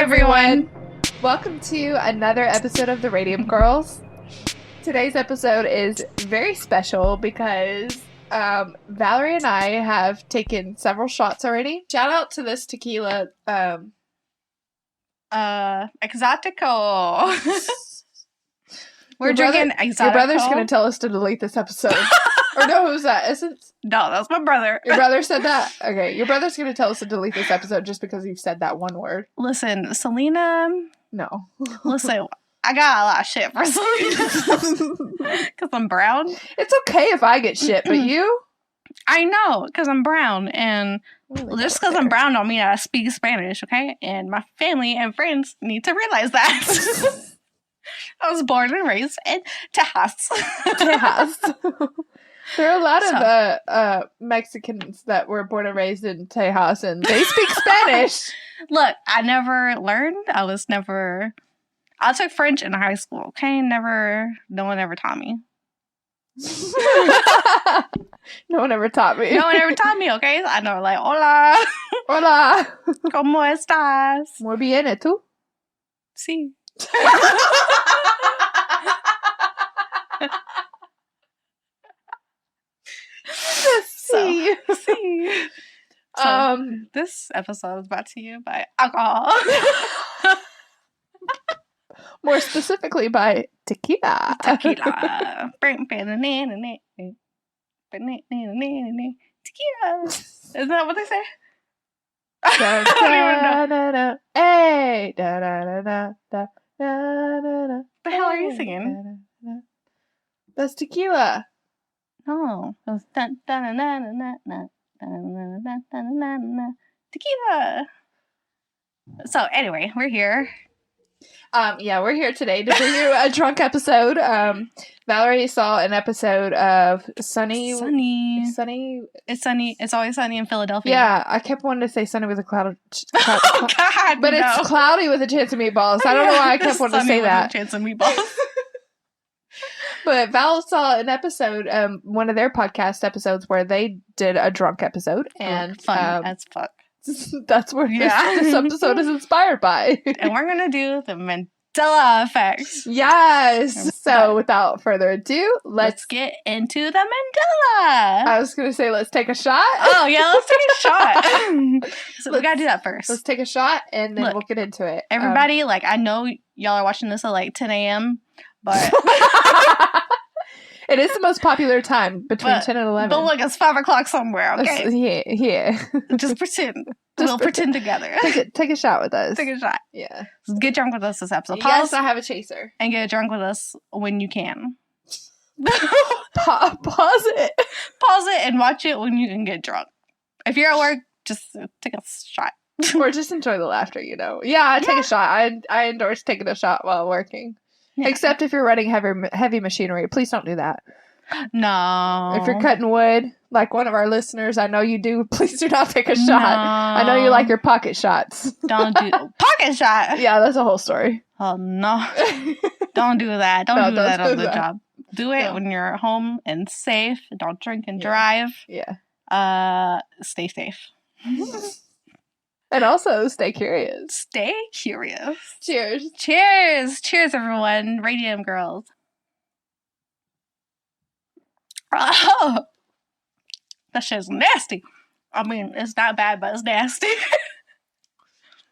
everyone! Welcome to another episode of the Radium Girls. Today's episode is very special because Valerie and I have taken several shots already. Shout out to this tequila. Exotico. We're drinking Exotico. Your brother's going to tell us to delete this episode. Or no, who's that? Essence? No, that's my brother. Your brother said that? Okay, your brother's going to tell us to delete this episode just because you've said that one word. Listen, Selena. No. Listen, I got a lot of shit for Selena. Because I'm brown. It's okay if I get shit, but you? I know, because I'm brown. And just because I'm brown don't mean I speak Spanish, okay? And my family and friends need to realize that. I was born and raised in Tejas. Tejas. There are a lot of Mexicans that were born and raised in Tejas, and they speak Spanish. Look, I never learned. I took French in high school, okay? No one ever taught me. No one ever taught me. No one ever taught me, okay? I know, like, hola. Hola. ¿Cómo estás? Muy bien, ¿y tú? Sí. See. So, this episode is brought to you by alcohol. More specifically by tequila. Tequila. Tequila. Isn't that what they say? I don't even know. Hey. The hell are you singing? That's tequila. No. It was tequila. So anyway, we're here. We're here today to bring you a drunk episode. Valerie saw an episode of Sunny. It's sunny. It's always sunny in Philadelphia. Yeah, I kept wanting to say sunny with a cloud. Oh God, but no. It's cloudy with a chance of meatballs. I don't know why I kept wanting to say that. Sunny with a chance of meatballs. But Val saw an episode, one of their podcast episodes where they did a drunk episode, and fun as fuck. That's where this episode is inspired by. And we're gonna do the Mandela Effect. Yes. So without further ado, let's get into the Mandela. I was gonna say let's take a shot. Oh yeah, let's take a shot. So we gotta do that first. Let's take a shot and then we'll get into it. Everybody, I know y'all are watching this at 10 a.m. But it is the most popular time between 10 and 11. But look, it's 5 o'clock somewhere, okay? Yeah. Just pretend. We'll pretend together. Take a shot with us. Take a shot. Yeah. Get drunk with us this episode. Yes, I have a chaser. And get drunk with us when you can. Pause it. Pause it and watch it when you can get drunk. If you're at work, just take a shot. Or just enjoy the laughter, Yeah, I take a shot. I endorse taking a shot while working. Yeah. Except if you're running heavy machinery. Please don't do that. No. If you're cutting wood, like one of our listeners, I know you do, please do not take a shot. No. I know you like your pocket shots. Don't do pocket shot. Yeah, that's a whole story. Oh, no. Don't do that. Don't do that on the job. Do it when you're home and safe. Don't drink and drive. Yeah. Stay safe. And also, stay curious. Stay curious. Cheers. Cheers. Cheers, everyone. Radium Girls. Oh, that shit's nasty. I mean, it's not bad, but it's nasty.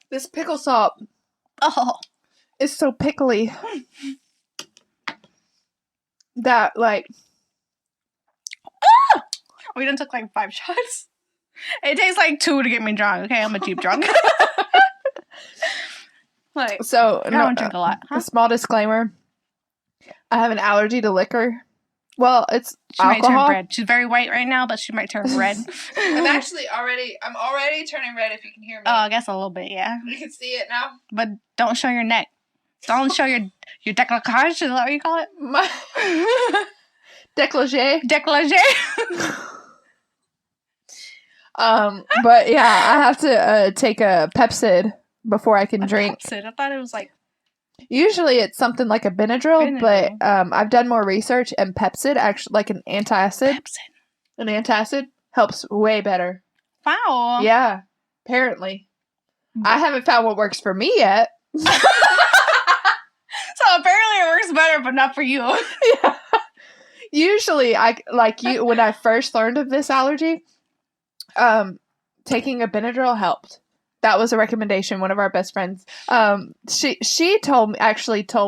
This pickle salt. Oh. It's so pickly. That, We done took 5 shots. It takes 2 to get me drunk, okay? I'm a cheap drunk. I don't drink a lot. Huh? A small disclaimer. I have an allergy to liquor. Well, it's she alcohol. Might turn red. She's very white right now, but she might turn red. I'm already turning red if you can hear me. Oh, I guess a little bit, yeah. You can see it now. But don't show your neck. Don't show your décolletage, is that what you call it? Décolleté. Décolleté. But yeah, I have to take a Pepsid before I can drink. Pepsid? I thought it was Usually it's something like a Benadryl, but I've done more research, and Pepsid, actually, like an antacid. An antacid helps way better. Wow. Yeah, apparently. I haven't found what works for me yet. So apparently it works better, but not for you. Yeah. Usually, when I first learned of this allergy, taking a Benadryl helped. That was a recommendation. One of our best friends, she told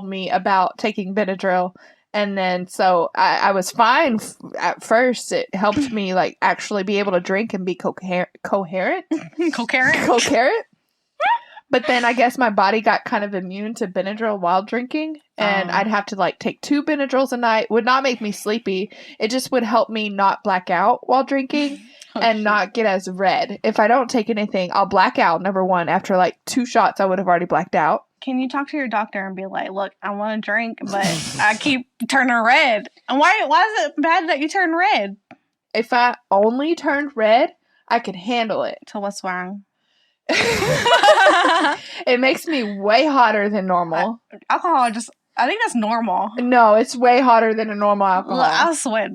me about taking Benadryl, and then so I was fine at first. It helped me like actually be able to drink and be coherent. Coherent. But then I guess my body got kind of immune to Benadryl while drinking, and I'd have to like take 2 Benadryls a night. Would not make me sleepy. It just would help me not black out while drinking. Not get as red. If I don't take anything, I'll black out, number one. After like 2 shots, I would have already blacked out. Can you talk to your doctor and be like, look, I want to drink, but I keep turning red. And why is it bad that you turn red? If I only turned red, I could handle it. So what's wrong? It makes me way hotter than normal. Alcohol I think that's normal. No, it's way hotter than a normal alcohol. Look, I'll sweat.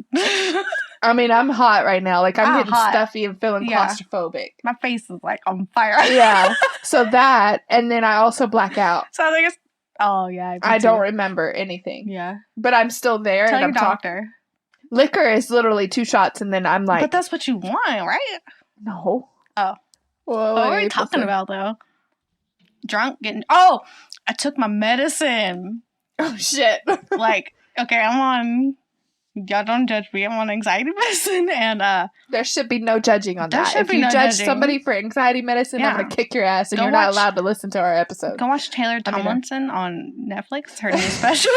I mean, I'm hot right now. Like, I'm getting stuffy and feeling claustrophobic. My face is, like, on fire. Yeah. So that, and then I also black out. So I think it's... Oh, yeah. I don't remember anything. Yeah. But I'm still there. Tell and your I'm doctor. Liquor is literally 2 shots, and then I'm like... But that's what you want, right? No. Oh. Whoa, what are we talking about, though? Drunk, getting... Oh! I took my medicine. Oh, shit. Like, okay, I'm on... Y'all don't judge me. I'm on anxiety medicine, and there should be no judging on that. If you judge somebody for anxiety medicine, I'm gonna kick your ass, and you're not allowed to listen to our episode. Go watch Taylor Tomlinson on Netflix. Her new special.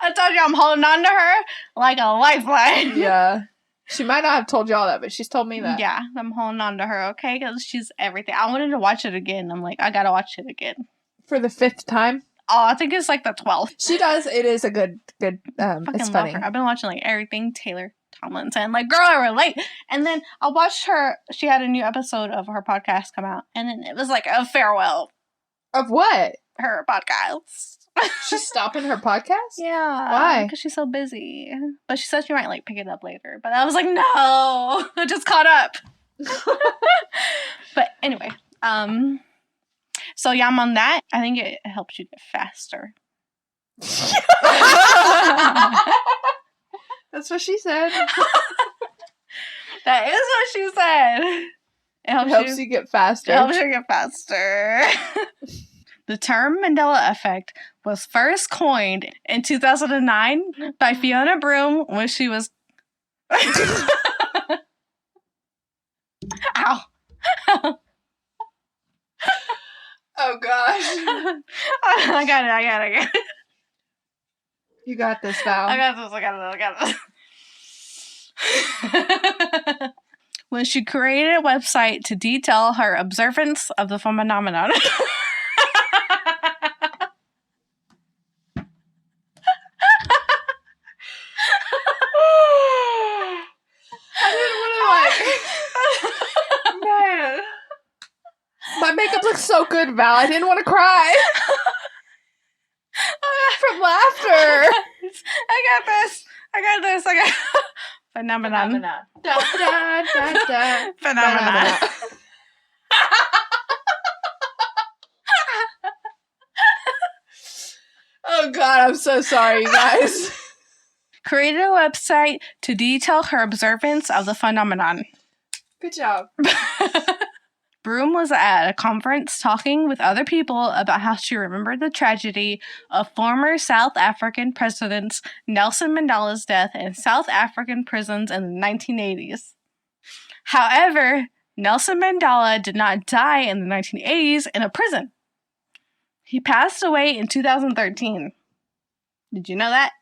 I told you I'm holding on to her like a lifeline. Yeah, she might not have told y'all that, but she's told me that. Yeah, I'm holding on to her. Okay, because she's everything. I wanted to watch it again. I'm like, I gotta watch it again for the 5th time. Oh, I think it's like the 12th. She does. It is a good. It's funny. I've been watching like everything Taylor Tomlinson. Like, girl, I relate. And then I watched her. She had a new episode of her podcast come out, and then it was like a farewell. Of what? Her podcast. She's stopping her podcast? Yeah. Why? Because she's so busy. But she said she might like pick it up later. But I was like, no, I just caught up. But anyway, so yeah, I'm on that. I think it helps you get faster. That's what she said. That is what she said. It helps you get faster. It helps you get faster. The term Mandela Effect was first coined in 2009 by Fiona Broome when she was... Ow. Oh, gosh. I got it. You got this, Val. I got this. When she created a website to detail her observance of the phenomenon. Man. My makeup looks so good, Val. I didn't want to cry. From laughter. I got this. Phenomenon. Da, da, da, da. Phenomenon. Oh, God. I'm so sorry, you guys. Created a website to detail her observance of the phenomenon. Good job. Broome was at a conference talking with other people about how she remembered the tragedy of former South African President Nelson Mandela's death in South African prisons in the 1980s. However, Nelson Mandela did not die in the 1980s in a prison. He passed away in 2013. Did you know that?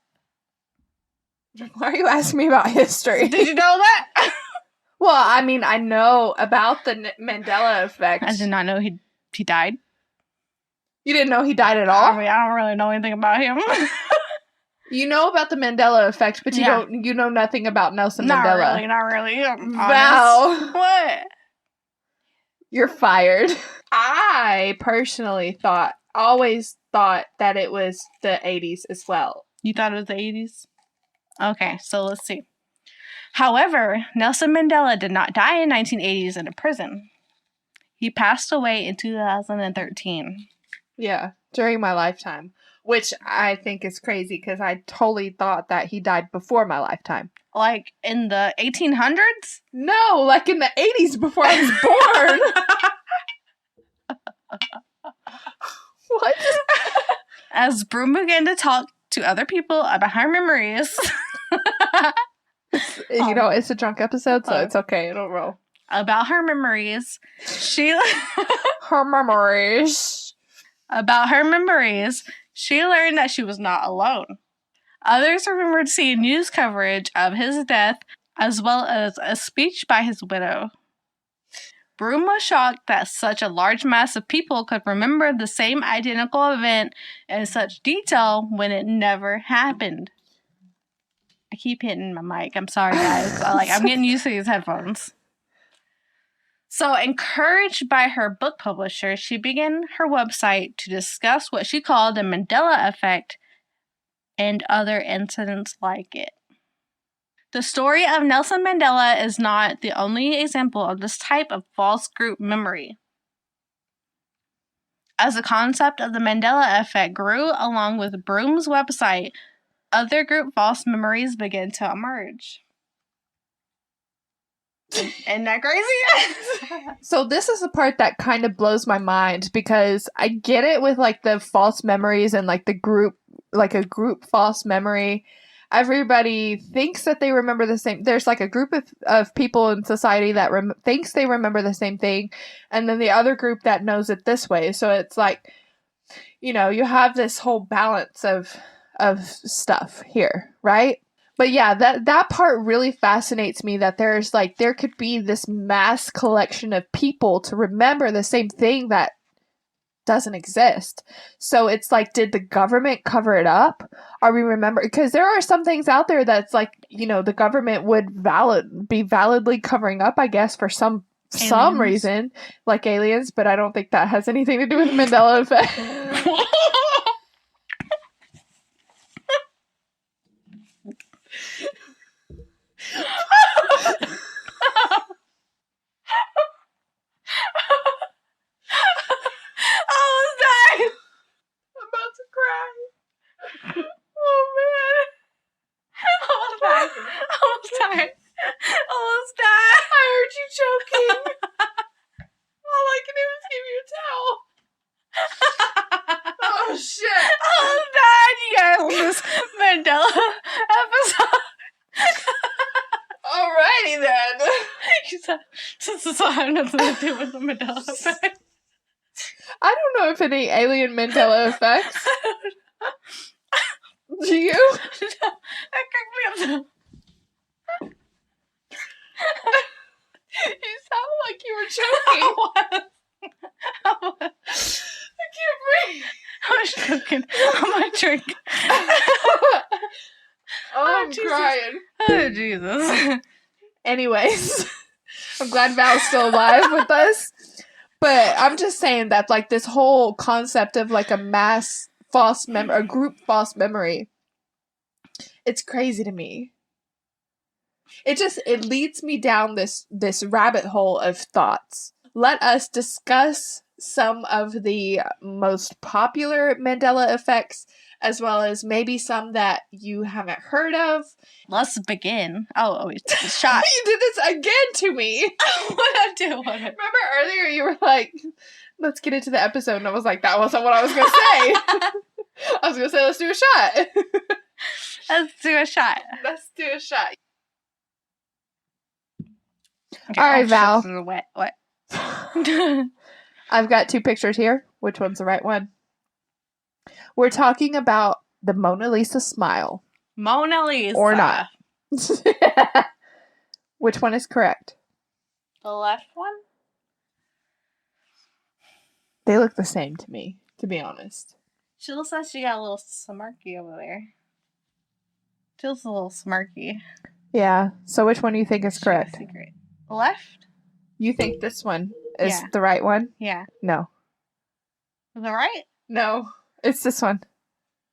Why are you asking me about history? Did you know that? Well, I mean, I know about the Mandela Effect. I did not know he died. You didn't know he died at all? I mean, I don't really know anything about him. You know about the Mandela Effect, but you know nothing about Nelson Mandela. Not really. Val. What? You're fired. I personally always thought that it was the 80s as well. You thought it was the 80s? Okay, so let's see. However, Nelson Mandela did not die in 1980s in a prison. He passed away in 2013. Yeah, during my lifetime. Which I think is crazy because I totally thought that he died before my lifetime. Like in the 1800s? No, like in the 80s before I was born. What? As Broom began to talk to other people about her memories. You know, it's a drunk episode, so it's okay. It'll roll. About her memories, Her memories. About her memories, she learned that she was not alone. Others remembered seeing news coverage of his death, as well as a speech by his widow. Broom was shocked that such a large mass of people could remember the same identical event in such detail when it never happened. I keep hitting my mic. I'm sorry, guys. I'm getting used to these headphones. So, encouraged by her book publisher, she began her website to discuss what she called the Mandela Effect and other incidents like it. The story of Nelson Mandela is not the only example of this type of false group memory. As the concept of the Mandela Effect grew along with Broom's website, other group false memories began to emerge. Isn't that crazy? So this is the part that kind of blows my mind because I get it with like the false memories and like the group, like a group false memory. Everybody thinks that they remember the same. There's like a group of people in society that thinks they remember the same thing. And then the other group that knows it this way. So it's like, you know, you have this whole balance of stuff here, right? But yeah, that part really fascinates me that there could be this mass collection of people to remember the same thing that doesn't exist. So it's like, did the government cover it up? Are we because there are some things out there that's like, you know, the government would be validly covering up, I guess, for some reason, like aliens, but I don't think that has anything to do with the Mandela Effect. Almost died. I heard you choking. All I can do is give you a towel. Oh shit. Almost died, you guys, on this Mandela episode. Alrighty then. Since this will have nothing to do with the Mandela Effect. I don't know if any alien Mandela effects. Do you? No, that cracked me up though. You sound like you were choking. I can't breathe. I was choking on my drink. I'm crying. Oh, Jesus. Anyways, I'm glad Val's still alive with us. But I'm just saying that, like, this whole concept of, like, a mass false memory, a group false memory, it's crazy to me. It leads me down this rabbit hole of thoughts. Let us discuss some of the most popular Mandela effects, as well as maybe some that you haven't heard of. Let's begin. Oh, shot. You did this again to me. What I do? Remember earlier you were like, let's get into the episode, and I was like, that wasn't what I was going to say. I was going to say, let's do a shot. Let's do a shot. Let's do a shot. Okay, all right, Val. This is wet. What? I've got two pictures here. Which one's the right one? We're talking about the Mona Lisa smile. Mona Lisa. Or not. Which one is correct? The left one? They look the same to me, to be honest. She looks like she got a little smirky over there. Feels a little smirky. Yeah. So which one do you think is correct? Secret. Left? You think this one is Yeah. the right one? Yeah. No. The right? No. It's this one.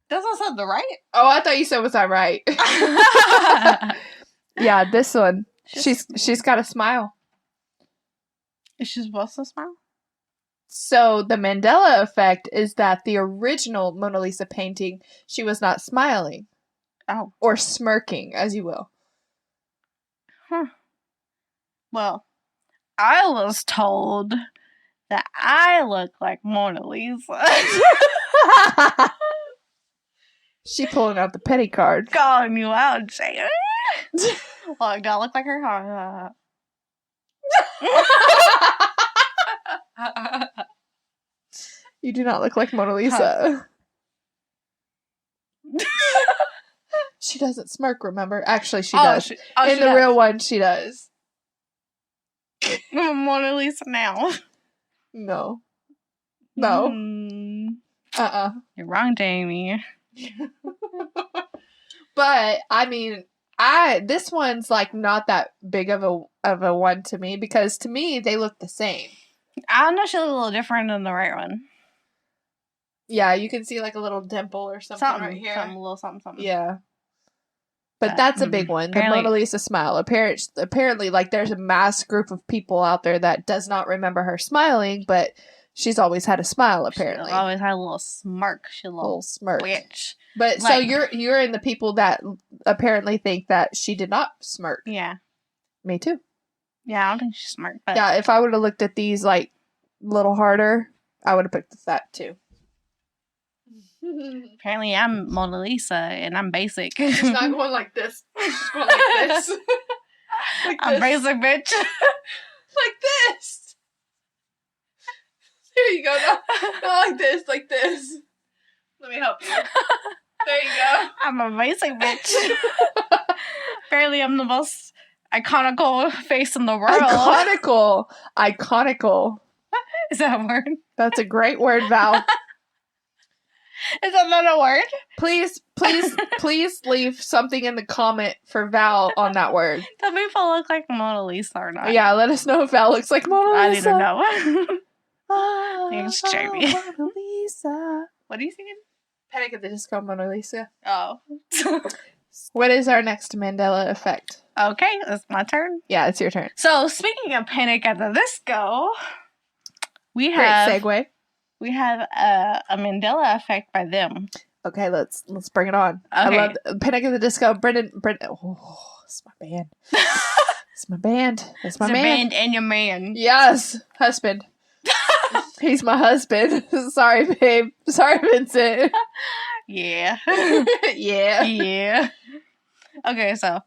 Doesn't say the right? Oh, I thought you said was I right? Yeah, this one. She's got a smile. Is she supposed to smile? So the Mandela Effect is that the original Mona Lisa painting, she was not smiling. Oh. Or smirking, as you will. Huh. Well, I was told that I look like Mona Lisa. She pulling out the petty card. Calling you out, saying, well, do I look like her? You do not look like Mona Lisa. She doesn't smirk, remember? Actually, she does. In the real one, she does. Mona Lisa now. No. You're wrong, Jamie. But, I mean, this one's, like, not that big of a one to me, because to me, they look the same. I don't know, she looks a little different than the right one. Yeah, you can see, like, a little dimple or something right here. A little something. Yeah. But that's a big one. The Mona Lisa smile. Apparently, like, there's a mass group of people out there that does not remember her smiling, but she's always had a smile, apparently. She always had a little smirk. She a little smirk. Witch. But, like, so you're in the people that apparently think that she did not smirk. Yeah. Me too. Yeah, I don't think she smirked. But... Yeah, if I would have looked at these, like, a little harder, I would have picked that too. Apparently, I'm Mona Lisa, and I'm basic. She's not going like this. She's going like this. Like I'm this. Basic, bitch. Like this. There you go. Not like this. Like this. Let me help you. There you go. I'm a basic bitch. Apparently, I'm the most iconical face in the world. Iconical. Is that a word? That's a great word, Val. Is that not a word? Please leave something in the comment for Val on that word. Tell me if I look like Mona Lisa or not. Yeah, let us know if Val looks like Mona Lisa. I need to know. Thanks, Jamie. Mona Lisa. What are you singing? Panic at the Disco, Mona Lisa. Oh. What is our next Mandela Effect? Okay, it's my turn. Yeah, it's your turn. So, speaking of Panic at the Disco, we have... Great segue. We have a Mandela Effect by them. Okay, let's bring it on. Okay. I love Panic at the Disco. Brendan. Oh, it's my band. It's my band. It's my man. It's band and your man. Yes, husband. He's my husband. Sorry, babe. Sorry, Vincent. Yeah. Yeah. Yeah. Okay, so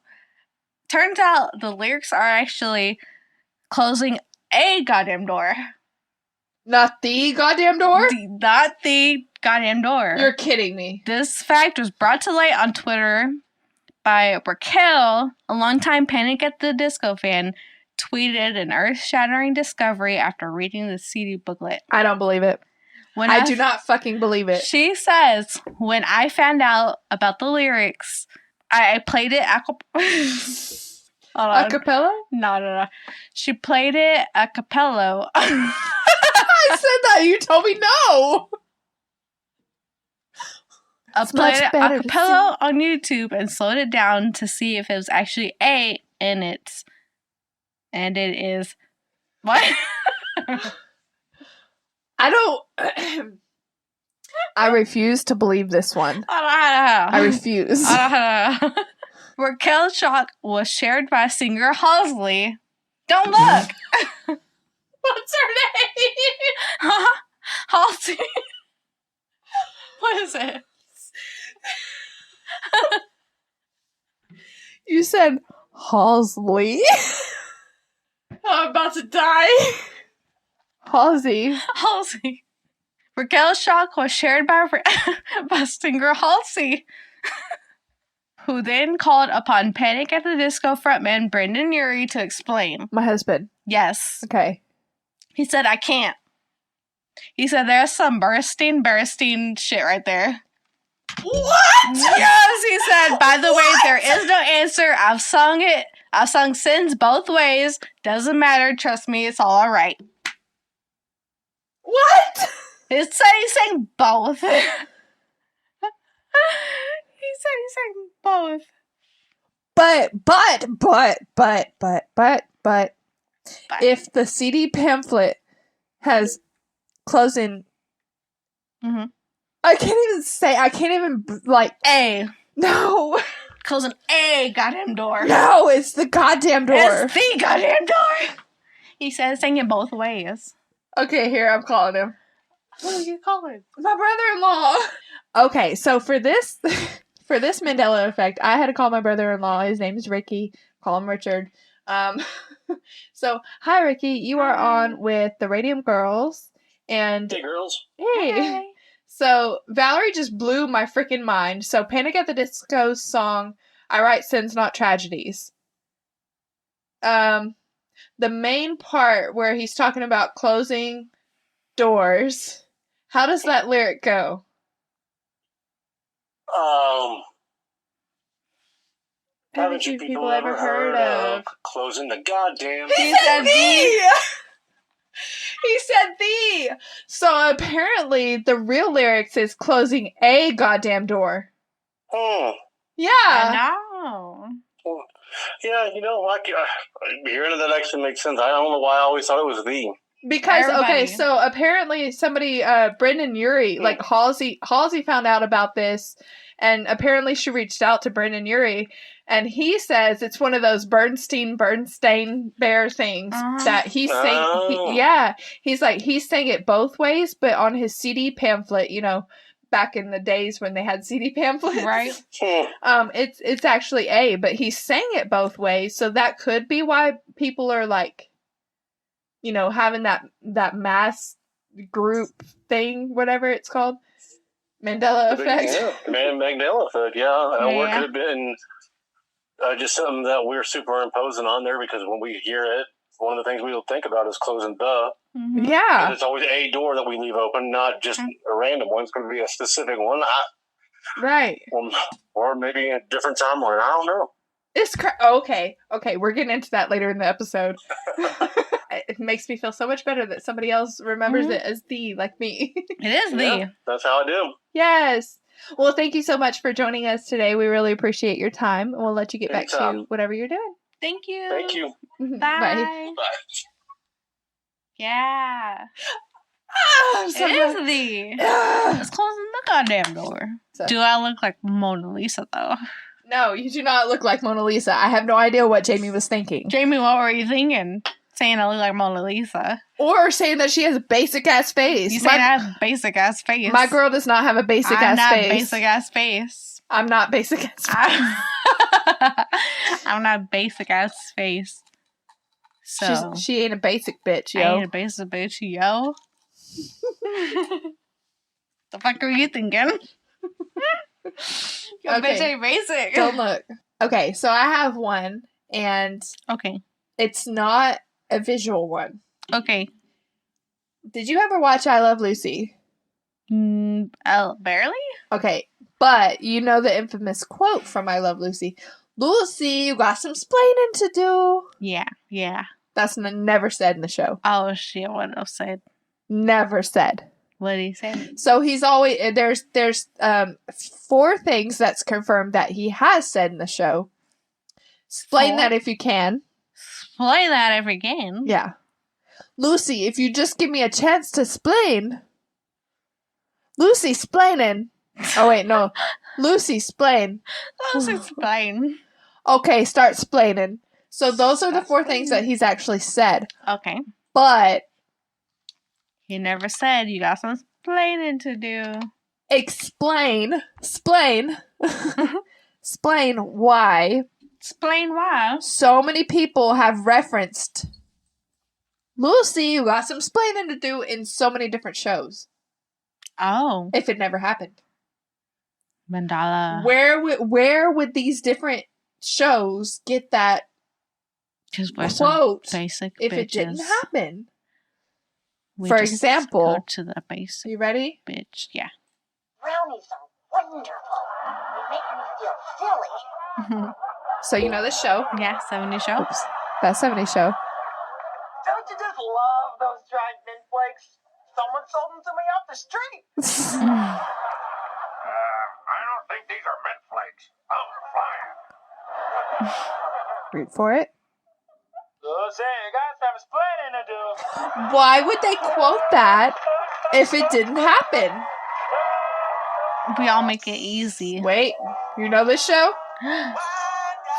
turns out the lyrics are actually closing a goddamn door. Not the goddamn door? Not the goddamn door. You're kidding me. This fact was brought to light on Twitter by Raquel, a longtime Panic at the Disco fan, tweeted an earth-shattering discovery after reading the CD booklet. I don't believe it. I do not fucking believe it. She says, when I found out about the lyrics, I played it a cappella? No. She played it a cappella. I said that. You told me no. I played it a cappella on YouTube and slowed it down to see if it was actually A in it. And it is. What? I don't. I refuse to believe this one. I refuse. Raquel's shock was shared by singer Halsey. Don't look. What's her name? Halsey. What is it? You said Halsey. I'm about to die. Halsey. Raquel's shock was shared by singer Halsey, who then called upon Panic at the Disco frontman Brendan Urie to explain. My husband. Yes. Okay. He said, I can't. He said, there's some bursting shit right there. What? Yes, he said, by the way, there is no answer. I've sung it. I've sung Sins both ways. Doesn't matter. Trust me, it's all right. What? He said he sang both. He said he sang both. But, if the CD pamphlet has closing. Mm-hmm. I can't even, like... A. No. Closing a goddamn door. No, it's the goddamn door. It's the goddamn door. He says saying it both ways. Okay, here, I'm calling him. What are you calling? My brother-in-law. Okay, so for this Mandela Effect, I had to call my brother-in-law. His name is Ricky. Call him Richard. So, hi, Ricky. You are on with the Radium Girls. And hey, girls. Hey. Hi. So, Valerie just blew my freaking mind. So, Panic at the Disco's song, I Write Sins, Not Tragedies. The main part where he's talking about closing doors, how does that lyric go? Haven't you people ever heard of closing the goddamn... He said thee! He said thee! So apparently the real lyrics is closing a goddamn door. Yeah. I know. Yeah, hearing that actually makes sense. I don't know why I always thought it was thee. Because, Everybody. okay, so apparently somebody, Brendan Urie, like Halsey found out about this, and apparently she reached out to Brendan Urie, and he says it's one of those Bernstein bear things that he's saying, he's like, he's saying it both ways, but on his CD pamphlet, back in the days when they had CD pamphlets. Right. It's actually A, but he's saying it both ways, so that could be why people are like, having that mass group thing, whatever it's called. Mandela Effect. Yeah, Mandela Effect, yeah. Or it could have been just something that we're superimposing on there because when we hear it, one of the things we'll think about is closing the. Mm-hmm. Yeah. It's always a door that we leave open, not just a random one. It's going to be a specific one. Right. Or maybe a different timeline. I don't know. It's okay. We're getting into that later in the episode. It makes me feel so much better that somebody else remembers it as thee, like me. It is thee. That's how I do. Yes. Well, thank you so much for joining us today. We really appreciate your time. We'll let you get back to whatever you're doing. Thank you. Thank you. Bye. Bye. Yeah. It is thee. It's closing the goddamn door. Do I look like Mona Lisa, though? No, you do not look like Mona Lisa. I have no idea what Jamie was thinking. Jamie, what were you thinking? Saying I look like Mona Lisa. Or saying that she has a basic-ass face. You saying I have a basic-ass face. My girl does not have a basic-ass face. I'm not basic-ass face. I'm not basic-ass face. I'm not basic-ass face. So she ain't a basic bitch, yo. I ain't a basic bitch, yo. The fuck are you thinking? Your bitch ain't basic. Don't look. Okay, so I have one, and it's not a visual one. Okay. Did you ever watch I Love Lucy? Barely? Okay, but you know the infamous quote from I Love Lucy. Lucy, you got some splaining to do. Yeah. That's never said in the show. Oh, shit, what else said? Never said. What did he say? So he's always, there's 4 things that's confirmed that he has said in the show. Explain that if you can. Explain that if you can. Yeah. Lucy, if you just give me a chance to explain. Lucy, splaining. Oh, wait, no. Lucy, splain. Lucy, splain. Okay, start splaining. So those are the 4 things that he's actually said. Okay. But he never said you got some splaining to do. Explain why. Explain why. So many people have referenced Lucy, you got some splaining to do in so many different shows. Oh. If it never happened. Mandela. Where would these different shows get that quote basic if bitches. It didn't happen? We For just example, go to the basic. You ready? Bitch, yeah. Brownies are wonderful. They make me feel silly. So you know this show? Yeah, 70 show. Oops. That 70 show. Don't you just love those dried mint flakes? Someone sold them to me off the street. I don't think these are mint flakes. I'm flying. Read for it. So say, you got some splaining to do. Why would they quote that if it didn't happen? We all make it easy. Wait, you know this show?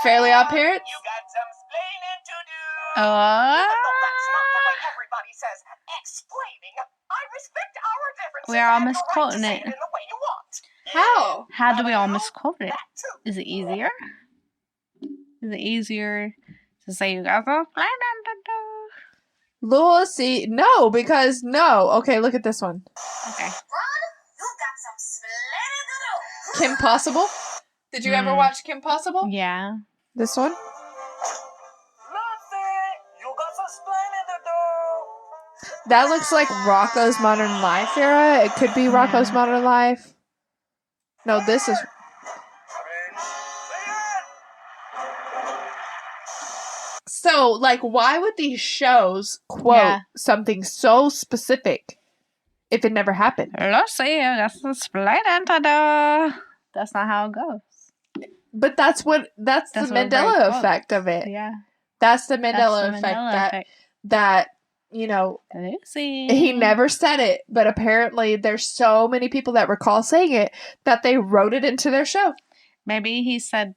Fairly Odd Parents? You got some explaining to do. Oh. Even though that's not the way everybody says explaining, I respect our differences. We are all and your right to misquoting say it. in the way you want. How? How do we all misquote it? That too. Is it easier? Is it easier to say you guys are explaining to do? Lucy, no, because no. Okay, look at this one. Okay. You got some explaining to do. Kim Possible. Did you ever watch Kim Possible? Yeah. This one? Lucy, you got some explaining to do. That looks like Rocco's Modern Life era. It could be Rocco's Modern Life. No, this is... So, like, why would these shows quote something so specific if it never happened? Lucy, you got some explaining to do. That's not how it goes. But that's the Mandela effect of it. Yeah. That's the Mandela effect. That, you know, Lucy. he never said it, but apparently there's so many people that recall saying it that they wrote it into their show. Maybe he said,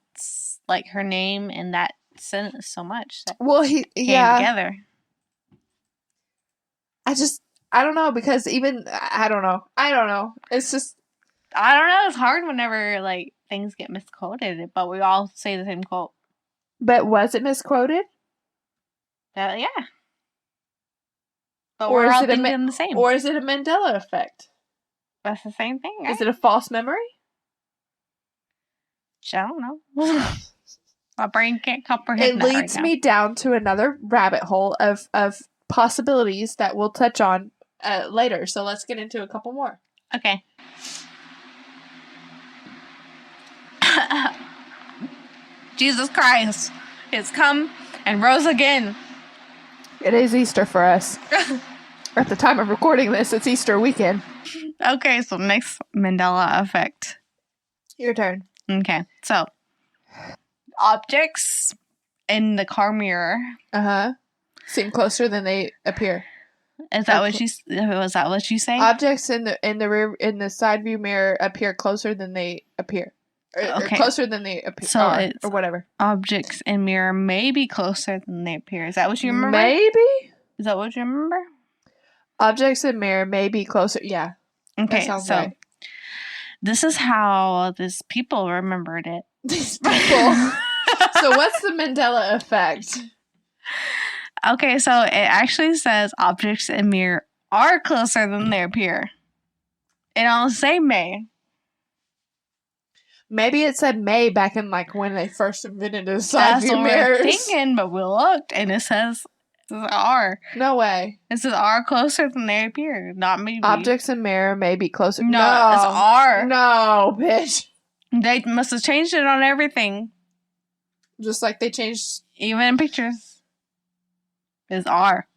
like, her name in that sentence so much that he came together. I don't know, because even, I don't know. It's just... I don't know. It's hard whenever, like, things get misquoted, but we all say the same quote. But was it misquoted? Yeah. But Or we're is all it a thinking the same. Or is it a Mandela effect? That's the same thing, right? Is it a false memory? I don't know. My brain can't comprehend It that leads right me down to another rabbit hole of possibilities that we'll touch on later. So let's get into a couple more. now. Okay. Jesus Christ has come and rose again. It is Easter for us. At the time of recording this, it's Easter weekend. Okay, so next Mandela Effect. Your turn. Okay, so objects in the car mirror. Seem closer than they appear. Is that what you? Was that what you say? Objects in the side view mirror appear closer than they appear. Or closer than they appear. So it's or whatever. Objects in mirror may be closer than they appear. Is that what you remember? Maybe. Is that what you remember? Objects in mirror may be closer. Yeah. Okay, that sounds so right. this is how these people remembered it. These people. So what's the Mandela effect? Okay, so it actually says objects in mirror are closer than they appear. It don't say may. Maybe it said May back in like when they first invented the side view mirrors. We're thinking, but we looked and it says are. No way. It says are closer than they appear, not maybe. Objects in mirror may be closer. No, it's are. No, bitch. They must have changed it on everything. Just like they changed. Even in pictures. It's are.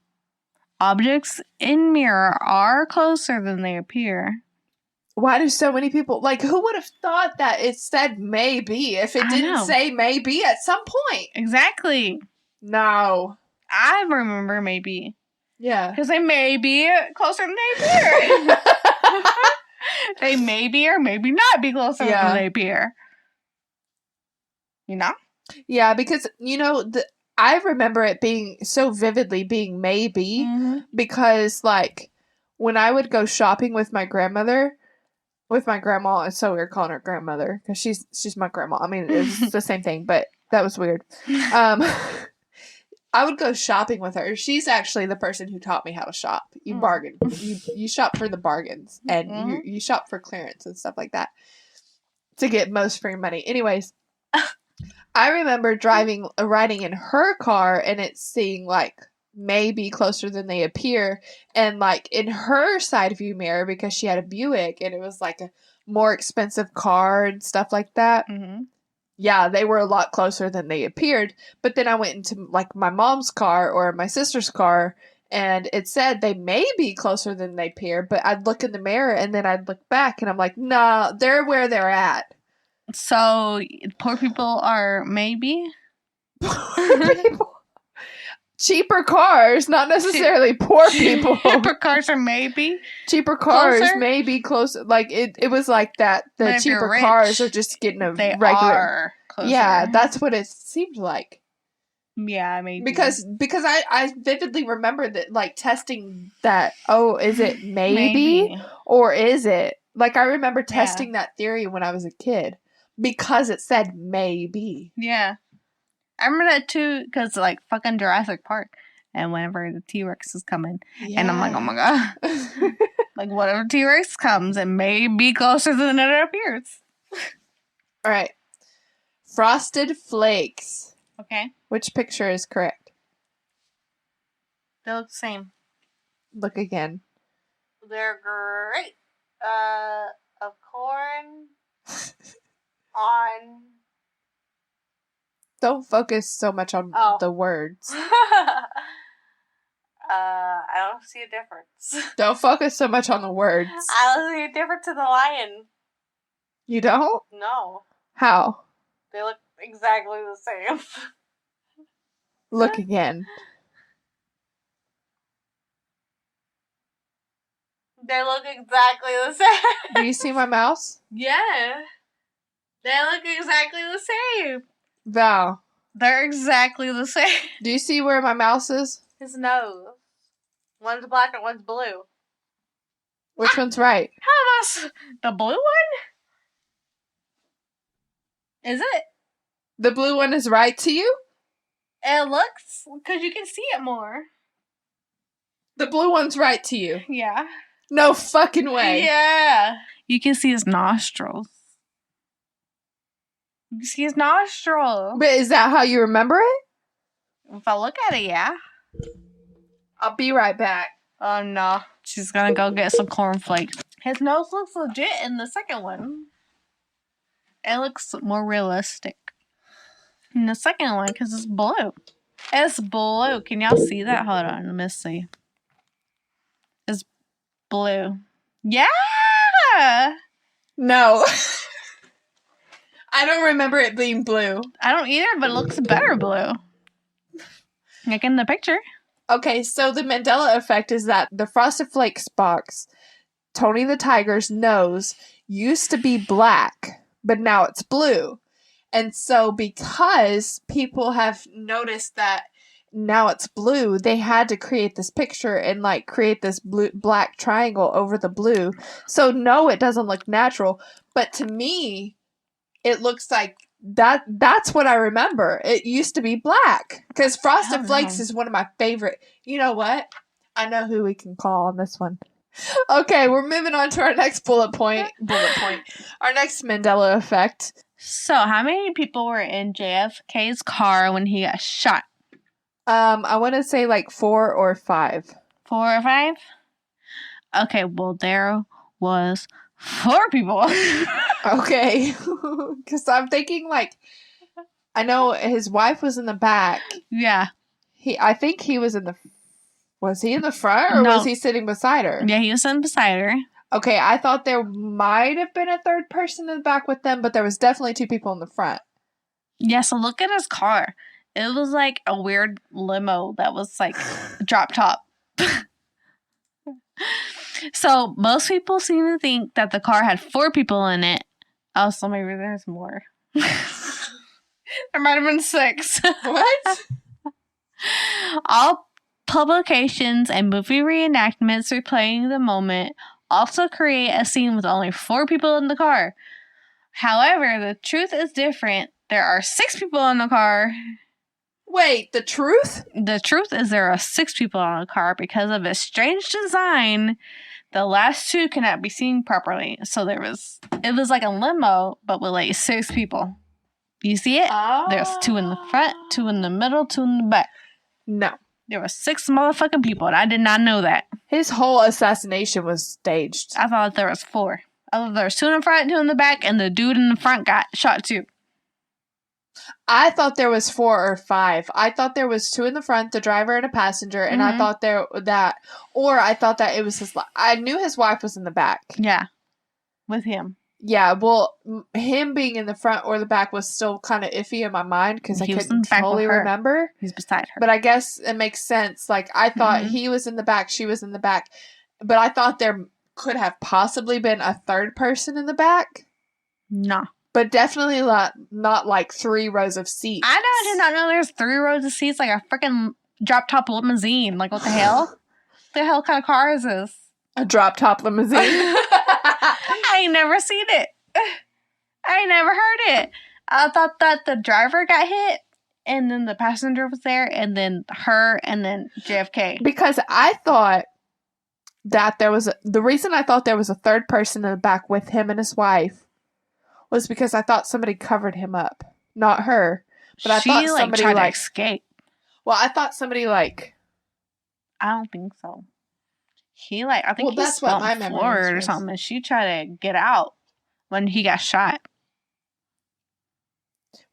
Objects in mirror are closer than they appear. Why do so many people, like, who would have thought that it said maybe if it didn't say maybe at some point? Exactly. No. I remember maybe. Yeah. Because they may be closer than they appear. They may be or maybe not be closer than they appear. You know? Yeah, because, you know, I remember it being so vividly being maybe because, like, when I would go shopping with my grandmother, with my grandma, it's so weird calling her grandmother because she's my grandma. I mean, it's the same thing, but that was weird. I would go shopping with her. She's actually the person who taught me how to shop. You bargain. You shop for the bargains and you shop for clearance and stuff like that to get most for your money. Anyways, I remember riding in her car and it seeing like maybe closer than they appear, and like in her side view mirror because she had a Buick and it was like a more expensive car and stuff like that. Yeah, they were a lot closer than they appeared. But then I went into like my mom's car or my sister's car and it said they may be closer than they appear, but I'd look in the mirror and then I'd look back and I'm like, nah, they're where they're at. So poor people are maybe? Poor people. cheaper cars, not necessarily poor people. Cheaper cars are maybe Cheaper cars closer? may be closer. Like it was like that. But The if you're cheaper rich, cars are just getting a they regular. are closer. Yeah, that's what it seemed like. Yeah, maybe. Because I vividly remember that, like, testing that, oh, is it maybe? Or is it? Like, I remember testing that theory when I was a kid. Because it said maybe. Yeah. I remember that too, because, like, fucking Jurassic Park. And whenever the T-Rex is coming. Yeah. And I'm like, oh my god. Like, whatever T-Rex comes, it may be closer than it appears. Alright. Frosted Flakes. Okay. Which picture is correct? They look the same. Look again. They're great. Of corn on. Don't focus so much on the words. I don't see a difference. Don't focus so much on the words. I don't see a difference in the lion. You don't? No. How? They look exactly the same. Look again. They look exactly the same. Do you see my mouse? Yeah. They look exactly the same. Val. They're exactly the same. Do you see where my mouse is? His nose. One's black and one's blue. Which one's right? How about the blue one? Is it? The blue one is right to you? It looks, because you can see it more. The blue one's right to you? Yeah. No fucking way. Yeah. You can see his nostrils. You can see his nostrils. But is that how you remember it? If I look at it, yeah. I'll be right back. Oh, no. She's gonna go get some cornflakes. His nose looks legit in the second one. It looks more realistic in the second one because it's blue. It's blue. Can y'all see that? Hold on. Let me see. It's blue. Yeah! No. I don't remember it being blue. I don't either, but it looks better blue. Like in the picture. Okay, so the Mandela Effect is that the Frosted Flakes box, Tony the Tiger's nose, used to be black, but now it's blue. And so because people have noticed that now it's blue, they had to create this picture and, like, create this black triangle over the blue. So no, it doesn't look natural. But to me, it looks like that's what I remember. It used to be black. Because Frosted Flakes is one of my favorite. You know what? I know who we can call on this one. Okay, we're moving on to our next bullet point. Our next Mandela Effect. So, how many people were in JFK's car when he got shot? I want to say like 4 or 5. 4 or 5? Okay, well, there was 4 people. Okay. Because I'm thinking, like, I know his wife was in the back. Yeah. I think he was in the... Was he in the front or was he sitting beside her? Yeah, he was sitting beside her. Okay, I thought there might have been a third person in the back with them, but there was definitely 2 people in the front. Yeah, so look at his car. It was like a weird limo that was like drop top. So most people seem to think that the car had 4 people in it. Oh, so maybe there's more. There might have been 6. What? All publications and movie reenactments replaying the moment also create a scene with only 4 people in the car. However, the truth is different. There are 6 people in the car. Wait, the truth? The truth is there are 6 people in the car because of its strange design. The last 2 cannot be seen properly. So it was like a limo, but with like 6 people. You see it? Oh. There's 2 in the front, 2 in the middle, 2 in the back. No. There were 6 motherfucking people, and I did not know that. His whole assassination was staged. I thought there was 4. I thought there was 2 in the front, 2 in the back, and the dude in the front got shot too. I thought there was 4 or 5. I thought there was 2 in the front, the driver and a passenger, and I thought I thought that it was I knew his wife was in the back. Yeah. With him. Yeah, well, him being in the front or the back was still kind of iffy in my mind because I couldn't totally remember. He's beside her. But I guess it makes sense. Like, I thought he was in the back, she was in the back. But I thought there could have possibly been a third person in the back. Nah. But definitely not like 3 rows of seats. I did not know there's 3 rows of seats like a freaking drop-top limousine. Like, what the hell? The hell kind of car is this? A drop-top limousine. I ain't never seen it. I ain't never heard it. I thought that the driver got hit, and then the passenger was there, and then her, and then JFK. Because I thought that the reason I thought there was a third person in the back with him and his wife was because I thought somebody covered him up. Not her. But I thought somebody tried to escape. Well, I thought somebody I don't think so. I think he slumped forward or something, and she tried to get out when he got shot.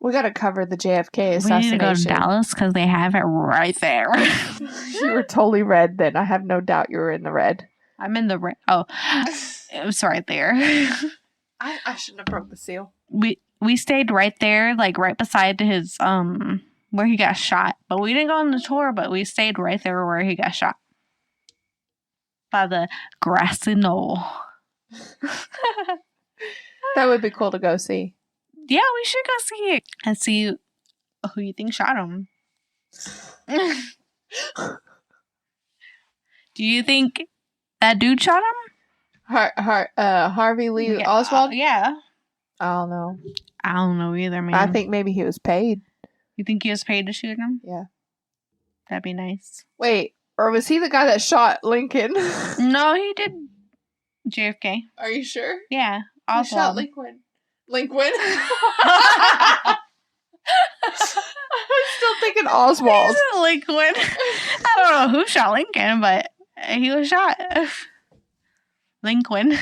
We got to cover the JFK assassination. We need to go to Dallas because they have it right there. You were totally red then. I have no doubt you were in the red. I'm in the red. Oh, it was right there. I shouldn't have broke the seal. We stayed right there, like right beside his where he got shot. But we didn't go on the tour, but we stayed right there where he got shot. By the grassy knoll. That would be cool to go see. Yeah, we should go see it. And see who you think shot him. Do you think that dude shot him? Harvey Lee Oswald? Yeah. I don't know. I don't know either, man. I think maybe he was paid. You think he was paid to shoot him? Yeah. That'd be nice. Wait, or was he the guy that shot Lincoln? No, he did JFK. Are you sure? Yeah. He shot Lincoln. Lincoln? I was still thinking Oswald. Lincoln. I don't know who shot Lincoln, but he was shot. Lincoln.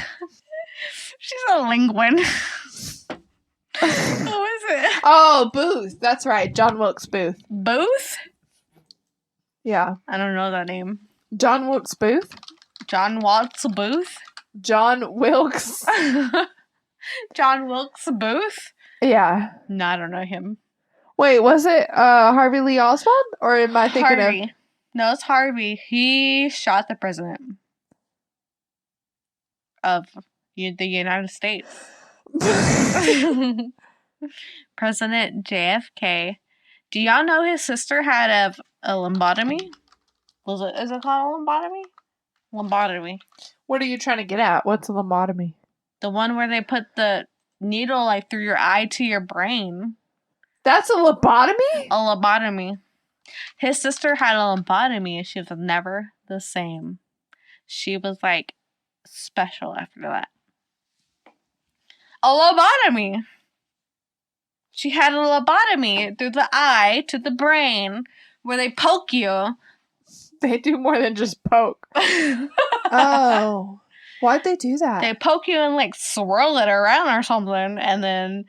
She's a Lincoln. Who is it? Oh, Booth. That's right. John Wilkes Booth. Booth? Yeah. I don't know that name. John Wilkes Booth? John Watts Booth? John Wilkes. John Wilkes Booth? Yeah. No, I don't know him. Wait, was it Harvey Lee Oswald? Or am I thinking of... No, it's Harvey. He shot the president of the United States. President JFK. Do y'all know his sister had a lobotomy? Is it called a lobotomy? Lobotomy. What are you trying to get at? What's a lobotomy? The one where they put the needle like through your eye to your brain. That's a lobotomy? A lobotomy. His sister had a lobotomy and she was never the same. She was like special after that. A lobotomy. She had a lobotomy through the eye to the brain where they poke you. They do more than just poke. Oh. Why'd they do that? They poke you and like swirl it around or something, and then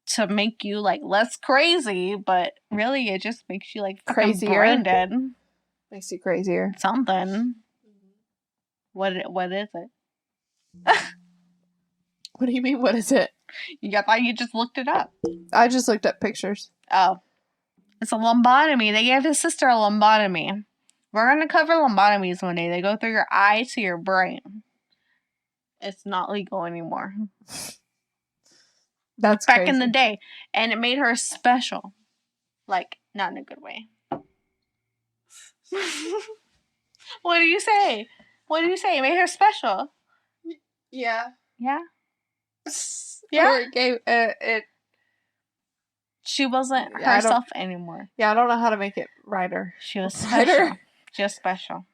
to make you like less crazy, but really it just makes you like crazier. Brain dead. Makes you crazier. Something. What is it? What do you mean, what is it? I thought you just looked it up. I just looked up pictures. Oh. It's a lobotomy. They gave his sister a lobotomy. We're going to cover lobotomies one day. They go through your eye to your brain. It's not legal anymore. That's back crazy. in the day. And it made her special. Like, not in a good way. What do you say? What do you say? It made her special. Yeah. Yeah? Yeah. Or it gave it. She wasn't herself anymore. Yeah, I don't know how to make it righter. She was special. Just special.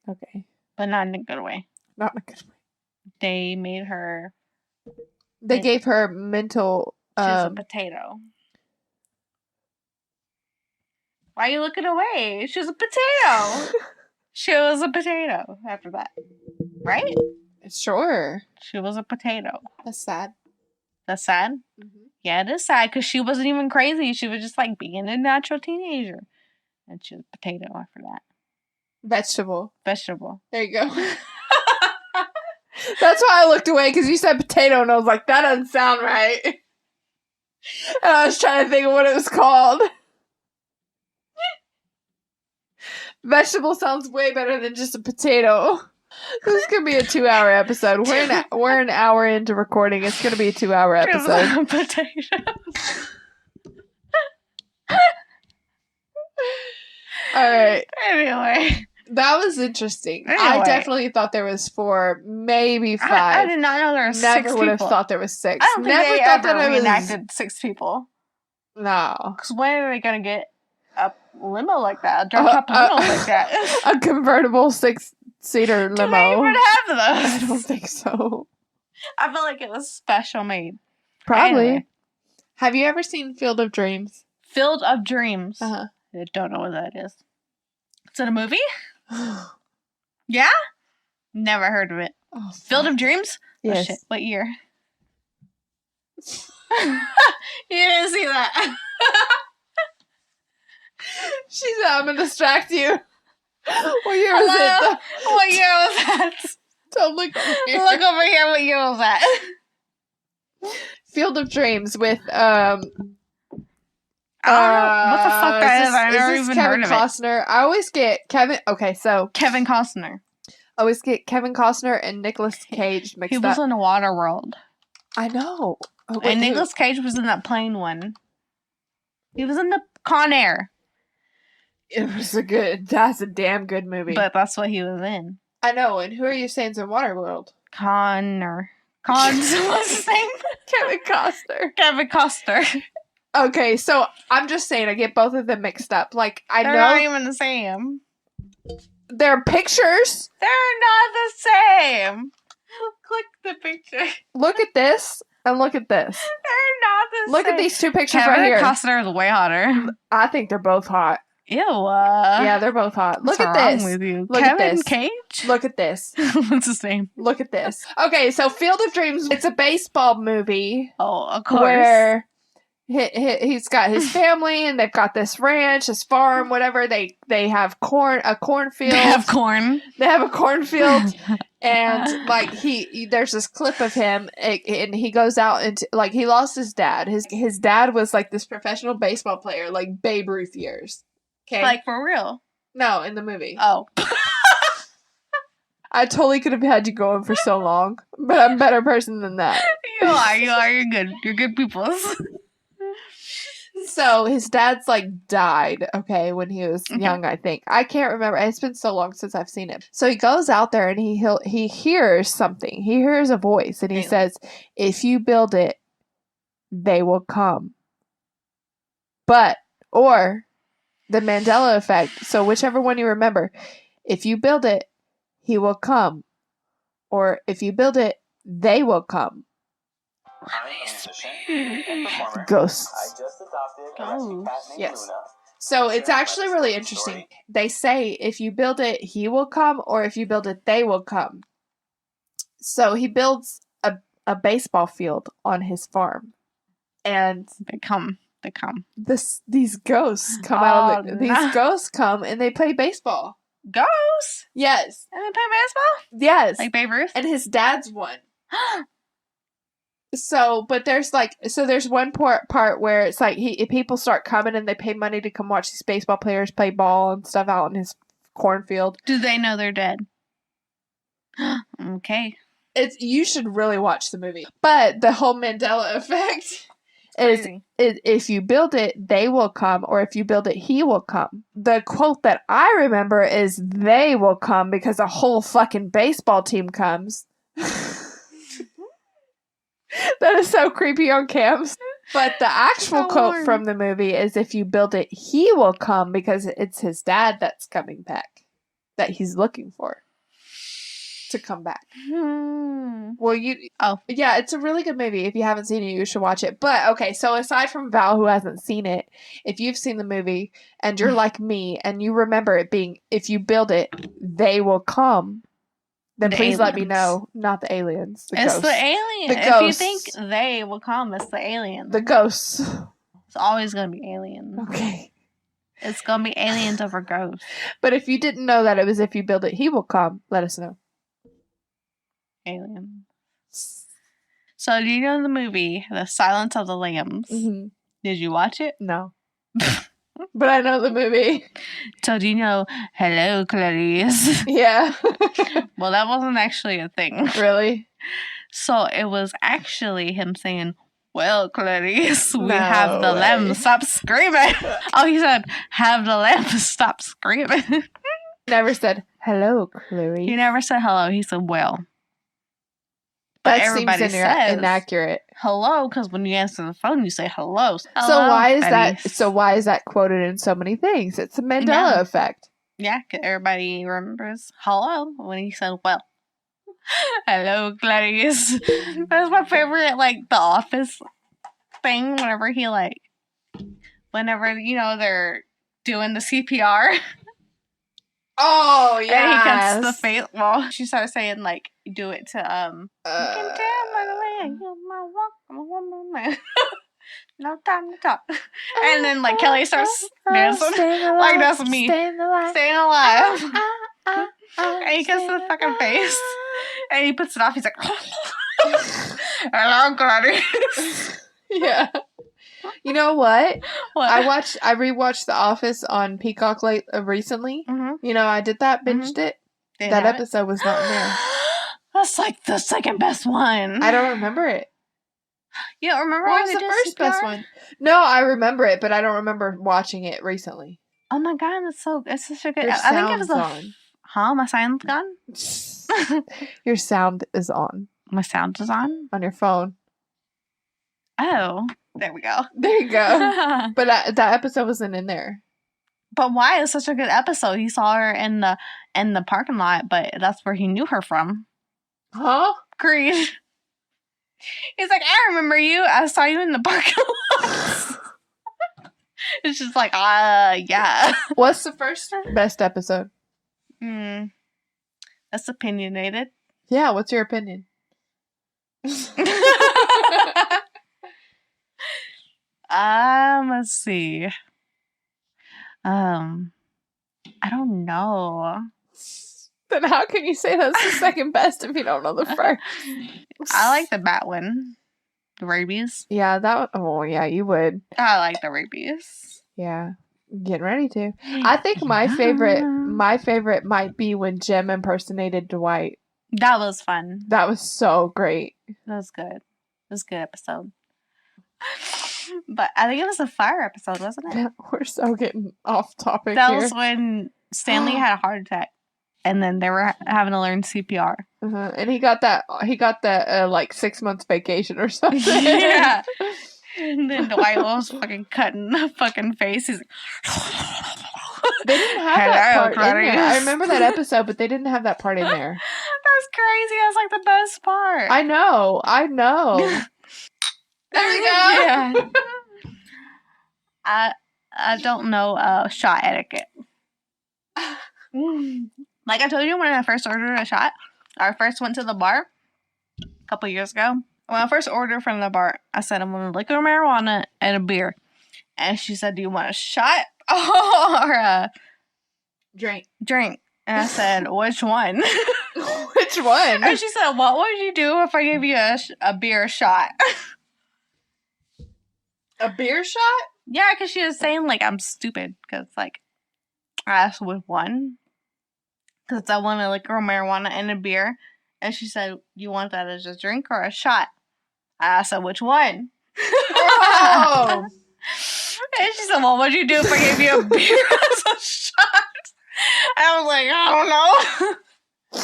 Okay. But not in a good way. Not in a good way. They made her. They gave her mental. She's a potato. Why are you looking away? She was a potato. She was a potato after that. Right? Sure. She was a potato. That's sad. That's sad? Mm-hmm. Yeah, it is sad because she wasn't even crazy. She was just like being a natural teenager. And she was a potato after that. Vegetable. Vegetable. There you go. That's why I looked away, because you said potato, and I was like, that doesn't sound right. And I was trying to think of what it was called. Vegetable sounds way better than just a potato. This is gonna be a 2-hour episode. We're an hour into recording. It's gonna be a 2-hour episode. Potatoes. All right. Anyway. That was interesting. Anyway. I definitely thought there was 4, maybe 5. I did not know there were 6 people. Never would have thought there was 6. I don't think Never they thought ever that I was. reenacted 6 people. No. Because when are they going to get a limo like that? A drunk up limo like that? A convertible 6-seater limo. Do they even have those? I don't think so. I feel like it was special made. Probably. Anyway. Have you ever seen Field of Dreams? Field of Dreams. Uh-huh. I don't know what that is. Is it a movie? Yeah? Never heard of it. Oh, Field of Dreams? Yes. Oh, shit. What year? You didn't see that. She said, I'm going to distract you. What year was it? What year was that? Don't look over here. Look over here. What year was that? Field of Dreams with, I don't know what the fuck that is. I never even heard of Costner? I always get Kevin. Okay, so Kevin Costner. I always get Kevin Costner and Nicolas Cage mixed He up. was in Waterworld. I know. Oh, wait, And Nicolas Cage was in that plane one. He was in the Con Air. It was that's a damn good movie. But that's what he was in. I know. And who are you saying's in Waterworld? Connor. What's his name? Kevin Costner. Kevin Costner. Okay, so I'm just saying I get both of them mixed up. Like, I They're know not even the same. they're pictures. They're not the same. Click the picture. Look at this and look at this. They're not the same. Look at these 2 pictures Kevin right here. Costner is way hotter. I think they're both hot. Ew. Yeah, they're both hot. Look what's at wrong this. with you? Look at Kevin this. Cage? Look at this. What's his name? Look at this. Okay, so Field of Dreams, it's a baseball movie Oh, of course. where he's got his family and they've got this ranch, this farm, whatever. They have a cornfield. They have corn. They have a cornfield, and like there's this clip of him, and he goes out into like he lost his dad. His dad was like this professional baseball player, like Babe Ruth years. Okay, Like for real. no, in the movie. Oh. I totally could have had you going for so long, but I'm a better person than that. You are. You're good. You're good peoples. So his dad's like died, okay, when he was young, I think. I can't remember. It's been so long since I've seen it. So he goes out there and he hears something. He hears a voice and he says, if you build it, they will come. Or the Mandela Effect. So whichever one you remember, if you build it, he will come. Or if you build it, they will come. Ghosts. Yes. So it's actually really interesting. They say if you build it, he will come, or if you build it, they will come. So he builds a baseball field on his farm, and They come. these ghosts come out. These ghosts come and they play baseball. Ghosts? Yes. And they play baseball? Yes. Like Babe Ruth? And his dad's one. So, but there's one part where it's like people start coming and they pay money to come watch these baseball players play ball and stuff out in his cornfield. Do they know they're dead? Okay. You should really watch the movie. But the whole Mandela Effect is if you build it, they will come, or if you build it, he will come. The quote that I remember is they will come because a whole fucking baseball team comes. That is so creepy on camps. But the actual quote from the movie is if you build it, he will come because it's his dad that's coming back. That he's looking for. To come back. Well, yeah, it's a really good movie. If you haven't seen it, you should watch it. But, okay, so aside from Val, who hasn't seen it, if you've seen the movie and you're like me and you remember it being, if you build it, they will come, then please let me know. Not the aliens. It's ghosts. The alien. The if ghosts. you think they will come, it's the alien. The ghosts. It's always going to be aliens. Okay. It's going to be aliens over ghosts. But if you didn't know that it was if you build it, he will come, let us know. Aliens. So, do you know the movie, The Silence of the Lambs? Mm-hmm. Did you watch it? No. But I know the movie. So, do you know Hello, Clarice? Yeah. Well, that wasn't actually a thing. Really? So, it was actually him saying, well, Clarice, we No have the way. lamb. Stop screaming. Oh, he said, have the lamb. Stop screaming. Never said, hello, Clarice. He never said hello. He said, well. But That everybody seems says inaccurate. hello, because when you answer the phone, you say hello. So Hello, why is Clarice. that? So why is that quoted in so many things? It's a Mandela effect. Yeah, 'cause everybody remembers hello when he said, well. Hello, Clarice. That's my favorite, like, The Office thing. Whenever he, like, whenever, you know, they're doing the CPR. Oh, yeah. And he cuts the face. Well, she starts saying, like, do it to, you can tell by the way I use my walk. I'm a woman. No time to talk. And then, like, Kelly starts dancing. Like, that's me. Staying alive. Staying alive. And he cuts the fucking face. And he puts it off. He's like, hello, Clarice. Yeah. You know what? What? I rewatched The Office on Peacock recently. Mm-hmm. You know, I did that, binged it. That episode was not in there. That's like the second best one. I don't remember it. You don't remember What when was they the did first CPR? best one? No, I remember it, but I don't remember watching it recently. Oh my god, it's such a good. Your I think it was sound's on. Huh? My sound's gone. Your sound is on My sound is on. your phone. Oh, there we go. There you go. But that episode wasn't in there. But why? It's such a good episode. He saw her in the parking lot, but that's where he knew her from. Huh? Creed. He's like, I remember you. I saw you in the parking lot. It's just like, yeah. What's the first best episode? That's opinionated. Yeah, what's your opinion? Let's see. I don't know. Then how can you say that's the second best if you don't know the first? I like the bat one. The rabies. Yeah, oh yeah, you would. I like the rabies. Yeah. Getting ready to. I think my favorite might be when Jim impersonated Dwight. That was fun. That was so great. That was good. It was a good episode. But I think it was a fire episode, wasn't it? We're so getting off topic That here. was when Stanley had a heart attack, and then they were having to learn CPR. And he got that like 6 months vacation or something. Yeah. And then Dwight was fucking cutting the fucking face. He's like, They didn't have that part in Clarice. there. I remember that episode, but they didn't have that part in there. That's crazy. That's like the best part. I know. There we go. Yeah. I don't know shot etiquette. Like I told you when I first ordered a shot, I first went to the bar a couple years ago. When I first ordered from the bar, I said, I want a liquor, marijuana, and a beer. And she said, do you want a shot or a Drink. And I said, which one? Which one? And she said, what would you do if I gave you a beer shot? A beer shot? Yeah, because she was saying, like, I'm stupid. Because, like, I asked with one. Because I want a liquor, marijuana, and a beer. And she said, you want that as a drink or a shot? I said, which one? Oh. And she said, what would you do if I gave you a beer as a shot? I was like, I don't know.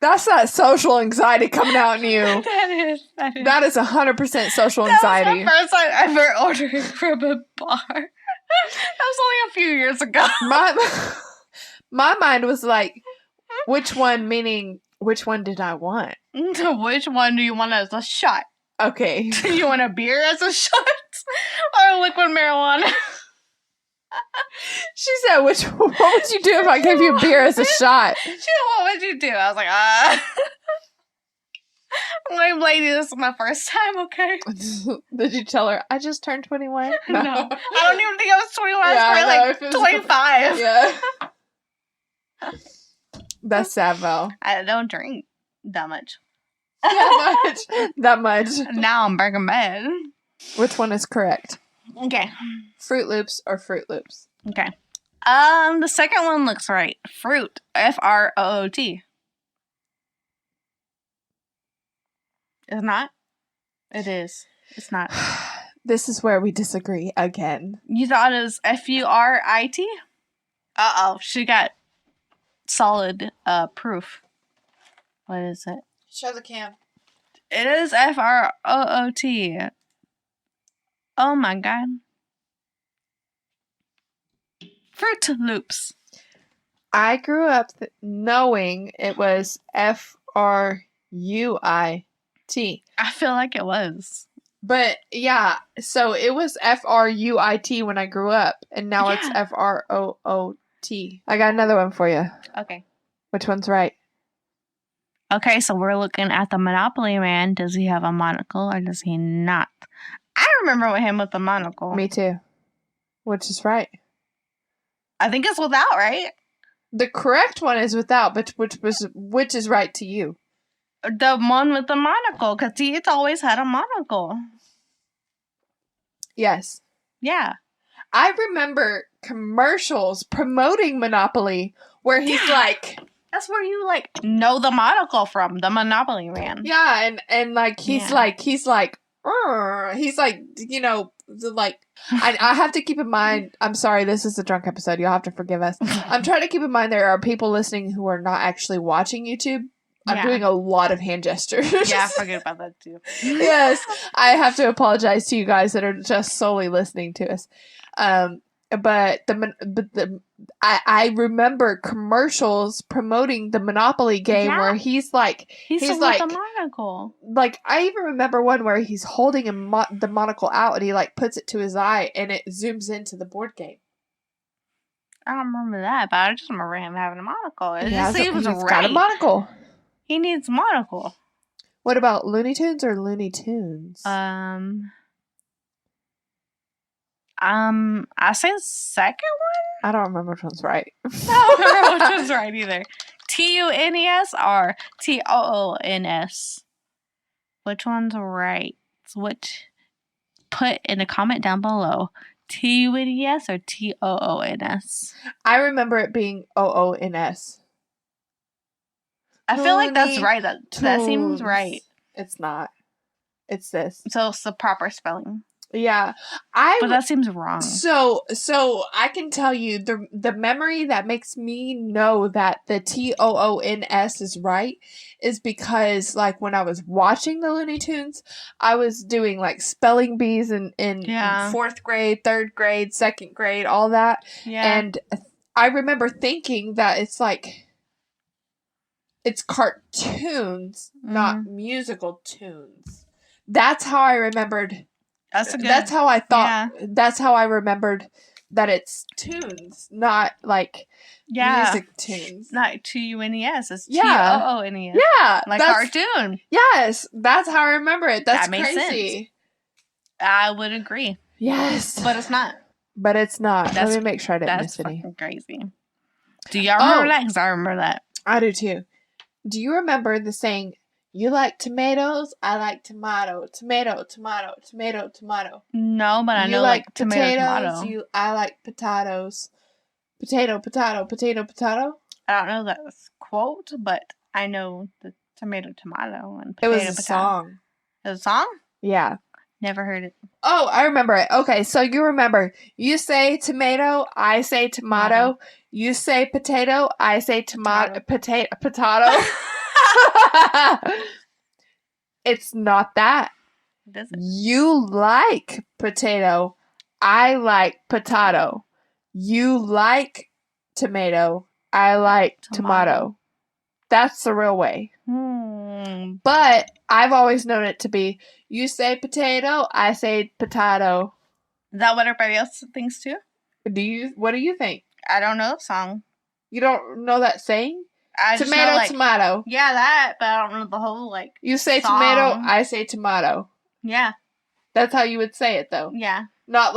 That's that social anxiety coming out in you. That is 100% social anxiety. That was the first time I ever ordered from a bar. That was only a few years ago. My mind was like, which one, meaning which one did I want? Which one do you want as a shot? Okay. Do you want a beer as a shot? Or liquid marijuana? She said, what would you do if I gave you a beer as a shot? She said, what would you do? I was like, I'm like, lady, this is my first time, okay? Did you tell her, I just turned 21? No. I don't even think I was 21. I was probably like 25. Yeah. That's sad, Val. I don't drink. That much. That much. Now I'm breaking bad. Which one is correct? Okay. Fruit Loops or Fruit Loops? Okay. The second one looks right. Fruit. Fruit. It's not? It is. It's not. This is where we disagree again. You thought it was Furit? Uh-oh. She got solid proof. What is it? Show the cam. It is Fruit. Oh my god. Fruit Loops. I grew up knowing it was Fruit. I feel like it was. But yeah, so it was Fruit when I grew up, and now it's Fruot. I got another one for you. Okay. Which one's right? Okay, so we're looking at the Monopoly Man. Does he have a monocle or does he not? I remember with him with the monocle. Me too. Which is right? I think it's without, right? The correct one is without, but which is right to you? The one with the monocle, because he's always had a monocle. Yes. Yeah. I remember commercials promoting Monopoly where he's like... That's where you, know the monocle from, the Monopoly Man. Yeah, and he's like, I have to keep in mind, I'm sorry, this is a drunk episode, you'll have to forgive us. I'm trying to keep in mind there are people listening who are not actually watching YouTube. I'm doing a lot of hand gestures. Yeah, I forget about that too. Yes, I have to apologize to you guys that are just solely listening to us. But I remember commercials promoting the Monopoly game where he's like with the monocle. Like I even remember one where he's holding the monocle out and he puts it to his eye and it zooms into the board game. I don't remember that, but I just remember him having a monocle. It just seems he's got a monocle. He needs a monocle. What about Looney Tunes or Looney Tunes? I say the second one? I don't remember which one's right. I don't remember which one's right either. TUNES or TOONS? Which one's right? Put in a comment down below. TUNES or TOONS? I remember it being OONS. I feel like that's right. That seems right. It's not. It's this. So it's the proper spelling. Yeah. But that seems wrong. So I can tell you the memory that makes me know that the TOONS is right is because when I was watching the Looney Tunes, I was doing spelling bees in 4th grade, 3rd grade, 2nd grade, all that. Yeah. And I remember thinking that it's cartoons, not musical tunes. That's how I remembered. That's how I thought. Yeah. That's how I remembered that it's tunes, not music tunes. Not TUNES. It's TOONES. Yeah, cartoon. Yes, that's how I remember it. That makes crazy. Sense. I would agree. Yes, but it's not. Let me make sure I didn't miss any. That's crazy. Do y'all remember that? Because I remember that. I do too. Do you remember the saying? You like tomatoes, I like tomato. Tomato, tomato, tomato, tomato. No, but I know tomato. I like potatoes. Potato, potato, potato, potato. I don't know that quote, but I know the tomato, and potato, It was a song. It was a song? Yeah. Never heard it. Oh, I remember it. Okay, so you remember. You say tomato, I say tomato. You say potato, I say tomato. Potato. It's not that. Does it? You like potato. I like potato. You like tomato. I like tomato. That's the real way. But I've always known it to be, you say potato, I say potato. Is that what everybody else thinks too? What do you think? I don't know the song. You don't know that saying? Tomato, tomato. Yeah, that, but I don't know the whole, You say song. tomato, I say tomato. Yeah. That's how you would say it, though. Yeah. Not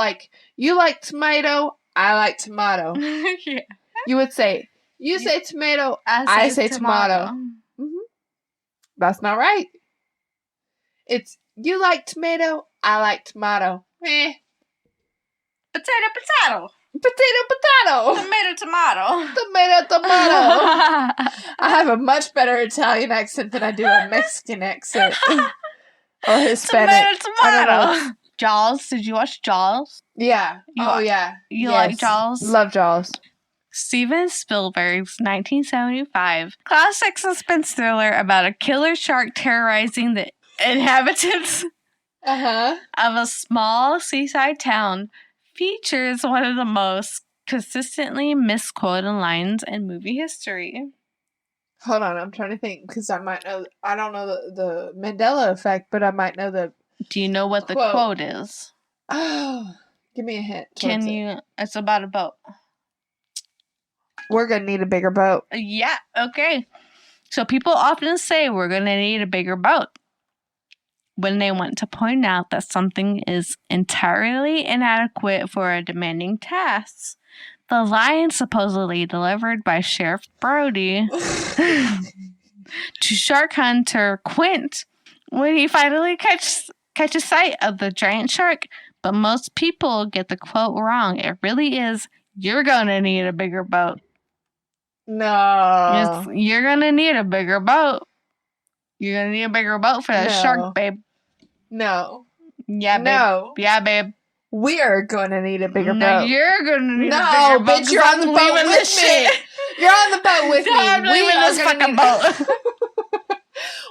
you like tomato, I like tomato. Yeah. You would say, you say tomato, I say tomato. Mm-hmm. That's not right. It's you like tomato, I like tomato. Potato, potato. Potato, potato. Tomato, tomato. Tomato, tomato. I have a much better Italian accent than I do a Mexican accent. Or Hispanic. Tomato, I don't know. tomato. Jaws. Did you watch Jaws? Yeah. Yeah. You Yes. like Jaws? Love Jaws. Steven Spielberg's 1975 classic suspense thriller about a killer shark terrorizing the inhabitants Uh-huh. of a small seaside town features one of the most consistently misquoted lines in movie history. Hold on, I'm trying to think because I might know. I don't know the Mandela Effect, but I might know the. Do you know what the quote is? Oh, give me a hint. Can you? It's about a boat. We're gonna need a bigger boat. Yeah, okay. So people often say we're going to need a bigger boat when they want to point out that something is entirely inadequate for a demanding task. The line supposedly delivered by Sheriff Brody to shark hunter Quint when he finally catches sight of the giant shark. But most people get the quote wrong. It really is, you're going to need a bigger boat. No. You're going to need a bigger boat. You're going to need a bigger boat for that shark, babe. No. Yeah, babe. No. Yeah, babe. We're gonna need a bigger No, boat. you're going to need a No, bigger boat. bitch, you're on the boat with me. You're on the boat with me. I'm leaving this fucking boat.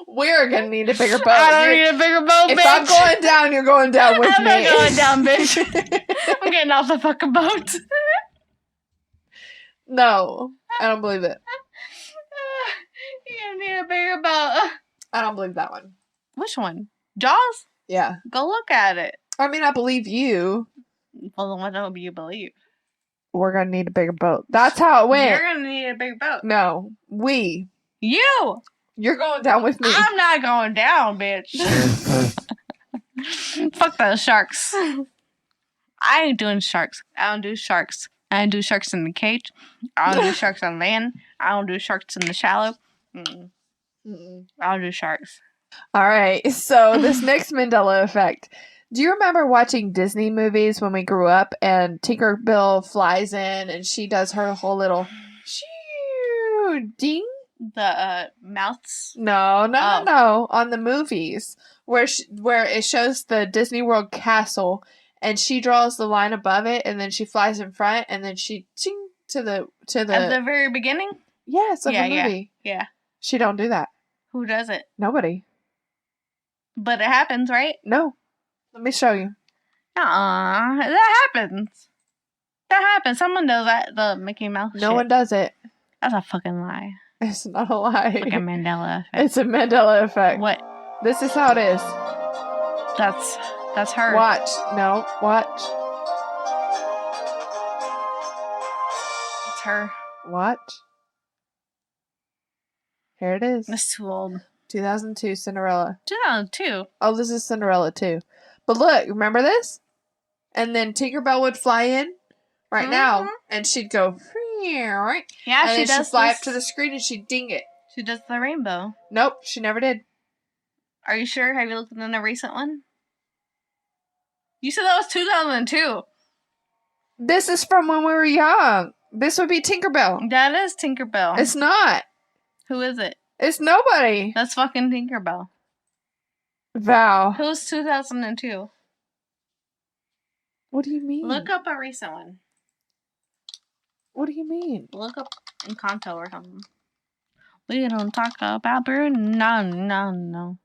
We're gonna need a bigger boat. I don't need a bigger boat, bitch. If I'm going down, you're going down with I'm me. not going down, bitch. I'm getting off the fucking boat. No, I don't believe it. You need a bigger boat. I don't believe that one. Which one? Jaws? Yeah. Go look at it. I mean, I believe you. Well, then what don't you believe? We're gonna need a bigger boat. That's how it went. You're going to need a bigger boat. No, we. You! You're going down with me. I'm not going down, bitch. Fuck those sharks. I ain't doing sharks. I don't do sharks. I don't do sharks in the cage. I don't do sharks on land. I don't do sharks in the shallow. I don't do sharks. All right. So this next Mandela Effect. Do you remember watching Disney movies when we grew up and Tinkerbell flies in and she does her whole little shoo ding? The mouths? No. On the movies where it shows the Disney World castle and she draws the line above it and then she flies in front and then she ching to the At the very beginning? Yes, of the movie. Yeah. She don't do that. Who does it? Nobody. But it happens, right? No. Let me show you. That happens. That happens. Someone does that. The Mickey Mouse No shit. one does it. That's a fucking lie. It's not a lie. Like a Mandela Effect. It's a Mandela Effect. What? This is how it is. That's her. Watch. No, watch. It's her. Watch. Here it is. That's too old. 2002 Cinderella. 2002. Oh, this is Cinderella too. But look, remember this? And then Tinkerbell would fly in right now, and she'd go. Yeah, and she then does. she'd fly up to the screen and she'd ding it. She does the rainbow. Nope, she never did. Are you sure? Have you looked at the recent one? You said that was 2002. This is from when we were young. This would be Tinkerbell. That is Tinkerbell. It's not. Who is it? It's nobody. That's fucking Tinkerbell. Val. Who's 2002? What do you mean? Look up a recent one. What do you mean? Look up Encanto or something. We don't talk about Bruno. No.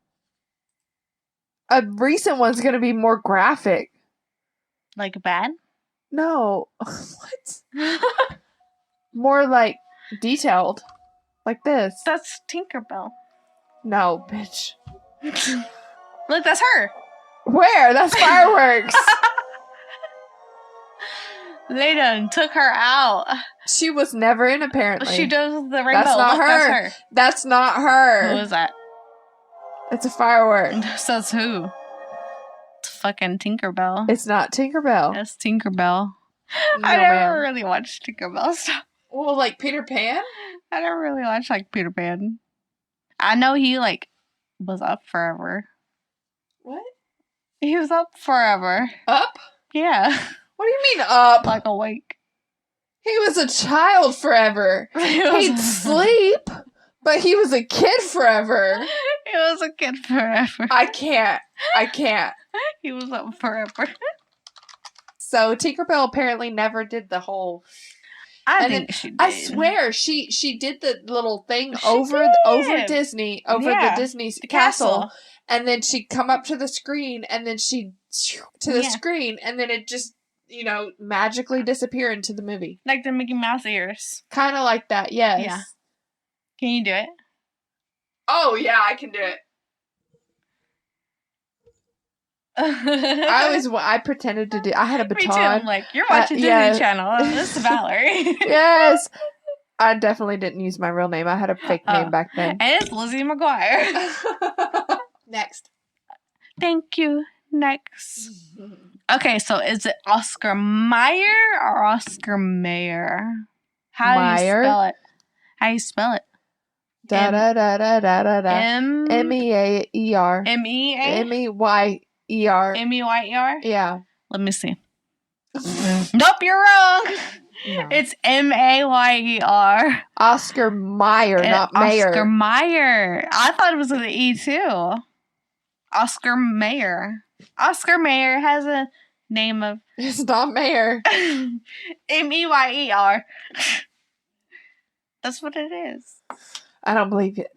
A recent one's gonna be more graphic. Like bad? No. What? More like detailed. Like this. That's Tinkerbell. No, bitch. Look, that's her. Where? That's fireworks. They done took her out. She was never in, apparently. She does the rainbow. That's not Look, her. That's her. That's not her. Who is that? It's a firework. Says who? It's fucking Tinkerbell. It's not Tinkerbell. That's Tinkerbell. No, I never ma'am. really watched Tinkerbell stuff. Well, like Peter Pan? I never really watched like Peter Pan. I know he like was up forever. What? He was up forever. Up? Yeah. What do you mean up? Like awake. He was a child forever. He'd sleep, but he was a kid forever. He was a kid forever. I can't. He was up forever. So Tinkerbell apparently never did the whole. I think she did. I swear she did the little thing She over did. Disney Yeah, the Disney the castle, and then she'd come up to the screen, and then she'd to the Yeah. screen, and then it just magically disappear into the movie, Like the Mickey Mouse ears. kind of like that. Yes. Yeah. Can you do it? Oh yeah, I can do it. I pretended to do. I had a Me too. baton. I'm like, you're watching Disney yeah. Channel. This is Valerie. Yes. I definitely didn't use my real name. I had a fake name back then. And it's Lizzie McGuire. Next. Thank you. Next. Okay, so is it Oscar Meyer or Oscar Mayer? How Meyer? do you spell it? How do you spell it? Da da da da da da da. M-E-A? MEAER. MEYER. M-E-Y-E-R? Yeah. Let me see. Nope, you're wrong. No. It's M-A-Y-E-R. Oscar Meyer, not Mayer. Oscar Meyer. I thought it was with an E too. Oscar Mayer. Oscar Mayer has a name of It's not Mayer. M-E-Y-E-R. That's what it is. I don't believe it.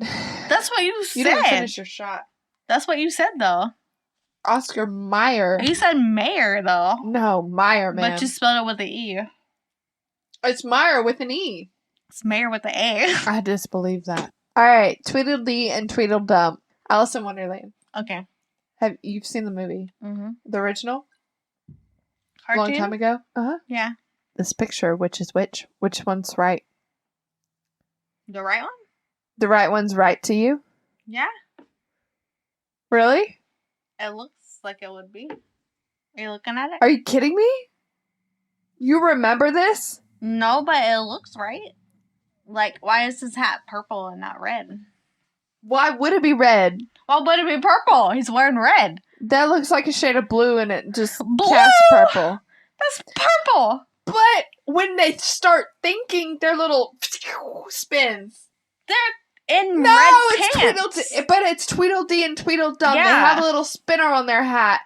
That's what you You said. didn't finish your shot. That's what you said, though. Oscar Meyer. You said Mayer, though. No, Meyer, man. But you spelled it with an E. It's Meyer with an E. It's Mayer with an A. I disbelieve that. All right, Tweedledee and Tweedledum. Alice in Wonderland. Okay. You've seen the movie? Mm-hmm. The original? Cartoon? Long time ago? Uh-huh. Yeah. This picture, which is which? Which one's right? The right one? The right one's right to you? Yeah. Really? It looks like it would be. Are you looking at it? Are you kidding me? You remember this? No, but it looks right. Like, why is his hat purple and not red? Why would it be red? Why would it be purple? He's wearing red. That looks like a shade of blue and it just Blue? casts purple. That's purple. But when they start thinking, their little spins. They're in No, red it's pants. Tweedledee, but it's Tweedledee and Tweedledum. They Yeah. have a little spinner on their hat.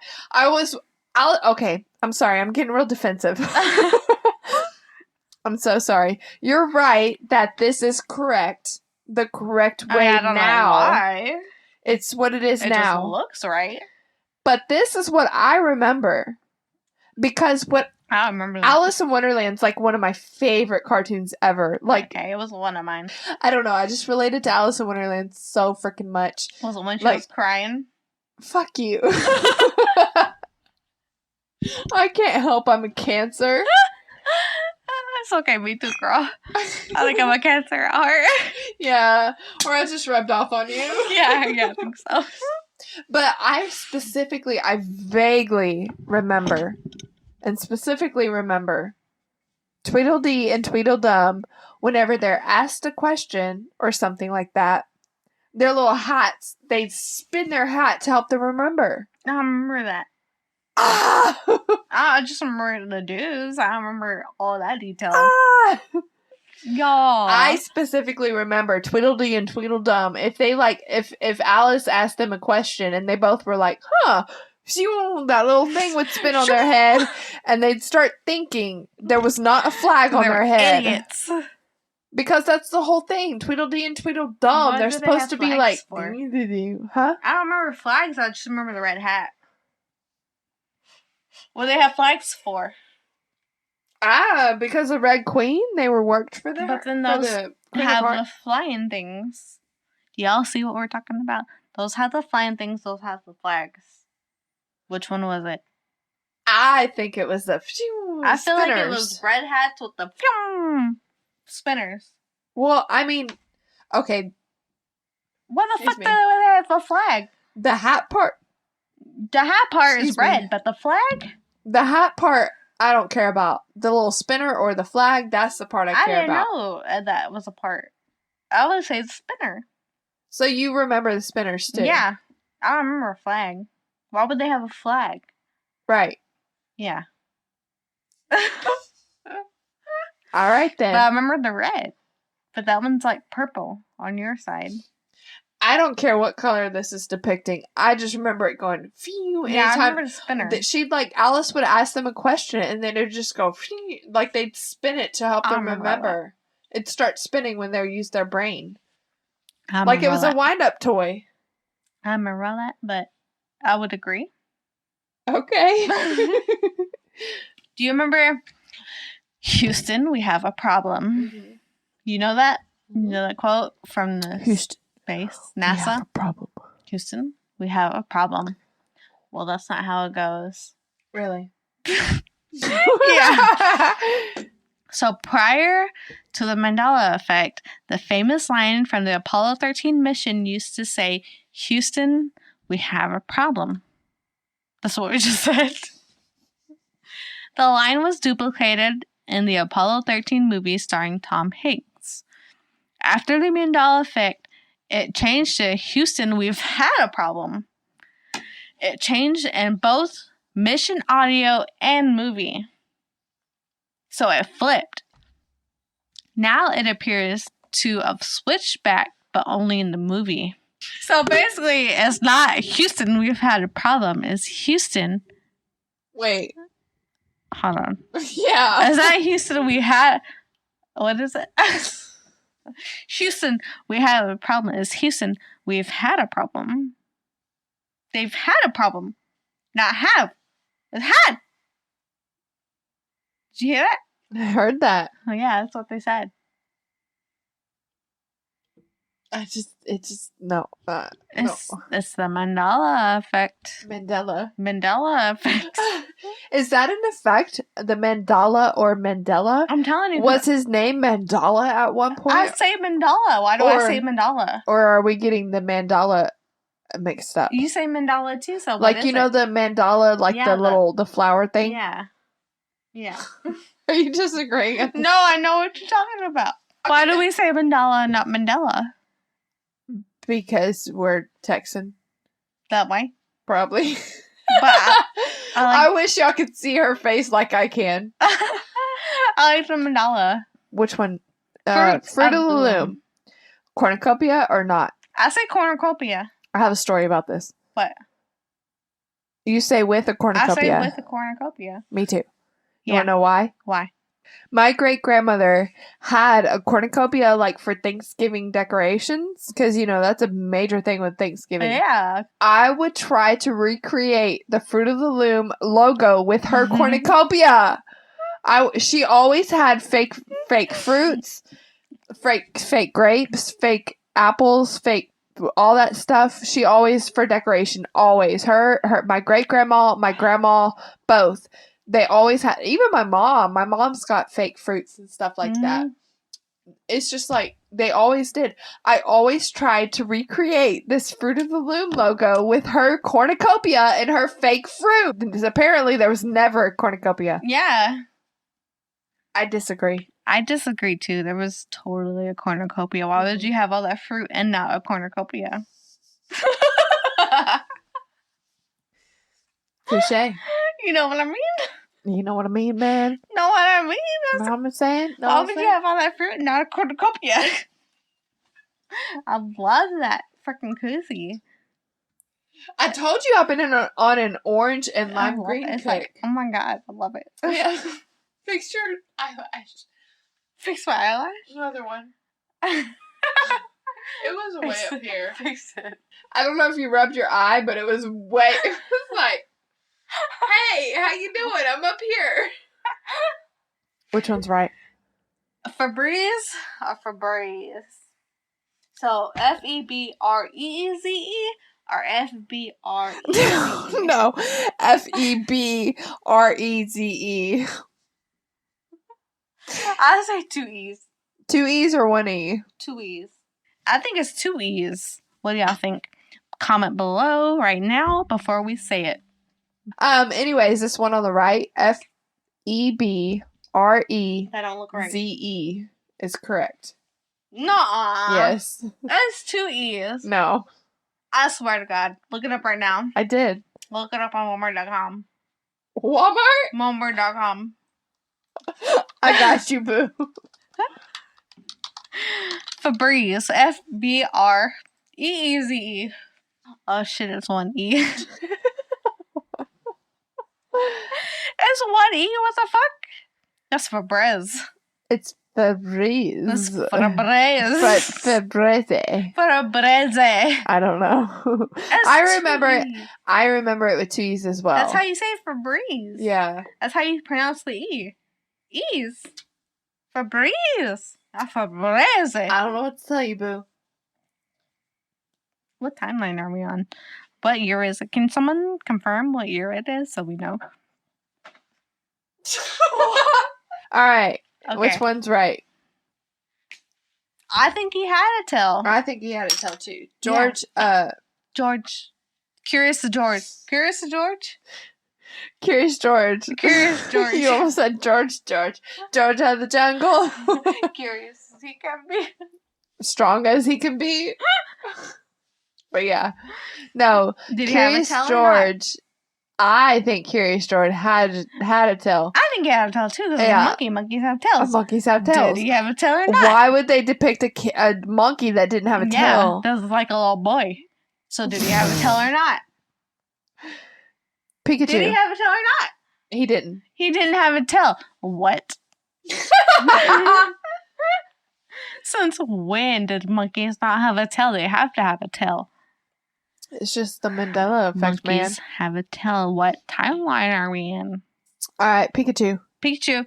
Okay, I'm sorry. I'm getting real defensive. I'm so sorry. You're right that this is correct. The correct way I don't now. know why. It's what it is It now. just looks right. But this is what I remember. Because I don't remember that. Alice in Wonderland's like one of my favorite cartoons ever. Like, Okay, it was one of mine. I don't know. I just related to Alice in Wonderland so freaking much. Was it when she Like- was crying? Fuck you. I can't help I'm a Cancer. It's okay, me too, girl. I think I'm a Cancer at heart. Yeah. Or I just rubbed off on you. yeah, I think so. But I vaguely remember, and specifically remember, Tweedledee and Tweedledum, whenever they're asked a question or something like that, their little hats, they spin their hat to help them remember. I remember that. Ah! I just remember the dudes. I don't remember all that detail. Ah! Y'all. I specifically remember Tweedledee and Tweedledum. If they if Alice asked them a question and they both were like, huh, phew, that little thing would spin on their head, and they'd start thinking there was not a flag on They're their head. idiots. Because that's the whole thing. Tweedledee and Tweedledum. What They're do they supposed have to be flags like, for? huh? I don't remember flags. I just remember the red hat. What do they have flags for? Ah, because the Red Queen, they were worked for them. But then those have the flying things. Do y'all see what we're talking about? Those have the flying things. Those have the flags. Which one was it? I think it was the phew, I feel like it spinners. was red hats with the phew spinners. Well, I mean, okay, What the Excuse fuck me. do they have the flag? the hat part. The hat part Excuse is red, me. but the flag? The hat part, I don't care about. The little spinner or the flag, that's the part I care didn't about. know that was a part. I would say it's spinner. So you remember the spinners too? Yeah. I remember a flag. Why would they have a flag? Right. Yeah. All right then. But I remember the red. But that one's like purple on your side. I don't care what color this is depicting. I just remember it going phew. Yeah, I anytime remember the spinner. that she'd like Alice would ask them a question and then it'd just go phew, like they'd spin it to help I them remember. It'd start spinning when they use their brain. Like it was a wind-up toy. I remember that, but I would agree. Okay. Do you remember Houston, we have a problem? Mm-hmm. You know that? You know that quote from the Houston. Space? We NASA? have a problem. Houston, we have a problem. Well, that's not how it goes. Really? Yeah. So prior to the Mandela Effect, the famous line from the Apollo 13 mission used to say, Houston, we have a problem. That's what we just said. The line was duplicated in the Apollo 13 movie starring Tom Hanks. After the Mandela Effect, it changed to Houston, we've had a problem. It changed in both mission audio and movie. So it flipped. Now it appears to have switched back, but only in the movie. So basically, it's not Houston, we've had a problem. It's Houston. Wait. Hold on. Yeah. Is that Houston, we had... What is it? Houston, we have a problem. It's Houston, we've had a problem. They've had a problem. Not have. It's had. Did you hear that? I heard that. Oh, yeah, that's what they said. No. It's the Mandela Effect. Mandela. Mandela Effect. Is that an effect? The Mandala or Mandela? I'm telling you. Was his name Mandala at one point? I say Mandala. Why do I say Mandala? Or are we getting the Mandala mixed up? You say Mandala too, so like, you know the mandala, like the flower thing? Yeah. Yeah. Are you disagreeing? No, I know what you're talking about. Why do we say Mandala and not Mandela? Because we're Texan. That way? Probably. But I wish y'all could see her face like I can. I like the Mandala. Which one? Fruit of the Loom. Cornucopia or not? I say cornucopia. I have a story about this. What? You say with a cornucopia. I say with a cornucopia. Me too. You want to know why? Why? My great-grandmother had a cornucopia, like, for Thanksgiving decorations. Because, that's a major thing with Thanksgiving. Yeah. I would try to recreate the Fruit of the Loom logo with her cornucopia. She always had fake fruits, fake grapes, fake apples, fake all that stuff. She always, for decoration, always. My great-grandma, my grandma, both. They always had, even my mom's got fake fruits and stuff like that. It's just like, they always did. I always tried to recreate this Fruit of the Loom logo with her cornucopia and her fake fruit. Because apparently there was never a cornucopia. Yeah. I disagree. I disagree too. There was totally a cornucopia. Why would you have all that fruit and not a cornucopia? Touché. You know what I mean? You know what I mean, man? Know what I mean? Know what I'm saying? Why would you have all that fruit and not a cornucopia? I love that freaking koozie. I told you I've been on an orange and lime green It's kick. like, oh my god, I love it. Oh, yeah. Fix your eyelash. Fix my eyelash? Another one. It was way Fix up it. here. Fix it. I don't know if you rubbed your eye, but it was way... It was like, hey, how you doing? I'm up here. Which one's right? Febreze or Febreze? So Febreze or Fbreze? No. Febreze. I say 2 E's. 2 E's or 1 E? 2 E's. I think it's 2 E's. What do y'all think? Comment below right now before we say it. Anyways, this one on the right, Febreze That don't look right. is correct. Nuh-uh. Yes. That's 2 E's. No. I swear to God. Look it up right now. I did. Look it up on Walmart.com. Walmart? Walmart.com. I got you, boo. Febreze. F-B-R-E-E-Z-E. Oh shit, it's 1 E. It's 1 E? What the fuck? That's Febreze. It's Febreze. That's Febreze. Febreze. Febreze. I don't know. That's I 2 remember it. E's. I remember it with 2 E's as well. That's how you say Febreze. Yeah. That's how you pronounce the E. E's. Febreze. Not Febreze. I don't know what to tell you, boo. What timeline are we on? What year is it? Can someone confirm what year it is so we know? All right. Okay. Which one's right? I think he had a tell. I think he had to tell too. George, George. Curious to George. Curious to George? Curious George. Curious George. You almost said George. George of the jungle. Curious as he can be. Strong as he can be. But yeah. No. Did he have a Curious tell or not? George. I think Curious George had a tail. I think he had a tell too, because Yeah. monkeys have tails. Monkeys have tails. Did he have a tail or not? Why would they depict a monkey that didn't have a tail? Yeah, that was like a little boy. So did he have a tail or not? Pikachu. Did he have a tail or not? He didn't. He didn't have a tail. What? Since when did monkeys not have a tail? They have to have a tail. It's just the Mandela Effect, man. Monkeys have a tail. What timeline are we in? All right, Pikachu. Pikachu.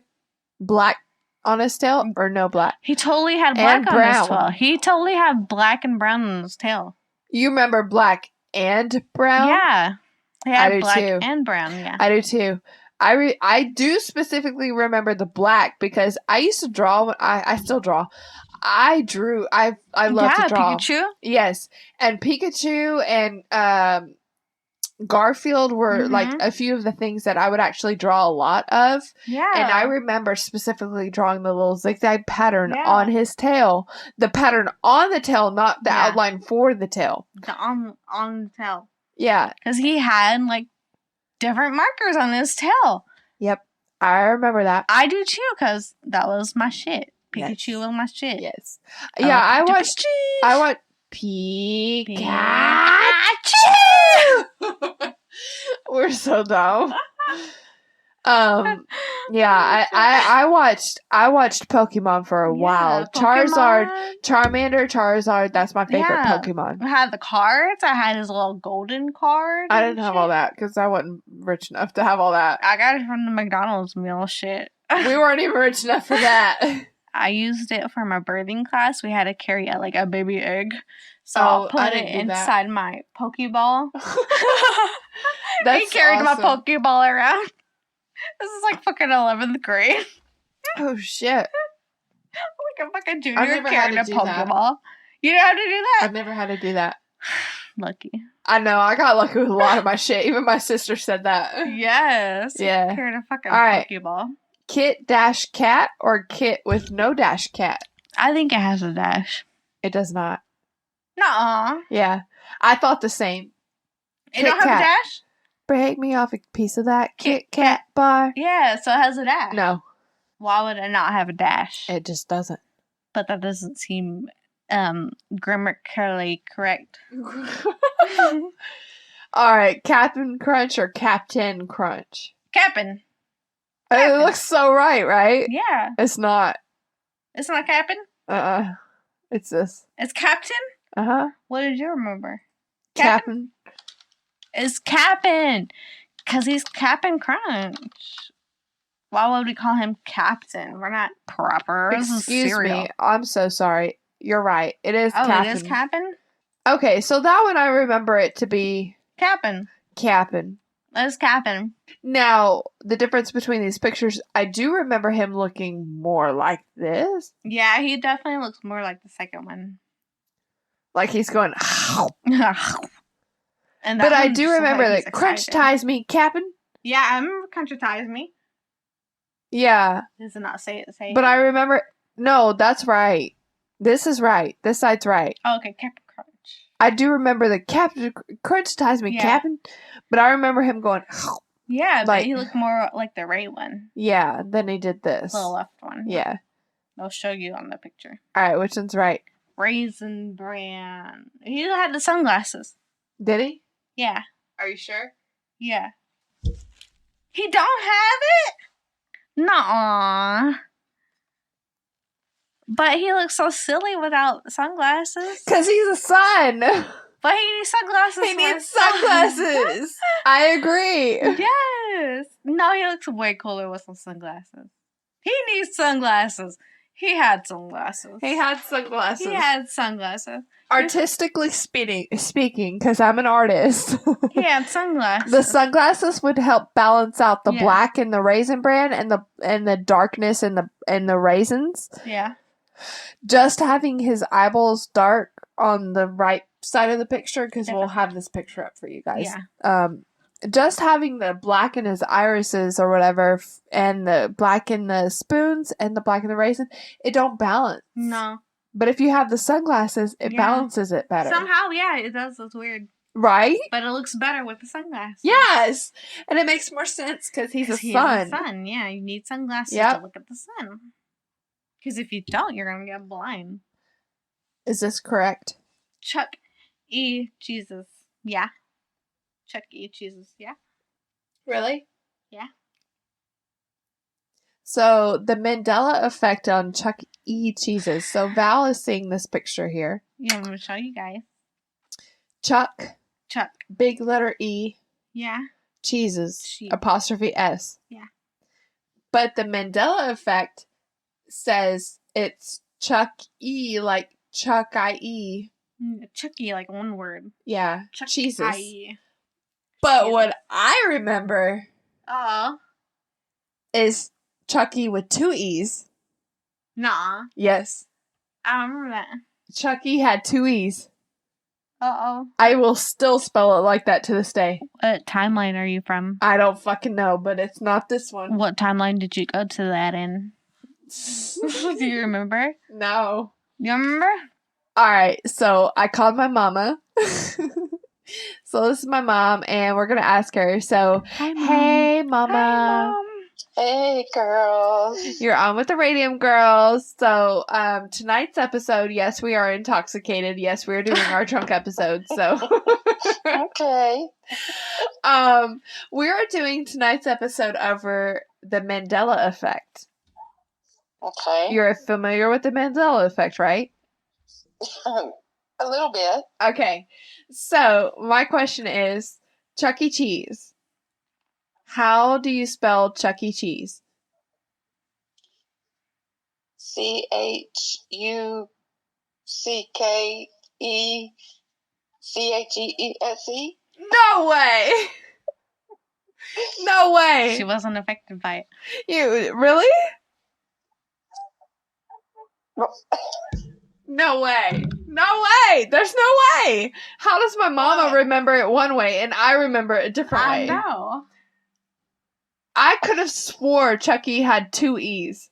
Black on his tail or no black? He totally had black And on his brown. tail. He totally had black and brown on his tail. You remember black and brown? Yeah. He I had do black too. and brown, yeah. I do too. I do specifically remember the black because I used to draw. I still draw. I drew. I love to draw. Pikachu. Yes, and Pikachu and Garfield were like Mhm. a few of the things that I would actually draw a lot of. Yeah. And I remember specifically drawing the little zigzag pattern Yeah. on his tail. The pattern on the tail, not the Yeah. outline for the tail. on the tail. Yeah. Because he had like different markers on his tail. Yep. I remember that. I do too, because that was my shit. Yes. Pikachu was my shit. Yes. Yeah, I watched Pikachu. We're so dumb. Yeah, I watched Pokemon for a while. Charizard, Charmander, Charizard, that's my favorite Yeah. Pokemon. I had the cards. I had his little golden card. I and didn't have all shit. that because I wasn't rich enough to have all that. I got it from the McDonald's meal shit. We weren't even rich enough for that. I used it for my birthing class. We had to carry out like a baby egg. So Oh, I I put it didn't do that. inside my Pokeball. That's I carried awesome. my Pokeball around. This is like fucking 11th grade. Oh shit! Like a fucking I've junior never had carrying a to do that. Pokeball. You know how to do that? I've never had to do that. Lucky. I know. I got lucky with a lot of my shit. Even my sister said that. Yes. Yeah. Carried a fucking All right. Pokeball. Kit dash cat or kit with no dash cat? I think it has a dash. It does not. Nuh-uh. Yeah, I thought the same. It don't have Kat. a dash? Break me off a piece of that Kit Kit Kat bar. Yeah, so it has a dash. No, Why would it not have a dash? it just doesn't. But that doesn't seem grammatically correct. All right, Captain Crunch or Captain Crunch? Capping. It Captain. looks so right? Yeah. It's not. It's not Capping? It's this. It's Captain? What did you remember? Captain. It's Capping. Because he's Cap'n Crunch. Why would we call him Captain? We're not proper. This is Excuse cereal. me. I'm so sorry. You're right. It is Oh, Captain. it is Cap'n? Okay, so that one I remember it to be Cap'n. Cap'n. It's Cap'n. Now, the difference between these pictures, I do remember him looking more like this. Yeah, he definitely looks more like the second one. Like he's going, And but that I one do just looks remember like he's that Crunch excited. ties me, Cap'n. Yeah, I remember Crunch ties me. Yeah, Does it not say it? but I remember, no, that's right. This is right. This side's right. Oh, okay, Captain Crunch. I do remember the Captain Crunch ties me, Yeah. Captain, but I remember him going, Yeah, like- but he looked more like the right one. yeah, then he did this. The left one. Yeah. I'll show you on the picture. All right, which one's right? Raisin Bran. He had the sunglasses. Did he? Yeah. Are you sure? Yeah. He don't have it? Nuh-uh. But he looks so silly without sunglasses. Because he's a son. But he needs sunglasses. He for needs his son. sunglasses. I agree. Yes. No, he looks way cooler with some sunglasses. He needs sunglasses. He had sunglasses. He had sunglasses. He had sunglasses. Artistically speaking, because I'm an artist, He had sunglasses. the sunglasses would help balance out the Yeah. black in the raisin bran and the darkness in the raisins. Yeah. Just having his eyeballs dark on the right side of the picture, because we'll have this picture up for you guys. Yeah. Just having the black in his irises or whatever, and the black in the spoons and the black in the raisin, it don't balance. No. But if you have the sunglasses, it Yeah. balances it better. Somehow, yeah, it does. It's weird. Right? But it looks better with the sunglasses. Yes! And it makes more sense because he's a son. Sun. Yeah, you need sunglasses Yep. to look at the sun. Because if you don't, you're going to get blind. Is this correct? Chuck E. Jesus. Yeah. Chuck E. Jesus. Yeah. Really? Yeah. So, the Mandela Effect on Chuck E. Cheeses. So, Val is seeing this picture here. Yeah, I'm going to show you guys. Chuck, Chuck. big letter E, Yeah. cheeses, Cheese. apostrophe S. Yeah. But the Mandela Effect says it's Chuck E, like Chuck I-E. Chucky, like one word. Yeah, Chuck cheeses. I-E. But Cheeses. what I remember Oh. is Chucky with 2 E's. Nah. Yes. I don't remember that. Chucky had 2 E's. Uh-oh. I will still spell it like that to this day. What timeline are you from? I don't fucking know, but it's not this one. What timeline did you go to that in? Do you remember? No. You remember? Alright, so I called my mama. So this is my mom, and we're going to ask her. So, Hi, Mom. hey, mama. Hi, Mom. Hey, girls. You're on with the Radium Girls. So, tonight's episode, yes, we are intoxicated. Yes, we are doing our drunk episode. So, Okay. we are doing tonight's episode over the Mandela Effect. Okay. You're familiar with the Mandela Effect, right? A little bit. Okay. So, my question is, Chuck E. Cheese. How do you spell Chuck E. Cheese? CHUCKECHEESE. No way! No way! She wasn't affected by it. You really? No way! No way! There's no way! How does my mama What? remember it one way and I remember it a different way? know. I could have swore Chucky had 2 E's.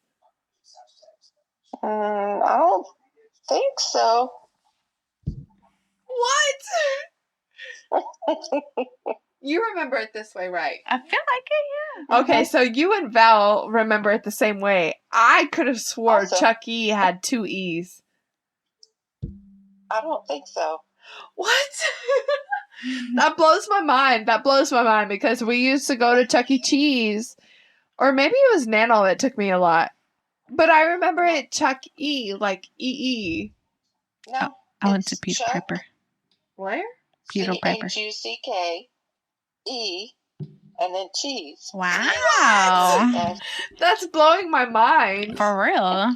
I don't think so. What? You remember it this way, right? I feel like it, yeah. Okay, so you and Val remember it the same way. I could have swore Also- Chucky had 2 E's. I don't think so. What? That blows my mind. That blows my mind because we used to go to Chuck E. Cheese. Or maybe it was Nano that took me a lot. But I remember it Chuck E, like E-E. No. I went to It's Peter Chuck. Piper. Where? Peter Piper. CHUCKE and then cheese. Wow. And That's blowing my mind. For real.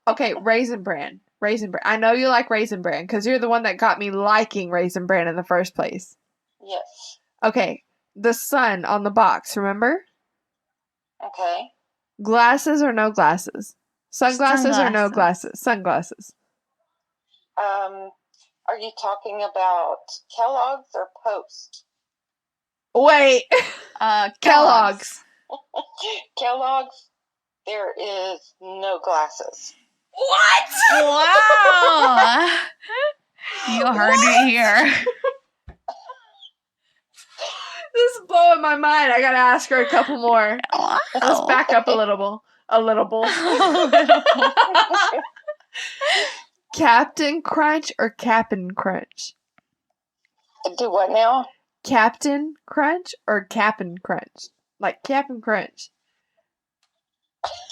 Okay, Raisin Bran. Raisin Bran. I know you like Raisin Bran because you're the one that got me liking Raisin Bran in the first place. yes. Okay, the sun on the box, remember? Okay. Glasses or no glasses? Sunglasses or no Sunglasses. glasses? Sunglasses. Are you talking about Kellogg's or Post? Wait, Kellogg's. Kellogg's, there is no glasses. What? Wow. You heard it here. This is blowing my mind. I gotta ask her a couple more. Wow. Let's back up a little. Captain Crunch or Cap'n Crunch? Do what now? Captain Crunch or Cap'n Crunch? Like Cap'n Crunch.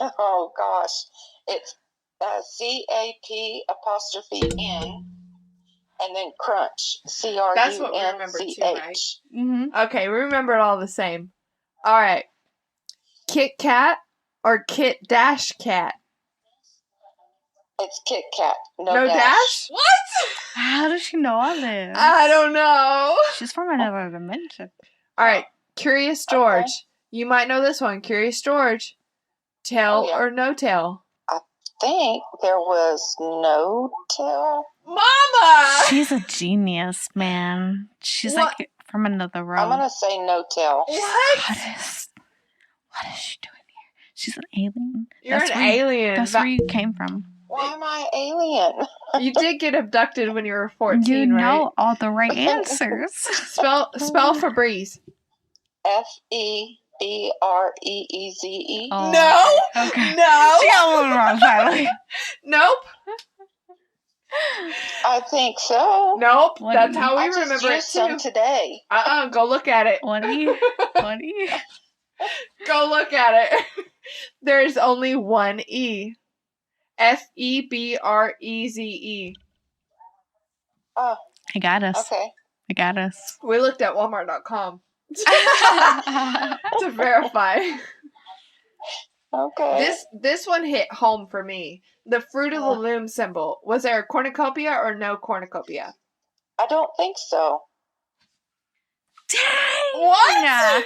Oh gosh, it's CAP''N and then crunch. That's what we remember too, right? CRUNCH. Mm-hmm. Okay, we remember it all the same. All right. Kit Kat or Kit Dash Cat? It's Kit Kat. No dash? What? How does she know all this? I don't know. She's from another dimension. All right. Curious George. Okay. You might know this one. Curious George. Tail Oh, yeah. or no tail? I think there was no tail. Mama! She's a genius, man. She's What? like from another realm. I'm gonna say no tail. What? What is she doing here? She's an alien. You're That's an where alien. That's where you came from. Why am I alien? You did get abducted when you were 14, You know right? all the right answers. Spell Febreze. FEBREEZE. Oh, No. Okay. No. She got one wrong, finally. Nope. I think so. Nope. What That's do you- how we I just remember it used some too. today. Go look at it. What do you? Go look at it. There's only one E. FEBREZE. Oh, I got us. okay. I got us. We looked at Walmart.com to verify. Okay. This one hit home for me. The Fruit of the Loom symbol. Was there a cornucopia or no cornucopia? I don't think so. Dang! What? Yeah.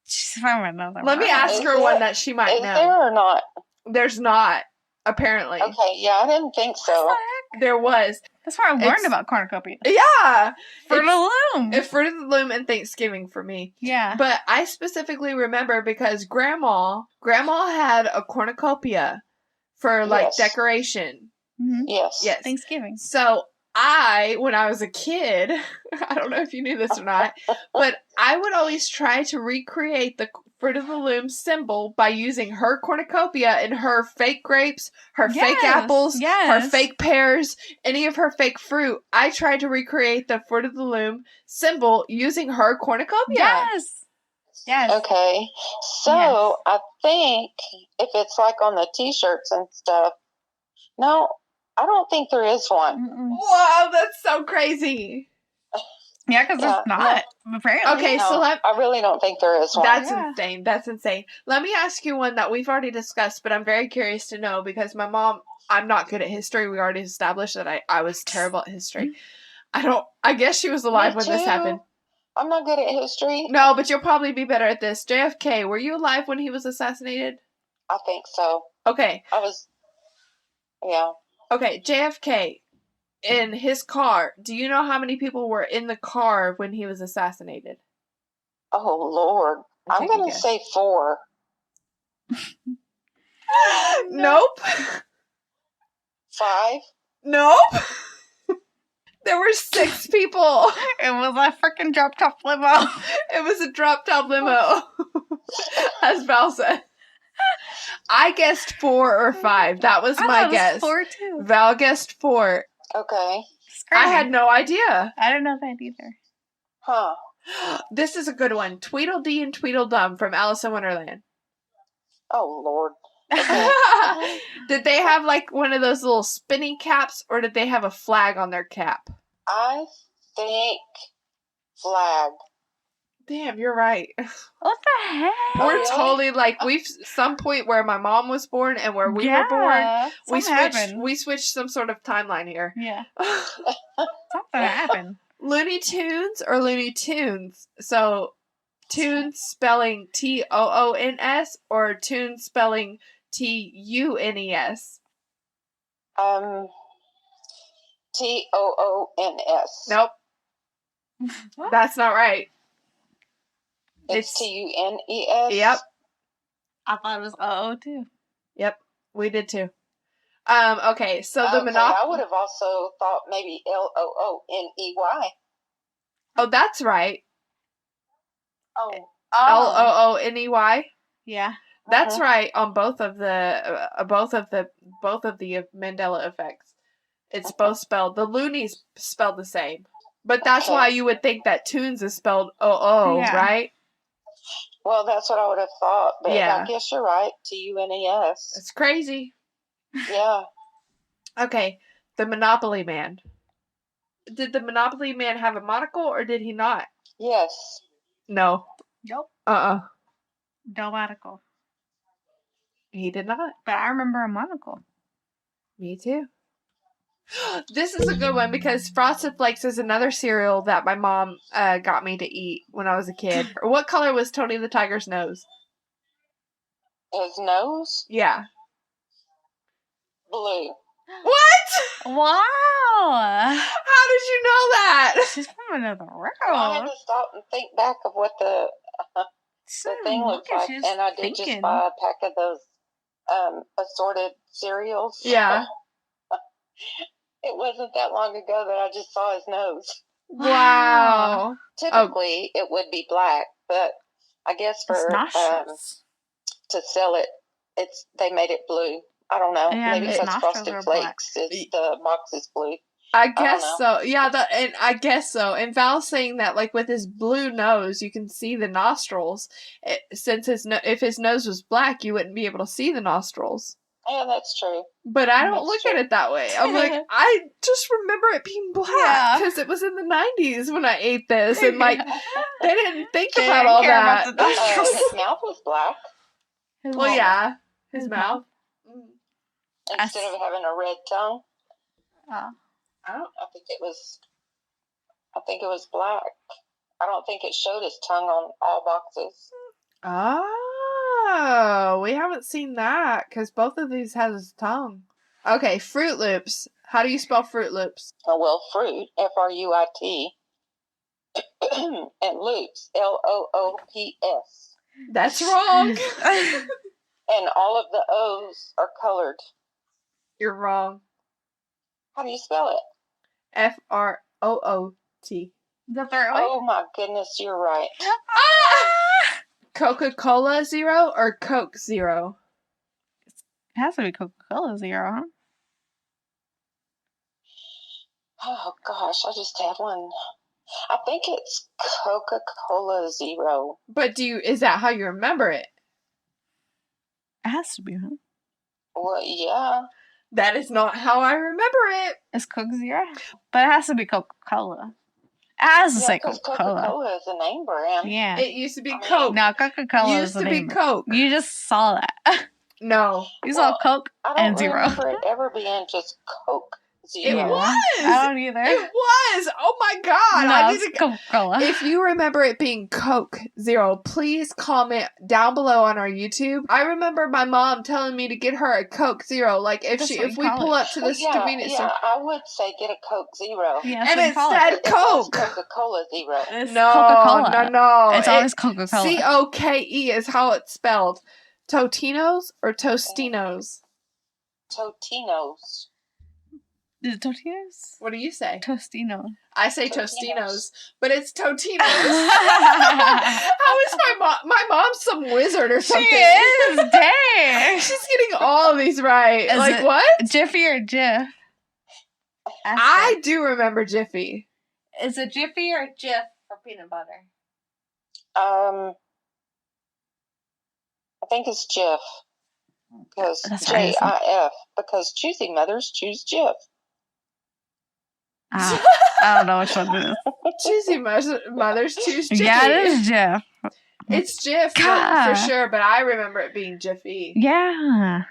She's from another Let me realm. ask her one that she might Is know. there or not? There's not, apparently. Okay, yeah, I didn't think so. There was. That's where I learned It's- about cornucopia. Yeah! Fruit of the Loom. It's Fruit of the Loom and Thanksgiving for me. Yeah. But I specifically remember because Grandma had a cornucopia for like Yes. decoration. Mhm. Yes. Yes. Thanksgiving. So when I was a kid, I don't know if you knew this or not, but I would always try to recreate the Fruit of the Loom symbol by using her cornucopia and her fake grapes, her fake Yes, apples, her yes. fake pears, any of her fake fruit. I tried to recreate the Fruit of the Loom symbol using her cornucopia. Yes. Yes. Okay. So Yes. I think if it's like on the t-shirts and stuff, no, I don't think there is one. Mm-mm. Wow, that's so crazy. Yeah, because Yeah, it's not. Apparently. Okay, No, so I really don't think there is one. That's Yeah. insane. That's insane. Let me ask you one that we've already discussed, but I'm very curious to know because my mom, I'm not good at history. We already established that I was terrible at history. I guess she was alive Me when this too. happened. I'm not good at history. No, but you'll probably be better at this. JFK, were you alive when he was assassinated? I think so. Okay. I was, yeah. Okay, JFK, in his car, do you know how many people were in the car when he was assassinated? Oh, Lord. I'm Take a going to guess. say 4. Nope. 5. Nope. There were 6 people. It was a freaking drop top limo. It was a drop top limo, as Val said. I guessed 4 or 5. That was my guess. 4 too. Val guessed 4. Okay. It's crazy. I had no idea. I didn't know that either. Huh. This is a good one. Tweedledee and Tweedledum from Alice in Wonderland. Oh, Lord. Did they have like one of those little spinny caps or did they have a flag on their cap? I think flag. Damn, you're right. What the heck? Oh, We're really? totally like we've some point where my mom was born and where we were born. We switched some sort of timeline here. Yeah. Something happened. Looney Tunes or Looney Tunes? So Tunes spelling Toons or Tunes spelling Tunes? TOONS. Nope. What? That's not right. It's TUNES. Yep. I thought it was too. Yep. We did too. Okay, so the Monopoly. I would have also thought maybe Looney. Oh, that's right. Oh. Looney. Yeah. That's right on both of the Mandela effects. It's both spelled. The loonies spelled the same, but that's why you would think that tunes is spelled Yeah. right? Well, that's what I would have thought, but Yeah. I guess you're right. TUNES. It's crazy. Yeah. Okay, the Monopoly Man. Did the Monopoly Man have a monocle or did he not? Yes. No. Nope. No monocle. He did not. But I remember a monocle. Me too. This is a good one because Frosted Flakes is another cereal that my mom got me to eat when I was a kid. What color was Tony the Tiger's nose? His nose? Yeah. Blue. What? Wow. How did you know that? She's from another world. I had to stop and think back of what the thing looks like, and I did just buy a pack of those assorted cereals. Yeah. It wasn't that long ago that I just saw his nose. Wow. Typically, it would be black, but I guess for to sell it, they made it blue. I don't know. Yeah, maybe because Frosted Flakes the box is blue. I guess so. Yeah, and I guess so. And Val's saying that, like, with his blue nose, you can see the nostrils. Since if his nose was black, you wouldn't be able to see the nostrils. Yeah, that's true. But I don't look at it that way. I'm like, I just remember it being black because it was in the 90s when I ate this, and like they didn't think about all that. His mouth was black. His mouth. Instead of having a red tongue. I think it was black. I don't think it showed his tongue on all boxes. Oh, we haven't seen that because both of these has his tongue. Okay, Fruit Loops. How do you spell Fruit Loops? Oh, well, fruit, Fruit, and loops, Loops. That's wrong. And all of the O's are colored. You're wrong. How do you spell it? Froot. The third one? Oh my goodness, you're right. Coca-Cola Zero or Coke Zero? It has to be Coca-Cola Zero, huh? Oh gosh, I just had one. I think it's Coca-Cola Zero. But is that how you remember it? It has to be, huh? Well, yeah. That is not how I remember it. It's Coke Zero? But it has to be Coca-Cola. It has to say Coca-Cola. Coca-Cola is a name brand. Yeah. It used to be Coke. No, Coca-Cola used is the to name be Coke. You just saw that. No. You saw Coke and Zero. I don't remember it ever being just Coke Zero. It was. I don't either. It was. Oh my god. No, I need it's Coca-Cola. If you remember it being Coke Zero, please comment down below on our YouTube. I remember my mom telling me to get her a Coke Zero. Like if we pull up to this convenience store. I would say get a Coke Zero. Yeah, and it said Coke. Coca-Cola Zero. It's no, Coca-Cola. No. It's always Coca-Cola. COKE is how it's spelled. Totinos or Tostinos? Totinos. Is it Totinos? What do you say? Tostino. I say Tostinos, but it's Totinos. How is my mom? My mom's some wizard or something. She is. Dang. She's getting all of these right. Is like it what? Jiffy or Jif? I do remember Jiffy. Is it Jiffy or Jif for peanut butter? I think it's Jif. Because JIF. Because choosy mothers choose Jif. I don't know which one it is. Choosy mothers choose Jiffy. Yeah, it is Jif. It's Jif for sure, but I remember it being Jiffy. Yeah.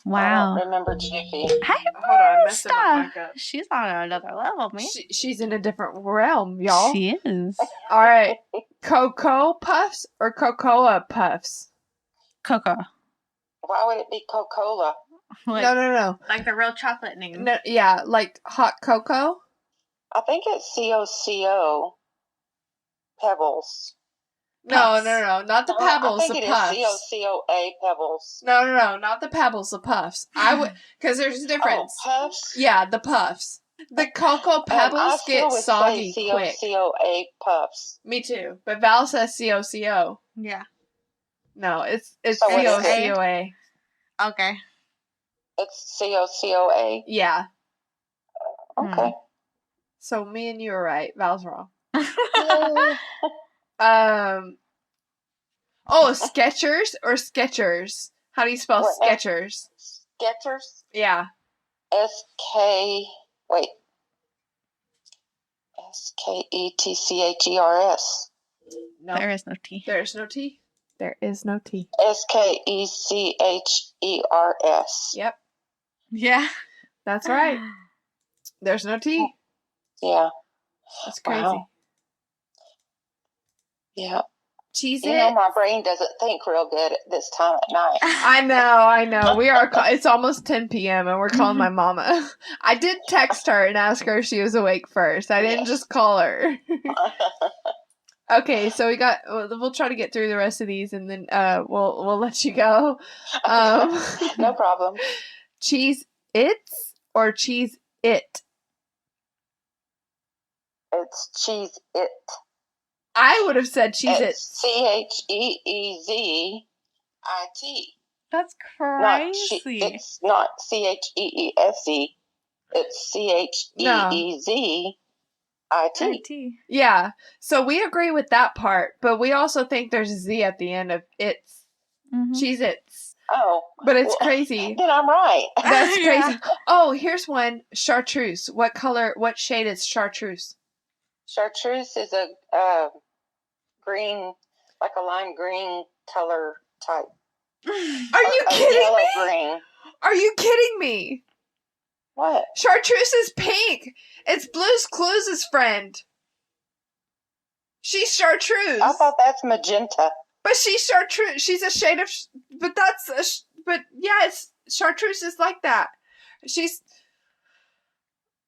Wow. I don't remember Jiffy. Hey, hold on, I'm messing my mic up. She's on another level, man. She's in a different realm, y'all. She is. All right. Cocoa Puffs or Cocoa Puffs? Cocoa. Why would it be Coca-Cola? Like, No. Like the real chocolate name. No, yeah, like hot cocoa. I think it's COCO Pebbles. No, not the pebbles, I think the it puffs. is C-O-C-O-A, pebbles. No, not the pebbles, the puffs. I would, because there's a difference. Oh, puffs? Yeah, the puffs. The cocoa pebbles get soggy quick. C-O-C-O-A puffs. Me too, but Val says C-O-C-O. Yeah. No, it's So what is it? C-O-C-O-A. Okay. It's C-O-C-O-A? Yeah. Okay. So me and you are right. Val's wrong. Skechers or Skechers? How do you spell Skechers? Skechers? Yeah. S-K-E-T-C-H-E-R-S. No. There is no T. There's no T. There is no T. S-K-E-C-H-E-R-S. Yep. Yeah. That's right. There's no T. Yeah. That's crazy. Wow. Yeah. Cheese You know, my brain doesn't think real good at this time at night. I know. We are. It's almost 10 p.m. and we're calling my mama. I did text her and ask her if she was awake first. I didn't just call her. Okay, so we'll try to get through the rest of these and then we'll let you go. No problem. Cheese Its or Cheese It? It's Cheese It. I would have said Cheese It. C-H-E-E-Z-I-T. That's crazy. It's not C-H-E-E-S-E. It's C-H-E-E-Z-I-T. Yeah, so we agree with that part, but we also think there's a Z at the end of It's. Cheese Its. Oh. But it's crazy. Then I'm right. That's crazy. Oh, here's one. Chartreuse. What shade is chartreuse? Chartreuse is a green, like a lime green color type. Are you kidding yellow me? Green. Are you kidding me? What? Chartreuse is pink. It's Blue's Clues' friend. She's chartreuse. I thought that's magenta. But she's chartreuse. She's a shade of... But it's... Chartreuse is like that.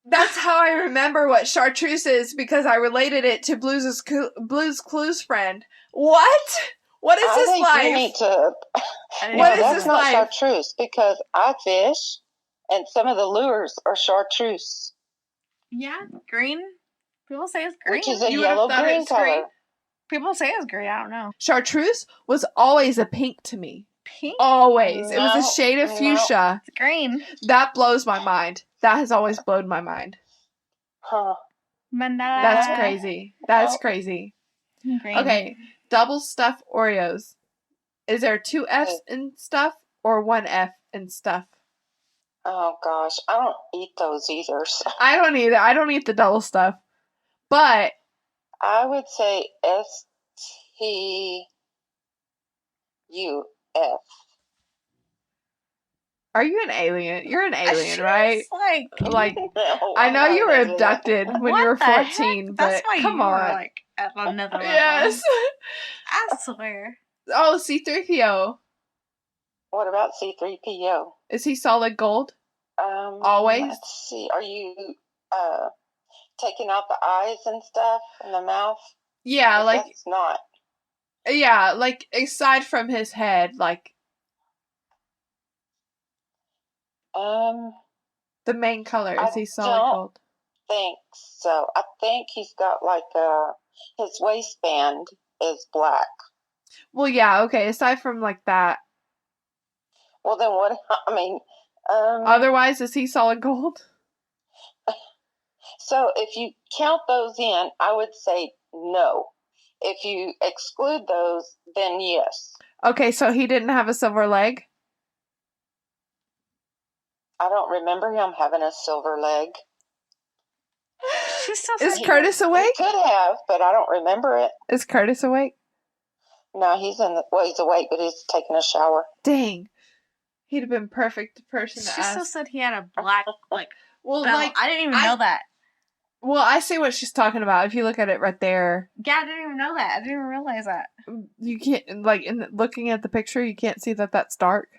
That's how I remember what chartreuse is because I related it to Blue's Clues friend. What? What is this life? You need to... What is that's this not life? chartreuse because I fish and some of the lures are chartreuse. Yeah, green. People say it's green. Which is a yellow-green color. Green. People say it's green. I don't know. Chartreuse was always a pink to me. Pink? Always. It was a shade of fuchsia. It's green. That blows my mind. That has always blown my mind. Huh. Mandela. That's crazy. That's crazy. Green. Okay, double stuffed Oreos. Is there 2 F's in stuff or 1 F in stuff? Oh, gosh. I don't eat those either. So. I don't either. I don't eat the double stuff. But... I would say S-T-U-F. Are you an alien? You're an alien, right? Like No, I know you were alien. abducted when you were 14, but That's why come you on. were, like, at another level. Yes. I swear. Oh, C-3PO. What about C-3PO? Is he solid gold? Always? Let's see. Are you taking out the eyes and stuff and the mouth? Yeah, like That's not. yeah, like aside from his head, like the main color is he solid gold? Think so. I think he's got like his waistband is black. Well, yeah, okay. Aside from like that, Well, then what? I mean, otherwise, is he solid gold? So if you count those in, I would say no. If you exclude those, then yes. Okay, so he didn't have a silver leg? I don't remember him having a silver leg. Is Curtis awake? He could have, but I don't remember it. Is Curtis awake? No, he's awake, but he's taking a shower. Dang. He'd have been perfect person to She ask. still said he had a black, like, well, belt. like I didn't even know that. Well, I see what she's talking about. If you look at it right there. Yeah, I didn't even know that. I didn't even realize that. You can't, like, looking at the picture, you can't see that that's dark.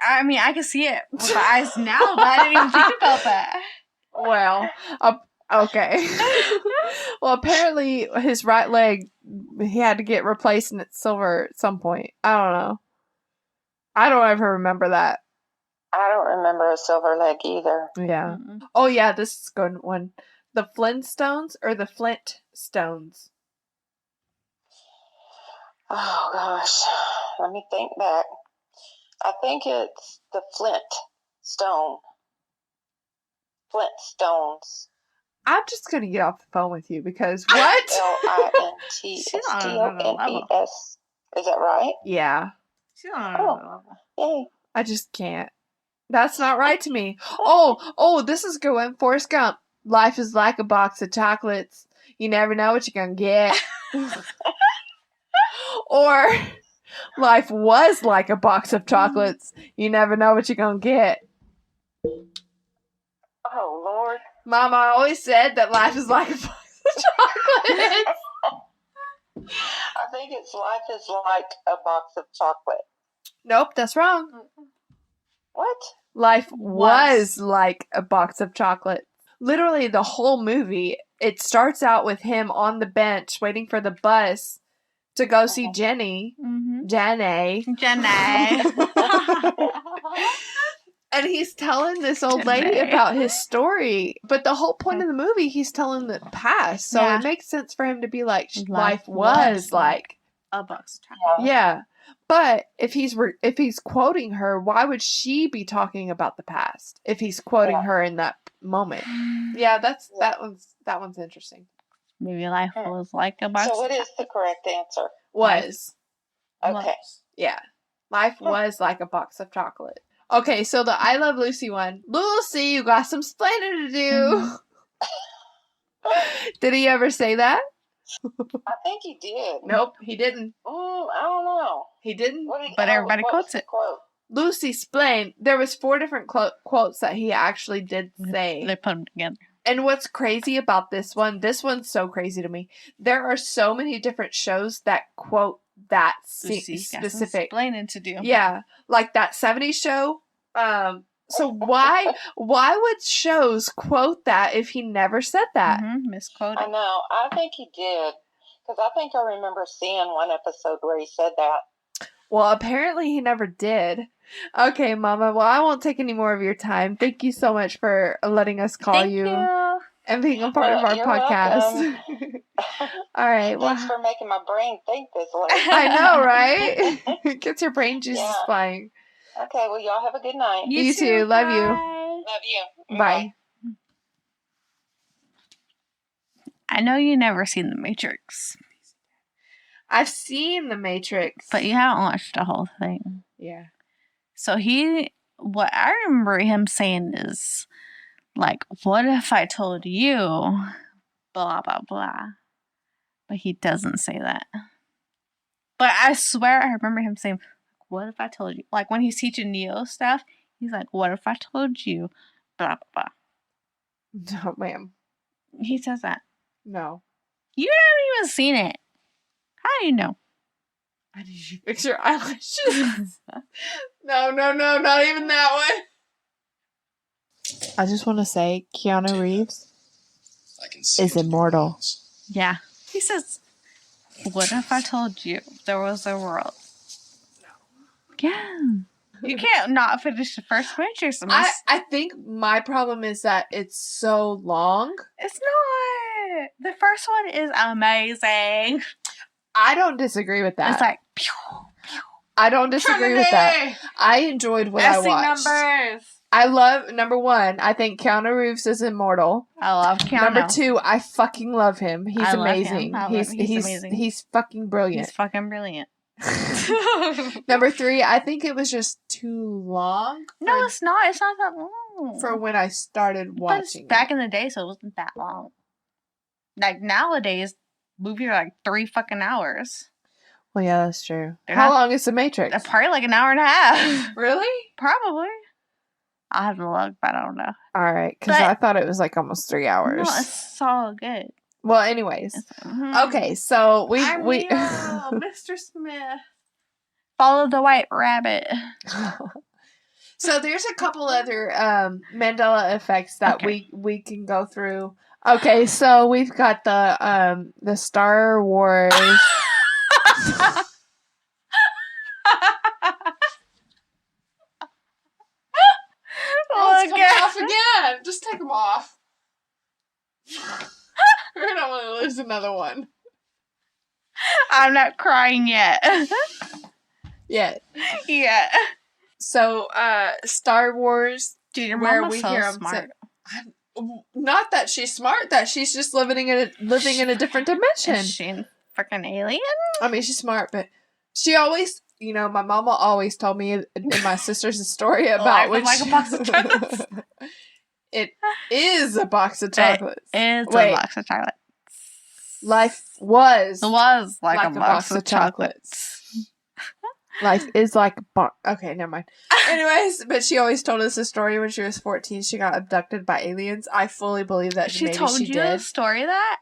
I mean, I can see it with my eyes now, but I didn't even think about that. Well, Okay. Well, apparently his right leg, he had to get replaced and it's silver at some point. I don't know. I don't ever remember that. I don't remember a silver leg either. Yeah. Mm-mm. Oh, yeah, this is a good one. The Flintstones or the Flint Stones? Oh, gosh. Let me think back. I think it's the Flint Stone. Flintstones. I'm just going to get off the phone with you because what? Flintstones. Is that right? Yeah. Oh, yay. I just can't. That's not right to me. Oh, this is a good one. Forrest Gump. Life is like a box of chocolates. You never know what you're going to get. Or life was like a box of chocolates. You never know what you're going to get. Oh, Lord. Mama always said that life is like a box of chocolates. I think it's life is like a box of chocolate. Nope, that's wrong. What? Life was like a box of chocolate. Literally, the whole movie, it starts out with him on the bench waiting for the bus to go see Jenny. Mm-hmm. Jenny. And he's telling this old lady about his story. But the whole point of the movie, he's telling the past. So it makes sense for him to be like, life was like a box of chocolate. Yeah. But if he's quoting her, why would she be talking about the past if he's quoting her in that moment? Yeah, that one's interesting. Maybe life was like a box. So what is the correct answer? Was. Okay. Yeah. Life was like a box of chocolate. Okay, so the I Love Lucy one. Lucy, you got some splaining to do. Did he ever say that? I think he did. Nope, he didn't. I don't know. He didn't? But everybody quotes it. Quote? Lucy splain. There was 4 different quotes that he actually did say. They put them together. And what's crazy about this one's so crazy to me. There are so many different shows that quote that specific. Explaining to do. Yeah, like that 70s show. So why would shows quote that if he never said that? Misquoted. I know. I think he did. Because I think I remember seeing one episode where he said that. Well, apparently he never did. Okay, Mama. Well, I won't take any more of your time. Thank you so much for letting us call you and being a part of our podcast. All right. Thanks for making my brain think this way. I know, right? Gets your brain juices flying. Okay, well, y'all have a good night. You too. Love you. Love you. Bye. I know you never seen The Matrix. I've seen The Matrix. But you haven't watched the whole thing. Yeah. So what I remember him saying is, like, what if I told you, blah, blah, blah. But he doesn't say that. But I swear I remember him saying, what if I told you? Like, when he's teaching Neo stuff, he's like, what if I told you, blah, blah, blah. No, ma'am. He says that. No. You haven't even seen it. How do you know? I need you to fix your eyelashes. No, not even that one. I just want to say, Keanu Reeves is immortal. Yeah. He says, what if I told you there was a world? No. Yeah. You can't not finish the first Matrix. I think my problem is that it's so long. It's not. The first one is amazing. I don't disagree with that. It's like, pew, pew. I don't disagree with that. I enjoyed what I watched. Numbers. I love, number 1, I think Keanu Reeves is immortal. I love Keanu. Number 2, I fucking love him. He's amazing. He's amazing. He's fucking brilliant. He's fucking brilliant. Number 3, I think it was just too long. No, it's not. It's not that long. For when I started watching. Back in the day, so it wasn't that long. Like, nowadays, movies are like 3 fucking hours. Well, yeah, that's true. How long is The Matrix? Probably like an hour and a half. Really? Probably. I'll have to look, but I don't know. All right, because I thought it was like almost 3 hours. No, it's so good. Well, anyways. Okay, so we Mr. Smith. Follow the white rabbit. So there's a couple other Mandela effects that we can go through. Okay, so we've got the Star Wars. Oh, it's coming off again. Just take them off. We don't want to lose another one. I'm not crying yet. Yet. Yeah. So, Star Wars. Dude, your where mom we was so hear smart. Not that she's smart, that she's just living in a different dimension. Is she a freaking alien? I mean, she's smart, but she always, my mama always told me and my sister's a story about Life is like a box of chocolates. It is a box of chocolates. It is a box of chocolates. Life was like a box of chocolates. Life is like a box. Okay, never mind. Anyways, but she always told us a story when she was 14. She got abducted by aliens. I fully believe that she told you a story that?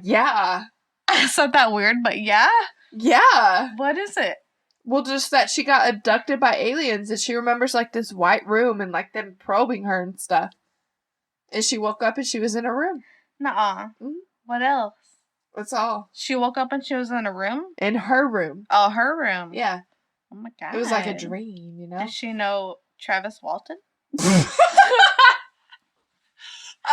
Yeah. It's not that weird, but yeah? Yeah. What is it? Well, just that she got abducted by aliens and she remembers like this white room and like them probing her and stuff. And she woke up and she was in a room. Nuh-uh. Mm-hmm. What else? That's all. She woke up and she was in a room? In her room. Oh, her room. Yeah. Oh my god. It was like a dream, Does she know Travis Walton? I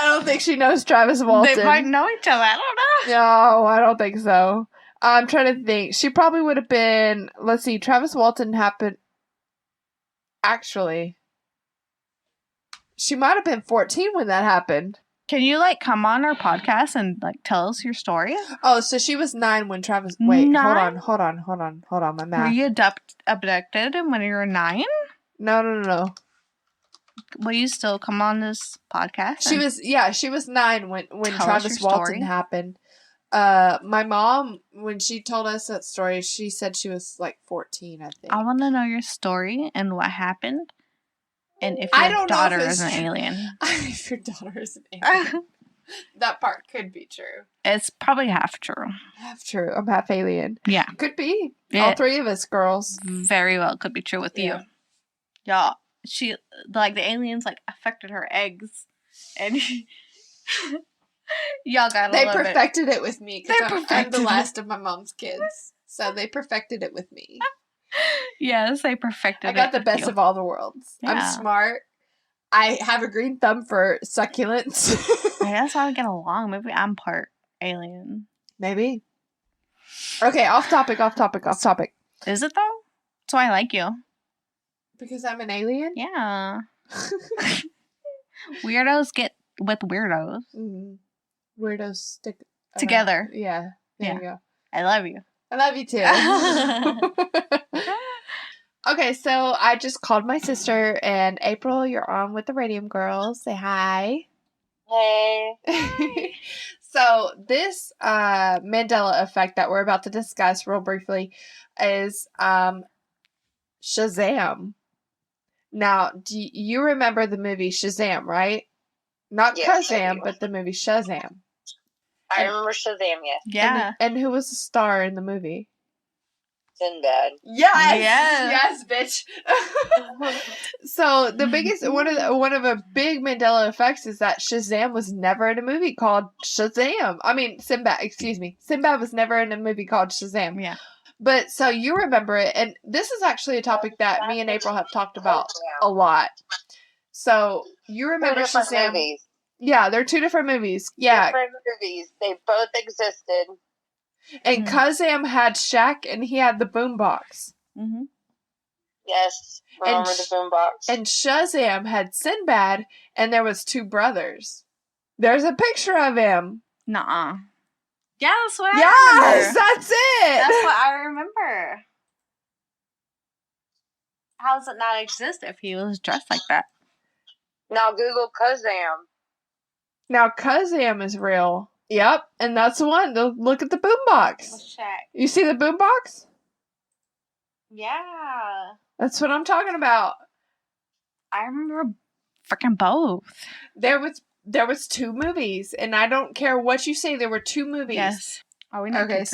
don't think she knows Travis Walton. They might know each other. I don't know. No, I don't think so. I'm trying to think. She probably would have been... Let's see. Travis Walton happened... Actually... She might have been 14 when that happened. Can you, come on our podcast and, tell us your story? Oh, so she was 9 when Travis... Wait, 9? hold on. My math. Were you abducted when you were 9? No. Will you still come on this podcast? She was 9 when Travis Walton happened. My mom, when she told us that story, she said she was 14, I think. I want to know your story and what happened. And if your daughter is an alien. If your daughter is an alien. That part could be true. It's probably half true. Half true. I'm half alien. Yeah. Could be. All 3 of us girls. Very well could be true with you. Y'all, she, the aliens, affected her eggs. And y'all got a They little perfected it with me. Because I'm the last of my mom's kids. So they perfected it with me. Yes, they perfected it. I got the best of all the worlds. Yeah. I'm smart. I have a green thumb for succulents. That's how we get along. Maybe I'm part alien. Maybe. Okay, off topic. Is it though? That's why I like you. Because I'm an alien? Yeah. Weirdos get with weirdos. Mm-hmm. Weirdos stick together. Yeah. There you go. I love you. I love you too. Okay, so I just called my sister, and April, you're on with the Radium Girls. Say hi. Hey. So this Mandela Effect that we're about to discuss real briefly is Shazam. Now, do you remember the movie Shazam, right? Not Kazam, but the movie Shazam. I remember Shazam, yes. Yeah. And who was the star in the movie? Sinbad. Yes, bitch. So the biggest one of the big Mandela effects is that Shazam was never in a movie called Shazam. I mean, Sinbad. Excuse me, Sinbad was never in a movie called Shazam. Yeah. But so you remember it, and this is actually a topic that me and April have talked about a lot. So you remember Shazam? Movies. Yeah, they're 2 different movies. Yeah, different movies. They both existed. And Kazam had Shaq, and he had the boombox. Mm-hmm. Yes, remember the boombox. And Shazam had Sinbad, and there was 2 brothers. There's a picture of him. Nuh-uh. Yeah, that's what I remember. Yes, that's it. That's what I remember. How does it not exist if he was dressed like that? Now Google Kazam. Now Kazam is real. Yep, and that's the one. Look at the boombox. Let's check. You see the boombox? Yeah. That's what I'm talking about. I remember freaking both. There was 2 movies, and I don't care what you say. There were 2 movies. Yes. Are we not okay?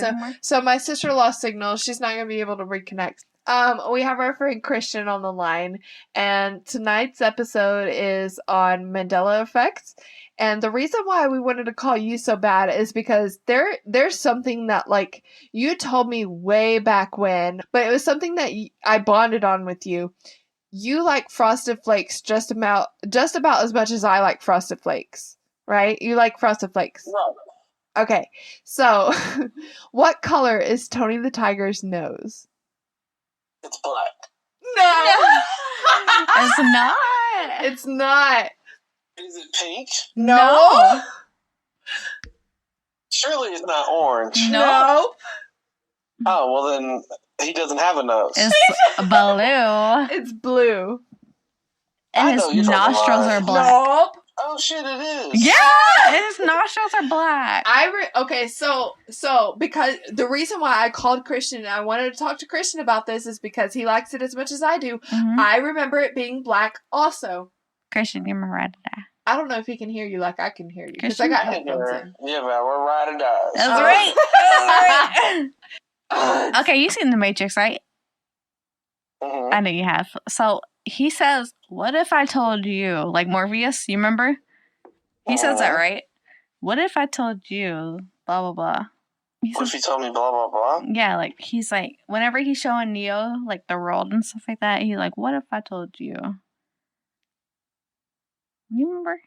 So my sister lost signal. She's not gonna be able to reconnect. We have our friend Christian on the line, and tonight's episode is on Mandela Effect. And the reason why we wanted to call you so bad is because there's something that, like, you told me way back when, but it was something that I bonded on with you. You like Frosted Flakes just about as much as I like Frosted Flakes, right? You like Frosted Flakes. No. Okay, so what color is Tony the Tiger's nose? It's black. No! It's not. It's not. Is it pink? No. Surely it's not orange. No. Oh, well then he doesn't have a nose. It's blue. It's blue. And his nostrils are black. Nope. Oh shit, it is. Yeah, his nostrils are black. Okay, so because the reason why I called Christian and I wanted to talk to Christian about this is because he likes it as much as I do. Mm-hmm. I remember it being black also. Christian, you're my ride or die. I don't know if he can hear you like I can hear you because I got headphones in. Yeah, man, we're ride or die. That's right. That's right. Okay, you've seen The Matrix, right? Mm-hmm. I know you have. So he says, "What if I told you?" Like Morpheus, you remember? He says that, right? What if I told you? Blah blah blah. What if he told me blah blah blah? Yeah, like he's like, whenever he's showing Neo like the world and stuff like that, he's like, "What if I told you?" You remember?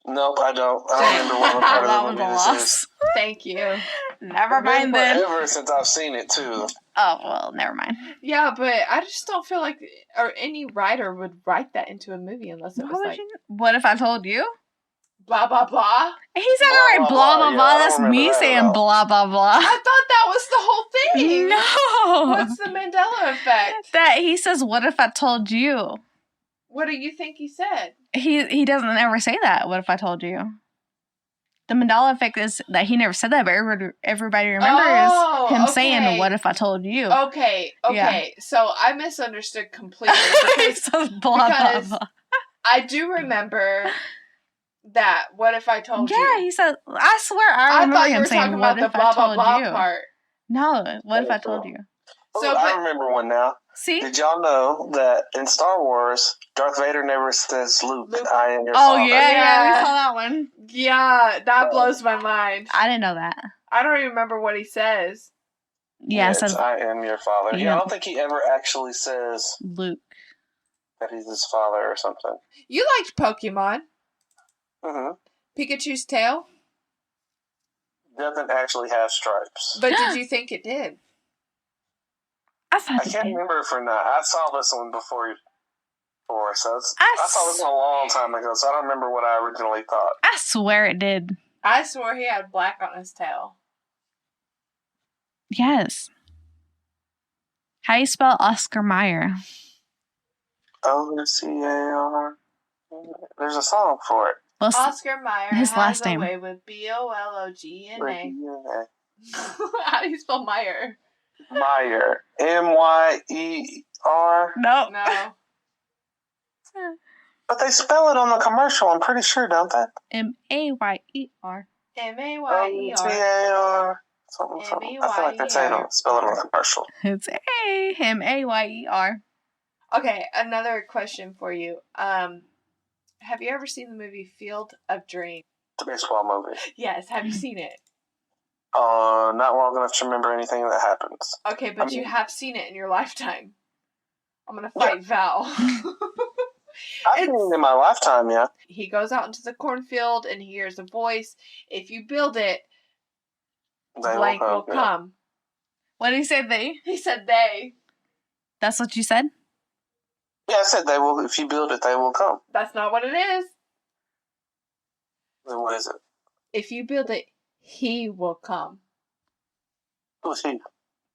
Nope, I don't. I don't remember what part of the movie this is. Thank you. Never mind then. Forever since I've seen it too. Oh well, never mind. Yeah, but I just don't feel like any writer would write that into a movie unless it was like, what if I told you? Blah blah blah. He said it right, blah blah blah. That's me saying blah blah blah. I thought that was the whole thing. No. What's the Mandela Effect? That he says, "What if I told you?" What do you think he said? He doesn't ever say that. What if I told you? The Mandela Effect is that he never said that, but everybody remembers him saying, "What if I told you?" Okay. Yeah. So I misunderstood completely because blah, blah. I do remember that. What if I told you? Yeah, he said. I swear, I remember thought you him were saying, talking about the blah blah blah part. No, what if I told you? So I remember one now. See? Did y'all know that in Star Wars, Darth Vader never says, Luke. I am your father? Oh, yeah, we saw that one. Yeah, that blows my mind. I didn't know that. I don't even remember what he says. Yeah, it says, I am your father. Yeah. Yeah, I don't think he ever actually says Luke. That he's his father or something. You liked Pokemon. Mm-hmm. Pikachu's tail? Doesn't actually have stripes. But did you think it did? I can't remember for now. I saw this one before, so I saw this one a long time ago, so I don't remember what I originally thought. I swear it did. I swore he had black on his tail. Yes. How you spell Oscar Meyer? O-C-A-R. There's a song for it. Well, Oscar Meyer his has last name. away with B-O-L-O-G-N-A. How do you spell Meyer? Meyer. M-Y-E-R. No. But they spell it on the commercial, I'm pretty sure, don't they? M-A-Y-E-R. M-A-Y-E-R. T-A-R. Something. I feel like that's how you don't spell it on the commercial. It's M-A-Y-E-R. Okay, another question for you. Have you ever seen the movie Field of Dreams? The baseball movie. Yes, have you seen it? Not long enough to remember anything that happens. Okay, but you have seen it in your lifetime. I'm gonna fight Val. I've seen it in my lifetime, yeah. He goes out into the cornfield and he hears a voice. If you build it, blank will come. What did he say, they? He said they. That's what you said? Yeah, I said they will. If you build it, they will come. That's not what it is. Then what is it? If you build it, he will come. Who's he?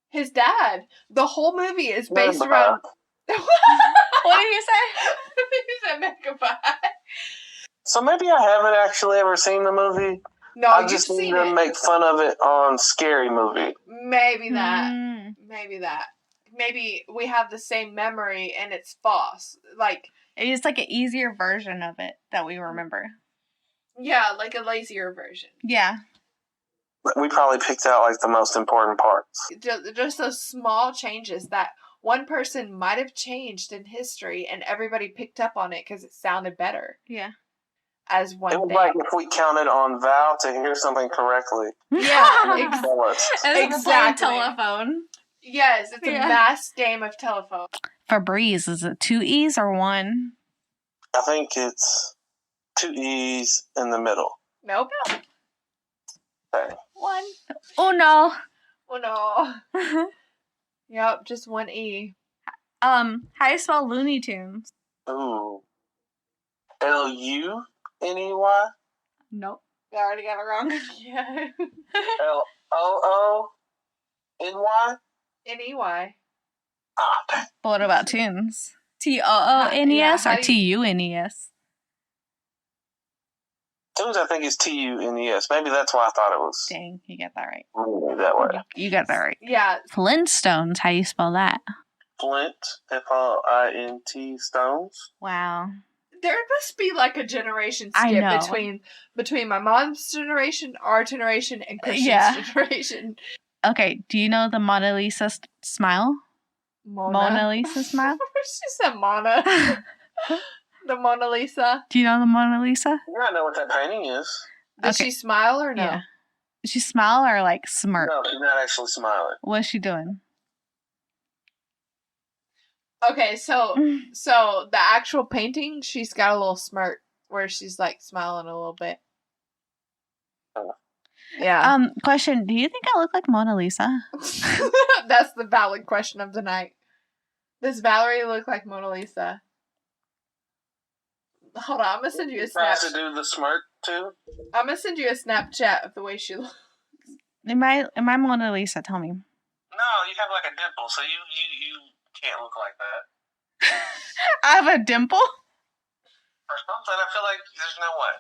His dad. The whole movie is based around... What did you say? He said Megabot. So maybe I haven't actually ever seen the movie. No, I you've just seen need to it. make fun of it on Scary Movie. Maybe that. Maybe that. Maybe we have the same memory and it's false. Like, it's like an easier version of it that we remember. Yeah, like a lazier version. Yeah. We probably picked out like the most important parts. Just those small changes that one person might have changed in history, and everybody picked up on it because it sounded better. Yeah. As one It was thing. like if we counted on Val to hear something correctly. Yeah, exactly. Telephone. Yes, it's a mass game of telephone. Febreze, is it 2 E's or 1? I think it's 2 E's in the middle. Nope. Okay. 1. Oh no. Oh no. Yep, just 1 E. How do you spell Looney Tunes? Ooh. L-U-N-E-Y? Nope. I already got it wrong. Yeah. L-O-O-N-Y? N-E-Y. Ah, But what about tunes? T-O-O-N-E-S or T-U-N-E-S? Tunes, I think, is T-U-N-E-S. Maybe that's why I thought it was. Dang, you got that right. That way. You got that right. Yeah. Flintstones, how do you spell that? Flint, F-L-I-N-T, stones. Wow. There must be like a generation skip between my mom's generation, our generation, and Christian's generation. Okay, do you know the Mona Lisa smile? Mona Lisa smile? She said Mona. The Mona Lisa. Do you know the Mona Lisa? Yeah, I know what that painting is. Does she smile or no? Yeah. Does she smile or like smirk? No, she's not actually smiling. What's she doing? Okay, so the actual painting, she's got a little smirk where she's like smiling a little bit. Oh. Yeah. Question, do you think I look like Mona Lisa? That's the valid question of the night. Does Valerie look like Mona Lisa? Hold on, I'm gonna send you a Snapchat. To do the smirk too? I'm gonna send you a Snapchat of the way she looks. Am I Mona Lisa? Tell me. No, you have like a dimple, so you can't look like that. I have a dimple? Or something, I feel like there's no way.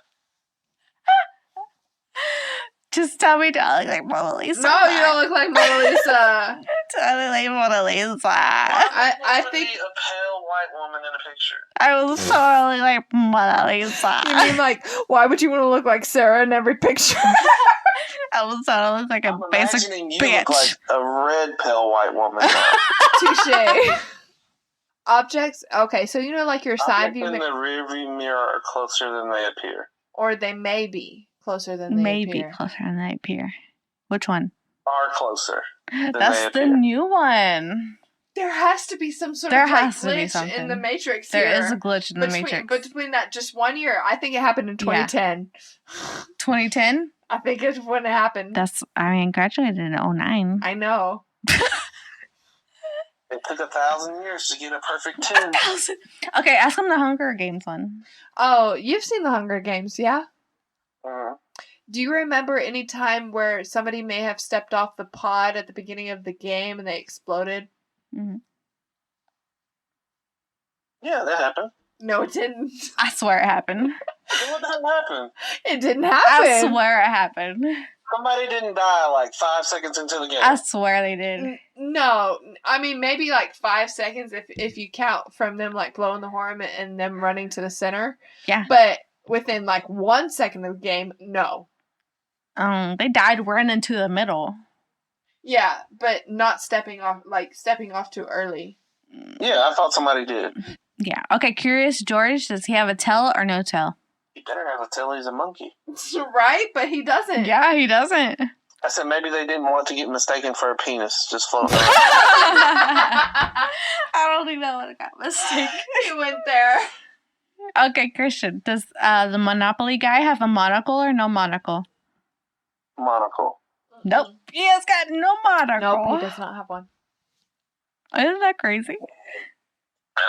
Just tell me, do I look like Mona Lisa? No, you don't look like Mona Lisa. Do I look like Mona Lisa? I think a pale white woman in a picture. I was totally like Mona Lisa. You mean like, why would you want to look like Sarah in every picture? I was totally like a basic you bitch. Look like a red pale white woman. Touche. Objects. Okay, so you know, like your side view. In the rear view mirror are closer than they appear. Or they may be closer than they appear. Closer than they appear. Which one? Are closer. That's the new one. There has to be some sort of glitch in the Matrix here. There is a glitch in the Matrix. Between that just 1 year. I think it happened in 2010. 2010? I think it's when it happened. Graduated in 2009. I know. It took 1,000 years to get a perfect 10. Okay, ask them the Hunger Games one. Oh, you've seen the Hunger Games, yeah? Uh-huh. Do you remember any time where somebody may have stepped off the pod at the beginning of the game and they exploded? Mm-hmm. Yeah, that happened. No, it didn't. I swear it happened. What the hell happened? It didn't happen. I swear it happened. Somebody didn't die like 5 seconds into the game. I swear they did. No, I mean maybe like 5 seconds if you count from them like blowing the horn and them running to the center. Yeah. But within like 1 second of the game, no. They died running to the middle. Yeah, but not stepping off too early. Yeah, I thought somebody did. Yeah. Okay, Curious George, does he have a tail or no tail? He better have a tail, he's a monkey. Right? But he doesn't. Yeah, he doesn't. I said maybe they didn't want to get mistaken for a penis just floating around. I don't think that would have got mistaken. He went there. Okay, Christian, does the Monopoly guy have a monocle or no monocle? Monocle. Nope. He has got no monocle. Nope, he does not have one. Isn't that crazy?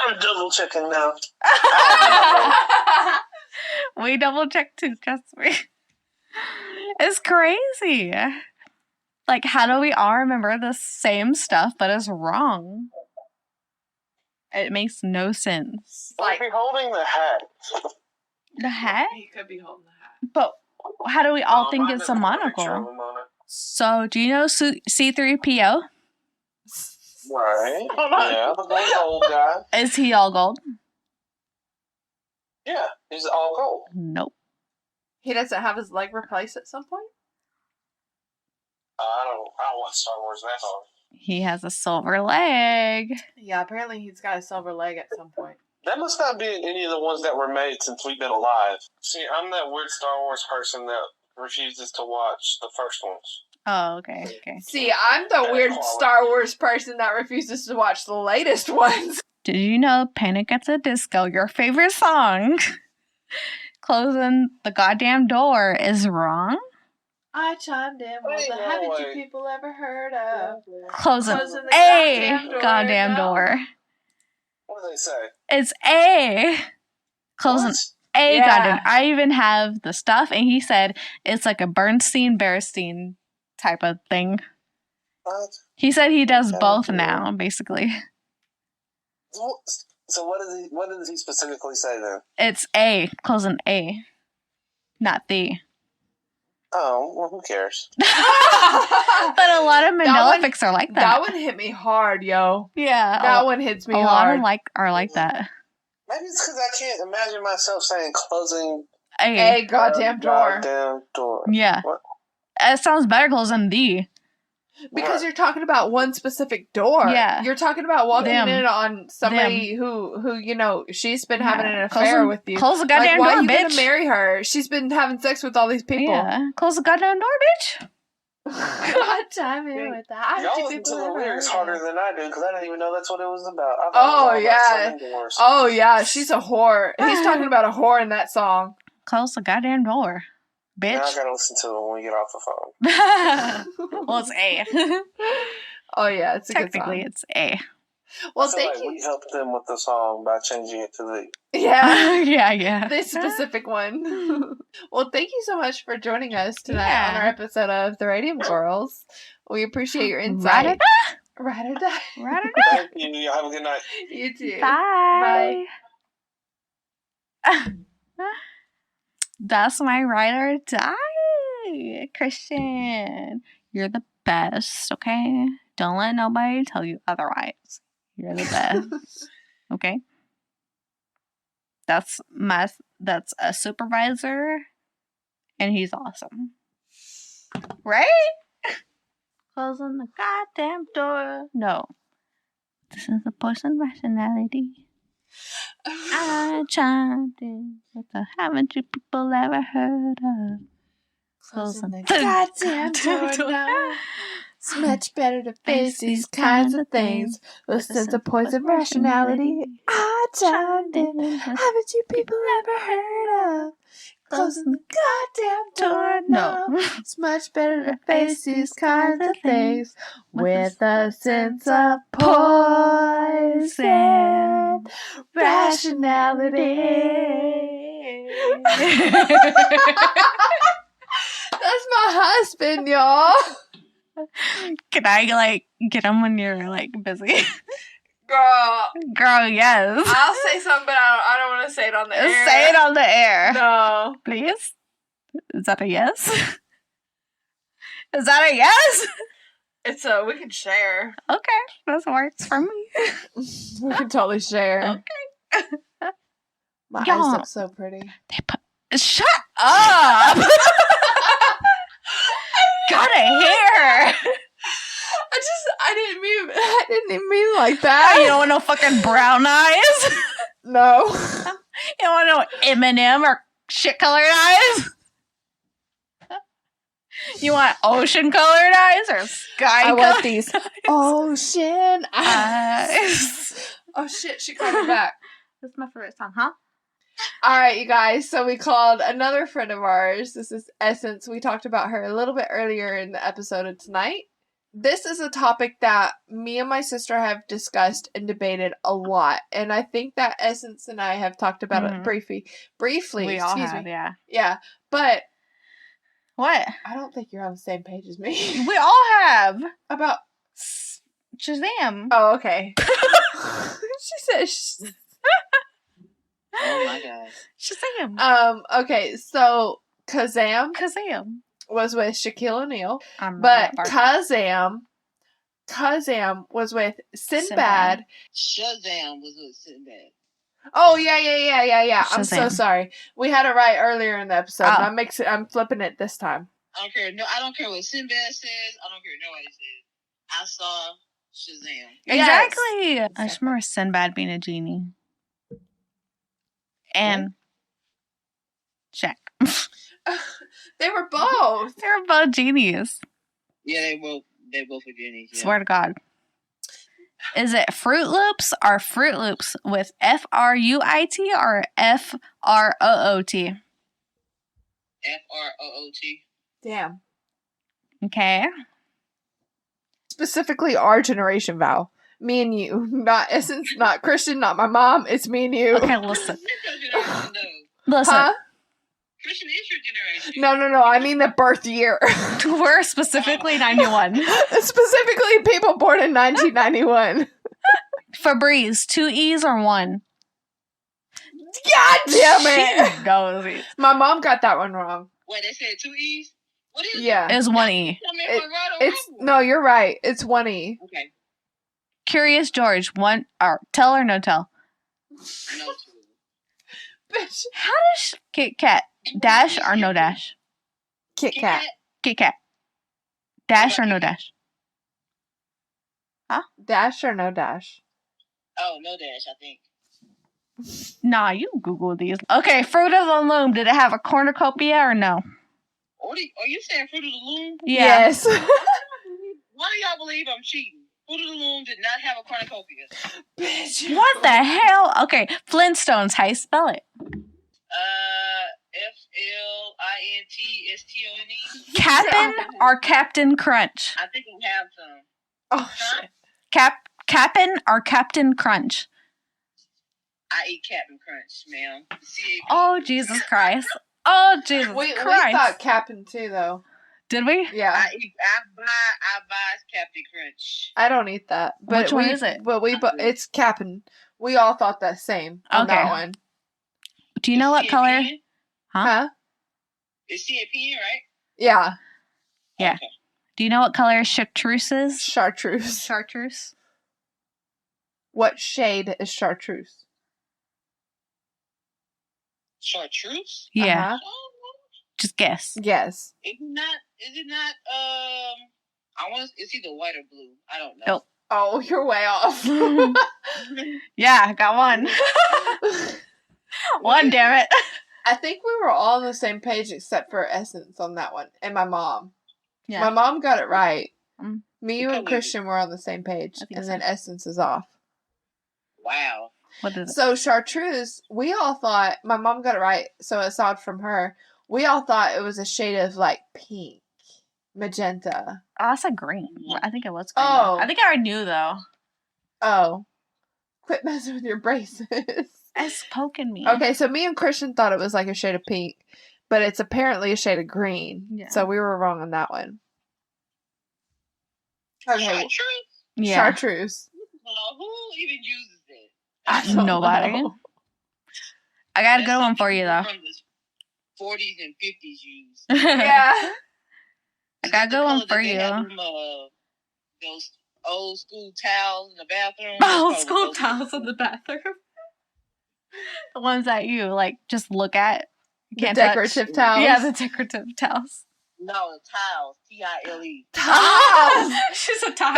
I'm double checking now. We double checked too, trust me. It's crazy. Like, how do we all remember the same stuff but it's wrong? It makes no sense. Like, be holding the hat. The hat? He could be holding the hat. But how do we all think it's a monocle? So, do you know C-3PO? Right. Yeah, the gold guy. Is he all gold? Yeah, he's all gold. Nope. He doesn't have his leg replaced at some point? I don't watch Star Wars that hard. He has a silver leg. Yeah, apparently he's got a silver leg at some point. That must not be any of the ones that were made since we've been alive. See, I'm that weird Star Wars person that refuses to watch the first ones. Oh, okay. See, I'm the weird Star Wars person that refuses to watch the latest ones. Did you know Panic at the Disco, your favorite song, closing the goddamn door is wrong? I chimed in with the haven't you people ever heard of? Closing the a goddamn door. What do they say? It's A. Closing a goddamn. I even have the stuff, and he said it's like a Bernstein-Bearstein type of thing. What? He said he does both now, basically. So what does he specifically say then? It's A. Closing A. Not the. Oh, well, who cares? But a lot of Mandela Effects are like that. That one hit me hard, yo. Yeah. That one hits me hard. A lot are like that. Maybe it's because I can't imagine myself saying closing a goddamn door. Goddamn door. Yeah. What? It sounds better closing the. Because you're talking about one specific door. Yeah. You're talking about walking in on somebody who you know, she's been having an affair with you. Close the goddamn door, why are you bitch. Gonna marry her? She's been having sex with all these people. Yeah. Close the goddamn door, bitch. God damn it with that. Y'all listen to the lyrics harder than I do because I didn't even know that's what it was about. Oh yeah, she's a whore. He's talking about a whore in that song. Close the goddamn door, bitch. Now I gotta listen to it when we get off the phone. Well, it's A. Oh yeah, it's a technically good song. It's A. Well, thank you. We helped them with the song by changing it to the. Yeah. yeah. This specific one. Well, thank you so much for joining us tonight on our episode of The Radium Girls. We appreciate your insight. Ride or die. Ride or die. Thank you. Y'all have a good night. You too. Bye. That's my ride or die, Christian. You're the best, okay? Don't let nobody tell you otherwise. You're the best. Okay? That's a supervisor, and he's awesome. Right? Closing the goddamn door. No. This is a person rationality. I chimed in with the haven't you people ever heard of? Closing the goddamn door now. It's much better to face these kinds of things. Listen to poison rationality. I chimed in. Haven't you people ever heard of? Closing the goddamn door now. It's much better to face these kinds of things with a sense of poison rationality. That's my husband, y'all. Can I, get him when you're, busy? Girl, yes. I'll say something, but I don't want to say it on the air. Say it on the air. No. Please? Is that a yes? Is that a yes? It's we can share. Okay, that works for me. We can totally share. Okay. My eyes look so pretty. Shut up! Got a hair. I didn't mean like that. You don't want no fucking brown eyes? No. You don't want no M&M or shit colored eyes? You want ocean colored eyes or sky colored I want these eyes? ocean eyes. Oh shit, she called me back. That's my favorite song, huh? Alright, you guys, so we called another friend of ours. This is Essence. We talked about her a little bit earlier in the episode of tonight. This is a topic that me and my sister have discussed and debated a lot. And I think that Essence and I have talked about it briefly. We all have, yeah. Yeah, but... What? I don't think you're on the same page as me. We all have. About... Shazam. Oh, okay. She said... Oh my god. Shazam. Okay, so Kazam was with Shaquille O'Neal, but Kazam was with Sinbad. Shazam was with Sinbad. Oh yeah. I'm so Shazam. sorry. We had it right earlier in the episode. I'm flipping it this time. I don't care. No, I don't care what Sinbad says. I don't care what nobody says. I saw Shazam. Exactly. Yes. I just remember Sinbad being a genie. And Shaq. They were both. They were both genies. Yeah, they both are genies. Yeah. Swear to God. Is it Fruit Loops or Fruit Loops with Fruit or FROOT? FROOT. Damn. Okay. Specifically our generation, Val. Me and you. Not Essence, not Christian, not my mom. It's me and you. Okay, listen. Listen. Listen. Christian is your generation. No. I mean the birth year. We're specifically 91. Specifically people born in 1991. Febreze, 2 E's or 1? God damn it! She goes. My mom got that one wrong. Wait, they said 2 E's? What is Yeah. It's 1 E. No, you're right. It's 1 E. Okay. Curious George, one or tell or no tell? No. Bitch. How does Kit Kat dash or no dash? Kit Kat. Kit Kat. Dash or no dash? Huh? Dash or no dash? Oh, no dash, I think. Nah, you Google these. Okay, Fruit of the Loom, did it have a cornucopia or no? Are you saying Fruit of the Loom? Yeah. Yes. Why do y'all believe I'm cheating? Fruit of the Loom did not have a cornucopia. Bitch. What the hell? Okay, Flintstones, how you spell it? FLINTSTONE. Cap'n or Captain Crunch? I think we have some. Oh, shit. Cap'n or Captain Crunch? I eat Captain Crunch, ma'am. C-A-P. Oh, Jesus Christ. Oh, Jesus We Christ. thought Captain too, though. Did we? Yeah. I buy Captain Crunch. I don't eat that. But Which one is it? But it's Captain. We all thought the same on Okay. that one. Do you know what color? Huh? It's C-A-P-N, right? Yeah. Yeah. Okay. Do you know what color chartreuse is? Chartreuse. Chartreuse? What shade is chartreuse? Chartreuse? Yeah. Uh-huh. Just guess. Yes. Is it not, it's either white or blue. I don't know. Nope. Oh, you're way off. Yeah, I got one. One, damn it. I think we were all on the same page except for Essence on that one. And my mom. Yeah. My mom got it right. Mm. Me, you, and Christian were on the same page. I think And so. then Essence is off. Wow. What is it? So chartreuse, we all thought, my mom got it right, so aside from her, we all thought it was a shade of like pink, magenta. Oh, that's a green. I think it was green. Oh. Though. I think I already knew, though. Oh. Quit messing with your braces. It's poking me. Okay, so me and Christian thought it was like a shade of pink, but it's apparently a shade of green. Yeah. So we were wrong on that one. Okay. Chartreuse? Yeah. Chartreuse. Who even uses it? I don't Nobody. know. I got a good one for you, though. From the 40s and 50s used. Yeah. I got a good one for you. Those old school towels in the bathroom. Old school towels in the bathroom. The ones that you, like, just look at. You The can't decorative touch. towels. Yeah, the decorative towels. No, tiles. T-I-L-E. Tiles. She's a tile.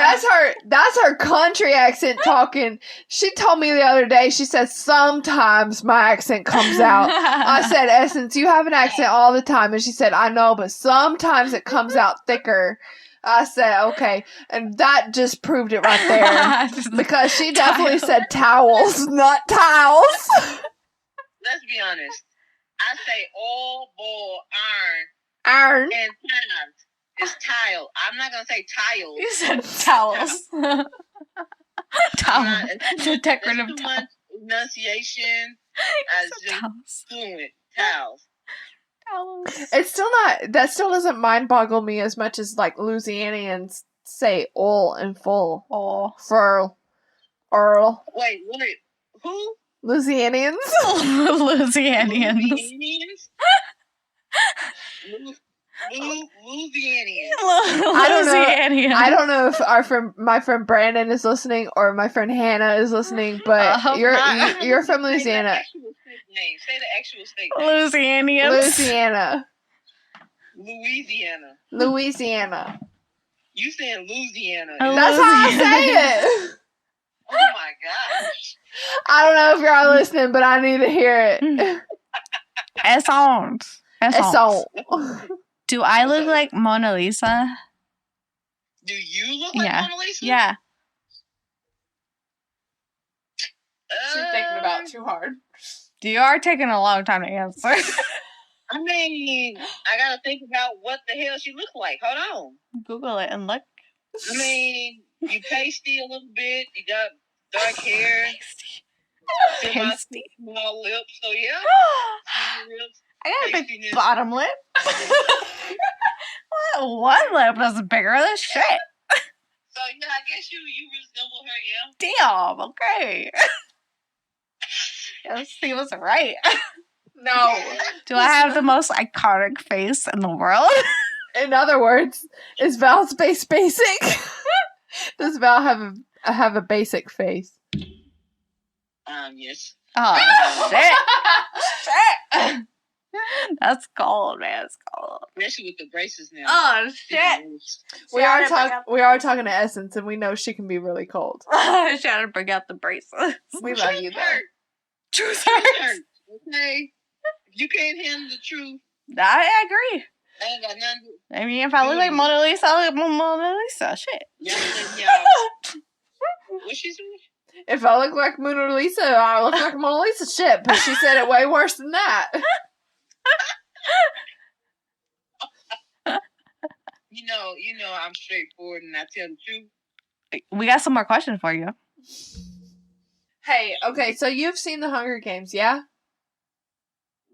That's her country accent talking. She told me the other day, she said, sometimes my accent comes out. I said, Essence, you have an accent all the time. And she said, I know, but sometimes it comes out thicker. I said, okay. And that just proved it right there. Because she definitely said towels, not tiles. Let's be honest. I say all ball iron Iron. and tiles is tile. I'm not going to say tiles. You said towels. Towels. The decorative There's too towels. much enunciation. I just Towels. fluent. Towels. It's still not, that still doesn't mind boggle me as much as like Louisianians say all and full. Oh. Furl. Earl. Wait. Who? Louisianians? Louisianians. Louisianians? Louisianians. I don't know. Louisianians. I don't know if my friend Brandon is listening or my friend Hannah is listening, but you're from Louisiana. Say the actual state name. Louisianians. Louisiana. Louisiana. Louisiana. You saying Louisiana. That's how I say it. Oh my gosh. I don't know if y'all listening, but I need to hear it. It's on. Do I look like Mona Lisa? Do you look like Mona Lisa? Yeah. She's thinking about it too hard. You are taking a long time to answer. I mean, I gotta think about what the hell she looks like. Hold on. Google it and look. I mean, you pasty a little bit. You got dark hair. Pasty. Small lips. So yeah. Lips, I got a big bottom lip. One lip was bigger than shit. So yeah, I guess you resemble her, yeah. Damn. Okay. Yes, he was right. No. Do I have the most iconic face in the world? In other words, is Val's face basic? Does Val have a basic face? Yes. Oh, shit. That's gold, man. It's gold. Especially with the braces now. Oh, shit. We are talking to Essence, and we know she can be really cold. She had to bring out the bracelets. We love you, though. Truth hurts. Okay? If you can't handle the truth. I agree. I ain't got nothing to I mean, if I look like Mona Lisa, I look like Mona Lisa. Shit. What's she saying? If I look like Mona Lisa, I look like Mona Lisa. Shit, but she said it way worse than that. You know, I'm straightforward and I tell the truth. We got some more questions for you. Hey, okay, so you've seen the Hunger Games, yeah?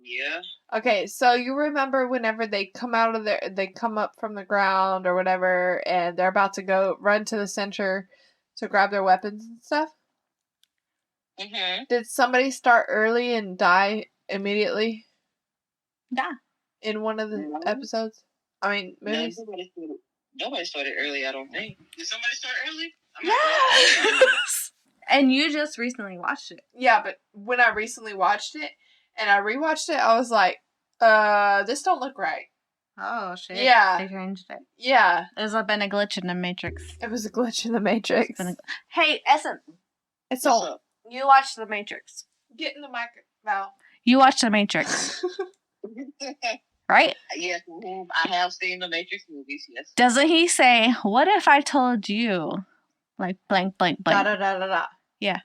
Yeah. Okay, so you remember whenever they come up from the ground or whatever, and they're about to run to the center to grab their weapons and stuff? Mm-hmm. Did somebody start early and die immediately? Yeah. In one of the episodes? I mean, movies? Nobody started early, I don't think. Did somebody start early? Yes! And you just recently watched it. Yeah, but when I recently watched it, and I rewatched it, I was like, this don't look right. Oh, shit. Yeah. They changed it. Yeah. There's been a glitch in the Matrix. It was a glitch in the Matrix. Hey, Essence. It's all. You watched the Matrix. Get in the mic, Val. You watched the Matrix. Right? Yes, I have seen the Matrix movies, yes. Doesn't he say, what if I told you? Like, blank, blank, blank. Da, da, da, da, da. Yeah.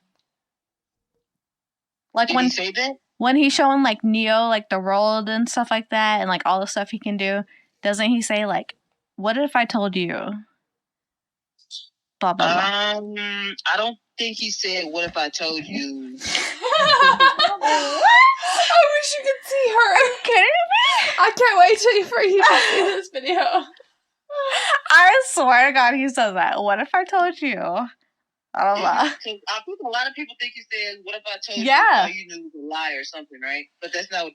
Like Did he say that? When he's showing, like, Neo, like, the world and stuff like that, and, like, all the stuff he can do, doesn't he say, like, what if I told you? Blah, blah, blah. I don't think he said, what if I told you? I wish you could see her. Are you kidding me? I can't wait for you to see this video. I swear to God, he says that. What if I told you? I don't know. I think a lot of people think he said, what if I told you you knew it was a lie or something, right? But that's not what...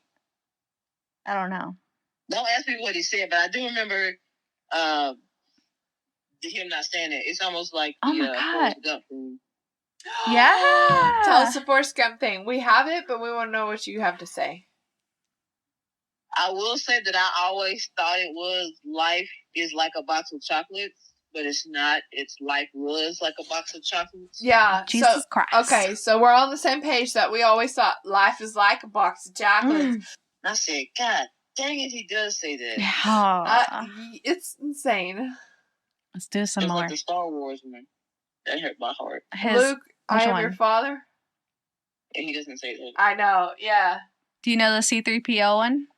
I don't know. Don't ask me what he said, but I do remember him not saying it. It's almost like Forrest Gump thing. Yeah. Tell us the Forrest Gump thing. We have it, but we want to know what you have to say. I will say that I always thought it was life is like a box of chocolates, but it's not. It's life was like a box of chocolates. Yeah. Jesus Christ. Okay, so we're on the same page that we always thought life is like a box of chocolates. I said, God dang it, he does say that. Yeah. It's insane. Let's do some more. Like the Star Wars one. That hurt my heart. Luke, I am your father. And he doesn't say that. I know, yeah. Do you know the C-3PO one?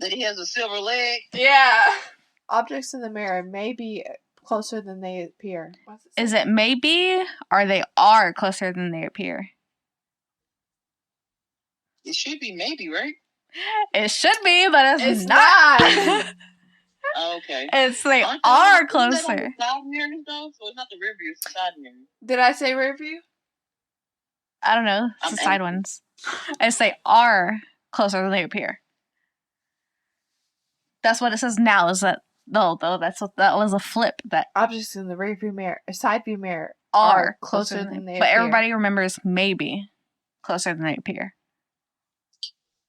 That he has a silver leg? Yeah. Objects in the mirror may be closer than they appear. Is it maybe, or they are closer than they appear? It should be maybe, right? It should be, but it's not. Okay. It's they are closer. Side mirrors, though? So it's not the rear view, it's the side mirror. Did I say rear view? I don't know. It's the side ones. It's they are closer than they appear. That's what it says now. Is that no? Though that was a flip. That objects in the rear view mirror, side view mirror, are closer than they appear. But everybody remembers maybe closer than they appear.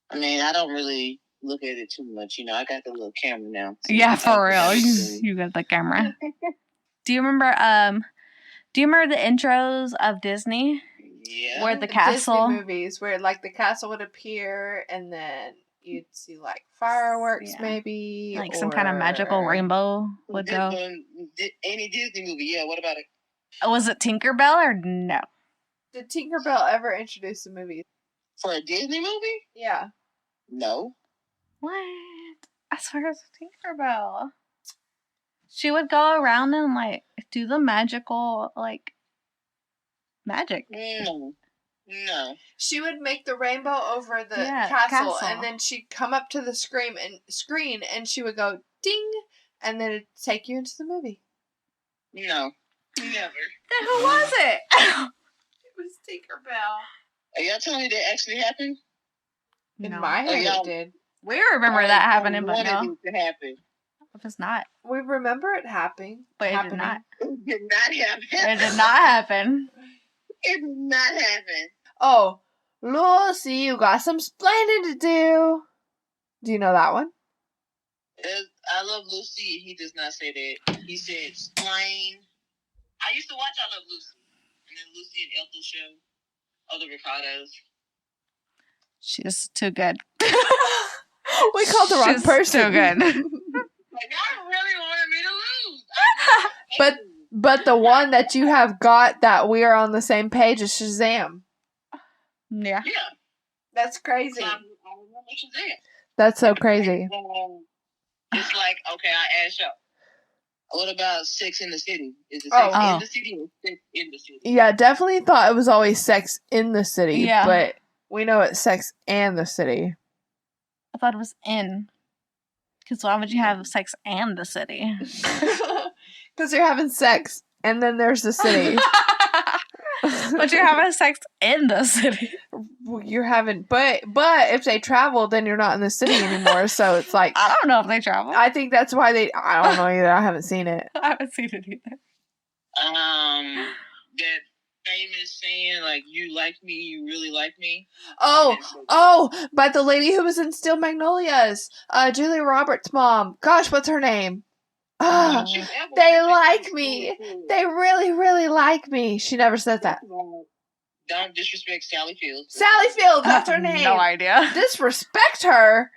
I mean, I don't really look at it too much. You know, I got the little camera now. So yeah, for real. You got the camera. Do you remember the intros of Disney? Yeah. Where the castle Disney movies where like the castle would appear and then you'd see like fireworks maybe. Like some kind of magical rainbow would go. Any Disney movie, yeah, what about it? Was it Tinkerbell or no? Did Tinkerbell ever introduce a movie? For a Disney movie? Yeah. No. What? I swear it was Tinkerbell. She would go around and like do the magical like magic. No. She would make the rainbow over the castle and then she'd come up to the screen and she would go ding and then it'd take you into the movie. No. Never. Then who was it? It was Tinkerbell. Are y'all telling me that actually happened? In my head it did. We remember that happening, but no. It happened. It was not. We remember it happening. But it did not. It did not happen. It did not happen. It did not happen. Oh, Lucy, you got some splaining to do. Do you know that one? I Love Lucy. He does not say that. He said splain. I used to watch I Love Lucy. And then Lucy and Ethel show. Oh, the Ricardos. She's too good. We called the wrong person. Too good. Like, y'all really wanted me to lose. But the one that you have got that we are on the same page is Shazam. Yeah. Yeah. That's crazy. So I remember Shazam. That's so crazy. It's like, okay, I asked y'all. What about Sex in the City? Is it Oh. Sex in the City or Sex in the City? Yeah, definitely thought it was always Sex in the City. Yeah. But we know it's Sex and the City. I thought it was in. Because why would you have sex and the city? Because you're having sex and then there's the city. But you're having sex in the city. You're having, but if they travel, then you're not in the city anymore. So it's like, I don't know if they travel. I think that's why I don't know either. I haven't seen it. I haven't seen it either. That famous saying, like, you like me, you really like me. Oh, by the lady who was in Steel Magnolias, Julia Roberts' mom. Gosh, what's her name? They like me. They really, really like me. She never said that. Don't disrespect Sally Fields. Sally Fields, that's her name. No idea. Disrespect her.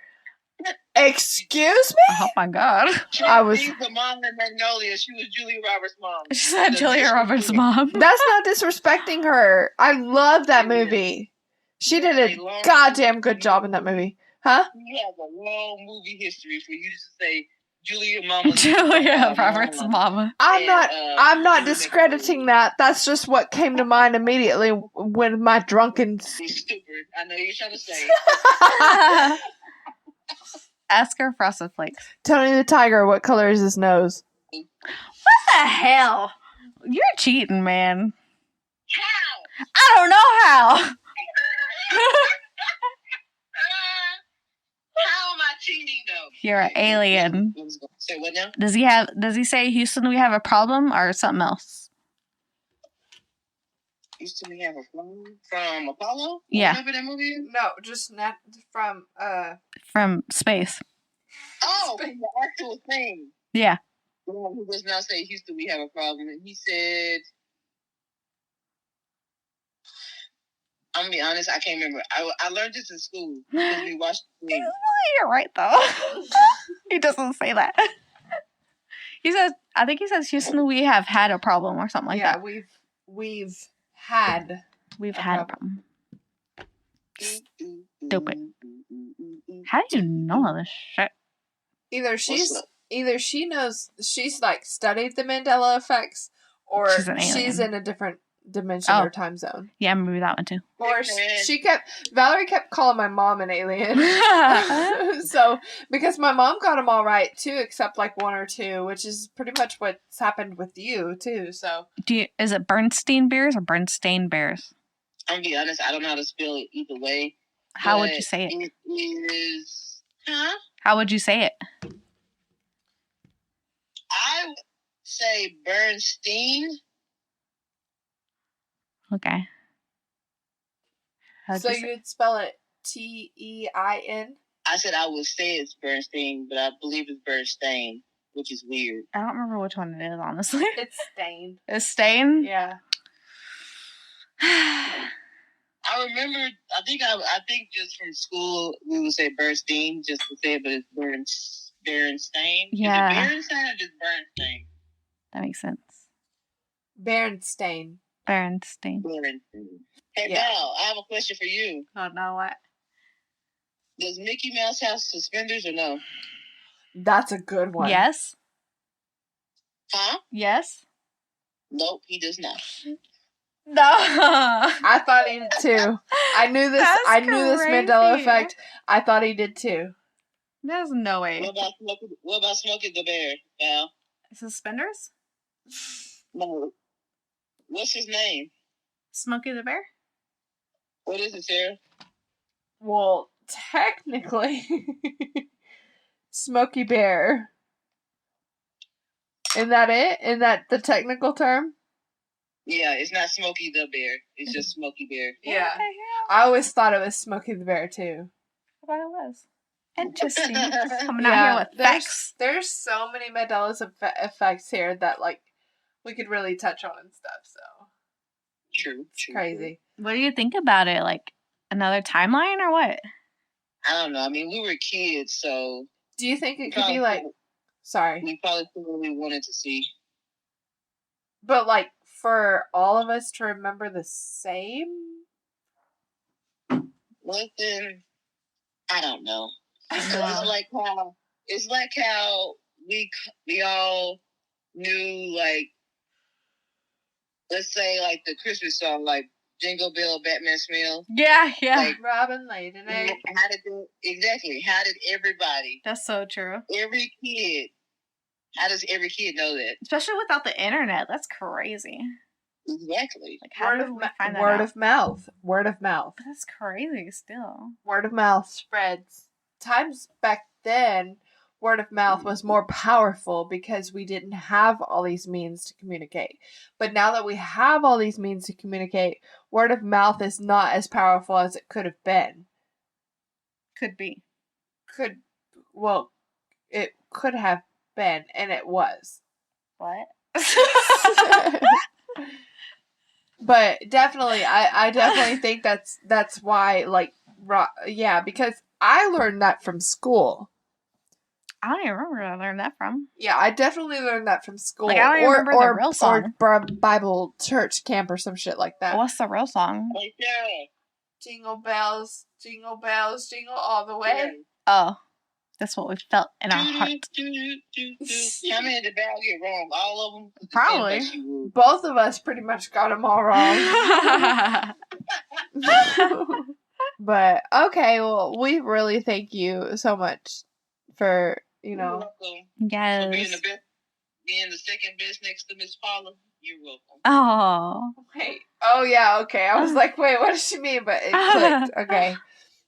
Excuse me? Oh my god. She's the mom in Magnolia. She was Julia Roberts' mom. She said Julia Roberts' mom. That's not disrespecting her. I love that movie. She did a goddamn good job in that movie. Huh? You have a long movie history for you to say Julia Roberts' mama. I'm not discrediting that. That's just what came to mind immediately when my drunken. Stupid. I know you're trying to say. Ask her Frosted Flakes. Tony the Tiger, what color is his nose? What the hell? You're cheating, man. How? I don't know how. How am I cheating though? You're an alien. Say what now? Does he say, Houston, we have a problem, or something else? Houston, we have a problem? From Apollo? Yeah. Remember that movie? No, just not from space. Oh, from the actual thing. Yeah. He does not say, Houston, we have a problem. He said, I'm going to be honest, I can't remember. I learned this in school because we watched the thing. You're right, though. He doesn't say that. He says, I think he says, Houston, we have had a problem or something like that. Yeah, we've had a problem. Stupid. How do you know all this shit? Either she knows, she's like studied the Mandela effects, or she's in a different dimension or time zone. Yeah, maybe that one too. Or Valerie kept calling my mom an alien. So, because my mom got them all right too, except like one or two, which is pretty much what's happened with you too. So, is it Bernstein Bears or Bernstein Bears? I'm gonna be honest, I don't know how to spell it either way. How would you say it? It is. Huh? How would you say it? I would say Bernstein. Okay. So you'd spell it Tein? I said I would say it's Bernstein, but I believe it's Bernstein, which is weird. I don't remember which one it is, honestly. It's Stain. It's Stain? Yeah. I remember. I think just from school we would say Bernstein just to say it, but it's Bernstein. Yeah. Is it Bernstein or just Bernstein? That makes sense. Bernstein. Bernstein. Hey, Val, I have a question for you. Oh, no, what? Does Mickey Mouse have suspenders or no? That's a good one. Yes. Huh? Yes. Nope, he does not. No. I thought he did too. I knew this. That's I knew this crazy. Mandela Effect. I thought he did too. There's no way. What about Smokey the Bear, Val? Suspenders? No. What's his name? Smokey the Bear? What is it, Sarah? Well, technically, Smokey Bear. Isn't that it? Isn't that the technical term? Yeah, it's not Smokey the Bear. It's just Smokey Bear. Yeah. I always thought it was Smokey the Bear too. I thought it was. Interesting. Coming out here with facts. There's so many Mandela effects here that like we could really touch on and stuff. So true. Crazy. What do you think about it? Like another timeline or what? I don't know. I mean, we were kids, so. Do you think it could be like? Sorry. We probably we wanted to see. But like for all of us to remember the same. Well, then I don't know. It's like how we all knew, like, let's say like the Christmas song, like Jingle Bell, Batman Smell. Yeah. Like Robin laid an egg. How did everybody? That's so true. Every kid. How does every kid know that? Especially without the internet. That's crazy. Exactly. Like, how did we find that Word out? of mouth. Word of mouth. That's crazy still. Word of mouth spreads. Times back then, word of mouth was more powerful because we didn't have all these means to communicate. But now that we have all these means to communicate, word of mouth is not as powerful as it could have been. Could be. It could have been, and it was. What? But definitely, I definitely think that's why, like, because I learned that from school. I don't even remember where I learned that from. Yeah, I definitely learned that from school. Like, I don't even remember the real song. Or Bible church camp or some shit like that. What's the real song? Like, yeah. Jingle bells, jingle all the way. Oh, that's what we felt in our heart. How many did Val get wrong? All of them? Probably. Both of us pretty much got them all wrong. But, okay, well, we really thank you so much for, Yes. Yes. Being the second best next to Miss Paula. You're welcome. Oh. Wait. Oh, yeah, okay. I was like, wait, what does she mean? But it clicked. Okay.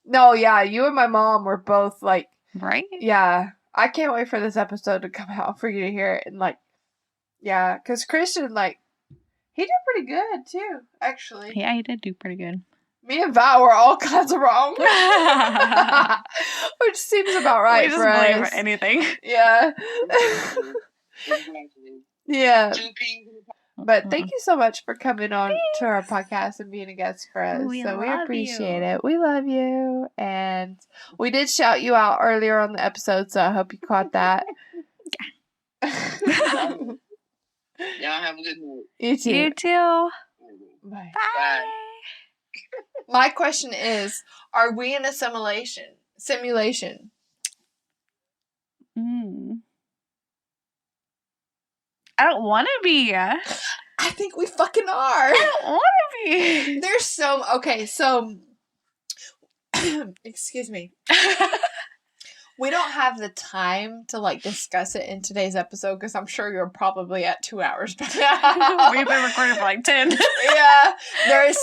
No, yeah, you and my mom were both, like... Right? Yeah. I can't wait for this episode to come out for you to hear it. And, like, yeah, because Christian, like, he did pretty good, too, actually. Yeah, he did do pretty good. Me and Val were all kinds of wrong. Which seems about right for us. We just believe anything. Yeah. Yeah. 2 people. But thank you so much for coming on to our podcast and being a guest for us. We appreciate it. We love you. And we did shout you out earlier on the episode, so I hope you caught that. Y'all have a good night. You too. You too. Bye. Bye. My question is, are we in a simulation? I don't want to be. I think we fucking are. I don't want to be. There's so excuse me. We don't have the time to like discuss it in today's episode because I'm sure you're probably at 2 hours. We've been recording for like 10. Yeah, there is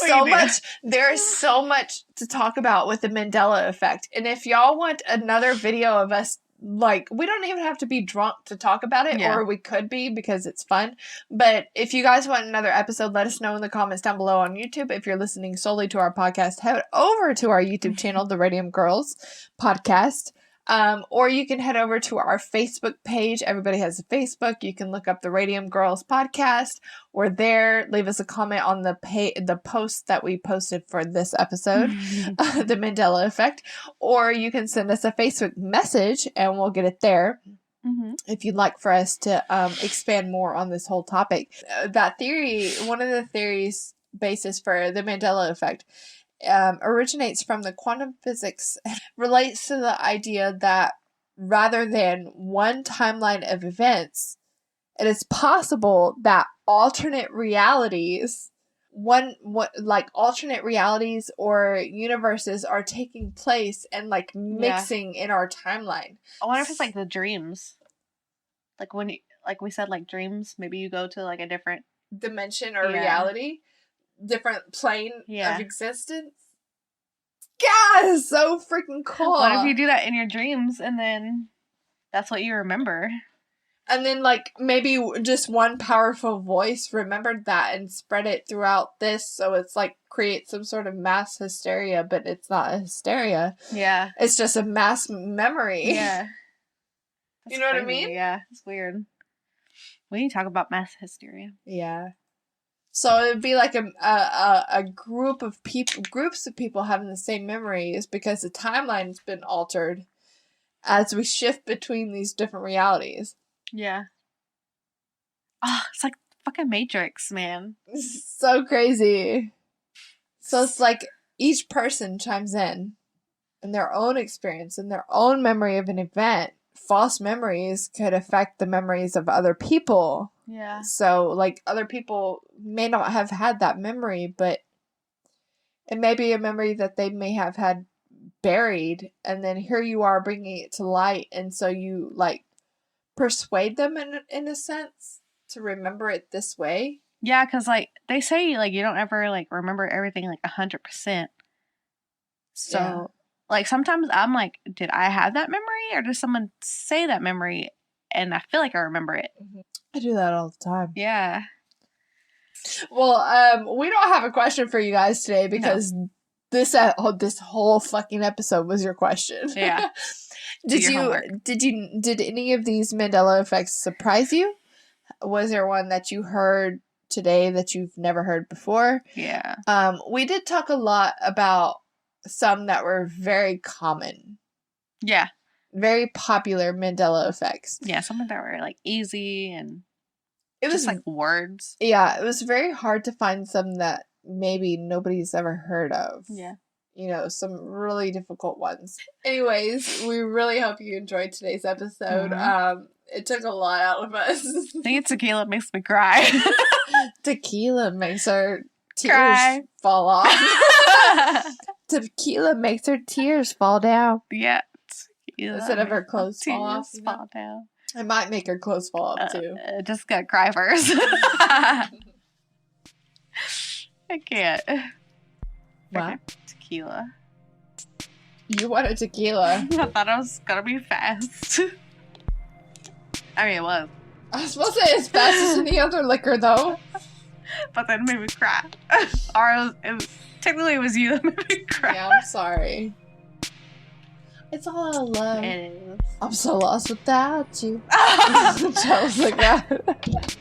so much to talk about with the Mandela Effect. And if y'all want another video of us like, we don't even have to be drunk to talk about it, or we could be because it's fun. But if you guys want another episode, let us know in the comments down below on YouTube. If you're listening solely to our podcast, head over to our YouTube channel, The Radium Girls Podcast. Or you can head over to our Facebook page. Everybody has a Facebook. You can look up the Radium Girls Podcast. We're there. Leave us a comment on the post that we posted for this episode, the Mandela Effect. Or you can send us a Facebook message and we'll get it there. If you'd like for us to expand more on this whole topic. That theory, one of the theories basis for the Mandela Effect, originates from the quantum physics, relates to the idea that rather than one timeline of events, it is possible that alternate realities, alternate realities or universes are taking place and like mixing in our timeline. I wonder if it's like the dreams, like when like we said, like dreams. Maybe you go to like a different dimension or reality. Different plane of existence. Yeah, it's so freaking cool. What if you do that in your dreams and then that's what you remember? And then, like, maybe just one powerful voice remembered that and spread it throughout this, so it's like create some sort of mass hysteria, but it's not a hysteria. Yeah. It's just a mass memory. Yeah. You know what I mean? Yeah, it's weird. We need to talk about mass hysteria. Yeah. So it would be like a groups of people having the same memories because the timeline's been altered as we shift between these different realities. Yeah. Oh, it's like fucking Matrix, man. So crazy. So it's like each person chimes in their own experience and their own memory of an event. False memories could affect the memories of other people. Yeah. So, like, other people may not have had that memory, but it may be a memory that they may have had buried, and then here you are bringing it to light, and so you, like, persuade them in a sense to remember it this way. Yeah, because, like, they say, like, you don't ever, like, remember everything, like, 100%. So, like, sometimes I'm like, did I have that memory, or did someone say that memory, and I feel like I remember it? I do that all the time. Yeah. Well, we don't have a question for you guys today because this whole fucking episode was your question. Yeah. Did any of these Mandela effects surprise you? Was there one that you heard today that you've never heard before? Yeah. We did talk a lot about some that were very common. Yeah. Very popular Mandela effects. Yeah, some that were like easy and it was just like words. Yeah, it was very hard to find some that maybe nobody's ever heard of. Yeah. You know, some really difficult ones. Anyways, we really hope you enjoyed today's episode. Mm-hmm. It took a lot out of us. I think tequila makes me cry. Tequila makes our tears fall off. Tequila makes her tears fall down. Yeah. Instead of her clothes fall off. Fall down. It might make her clothes fall off too. Just gotta cry first. I can't. What? Okay. Tequila. You wanted tequila. I thought I was gonna be fast. I mean, it was. I was supposed to say as fast as any other liquor, though. But then it made me cry. Or technically it was you that made me cry. Yeah, I'm sorry. It's all out of love. It is. I'm so lost without you. Jealous like that.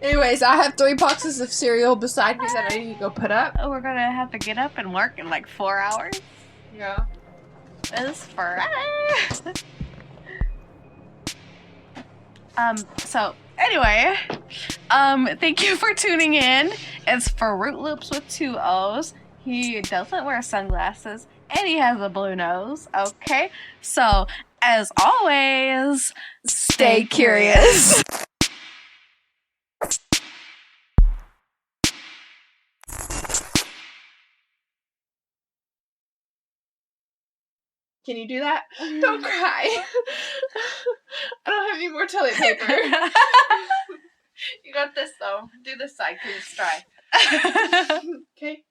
Anyways, I have 3 boxes of cereal beside me that I need to go put up. We're gonna have to get up and work in like 4 hours. Yeah. It's Friday. So anyway, thank you for tuning in. It's Fruit Loops with 2 O's. He doesn't wear sunglasses and he has a blue nose. Okay, so as always, stay curious. Can you do that? Don't cry. I don't have any more toilet paper. You got this, though. Do this side, because it's dry. Okay?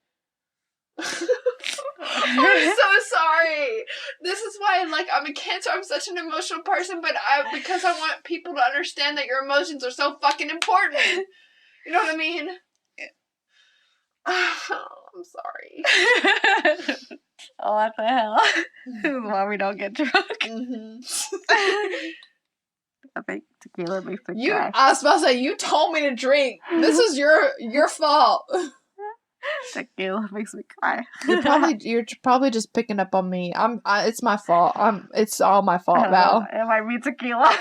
I'm so sorry. This is is why, like, I'm a Cancer. I'm such an emotional person, but because I want people to understand that your emotions are so fucking important. You know what I mean? I'm sorry. Oh, what the hell? This is why we don't get drunk. Mm-hmm. I think tequila makes me cry. I was about to say, you told me to drink. This is your fault. Tequila makes me cry. You're probably just picking up on me. It's my fault. It's all my fault, Val. It might be tequila.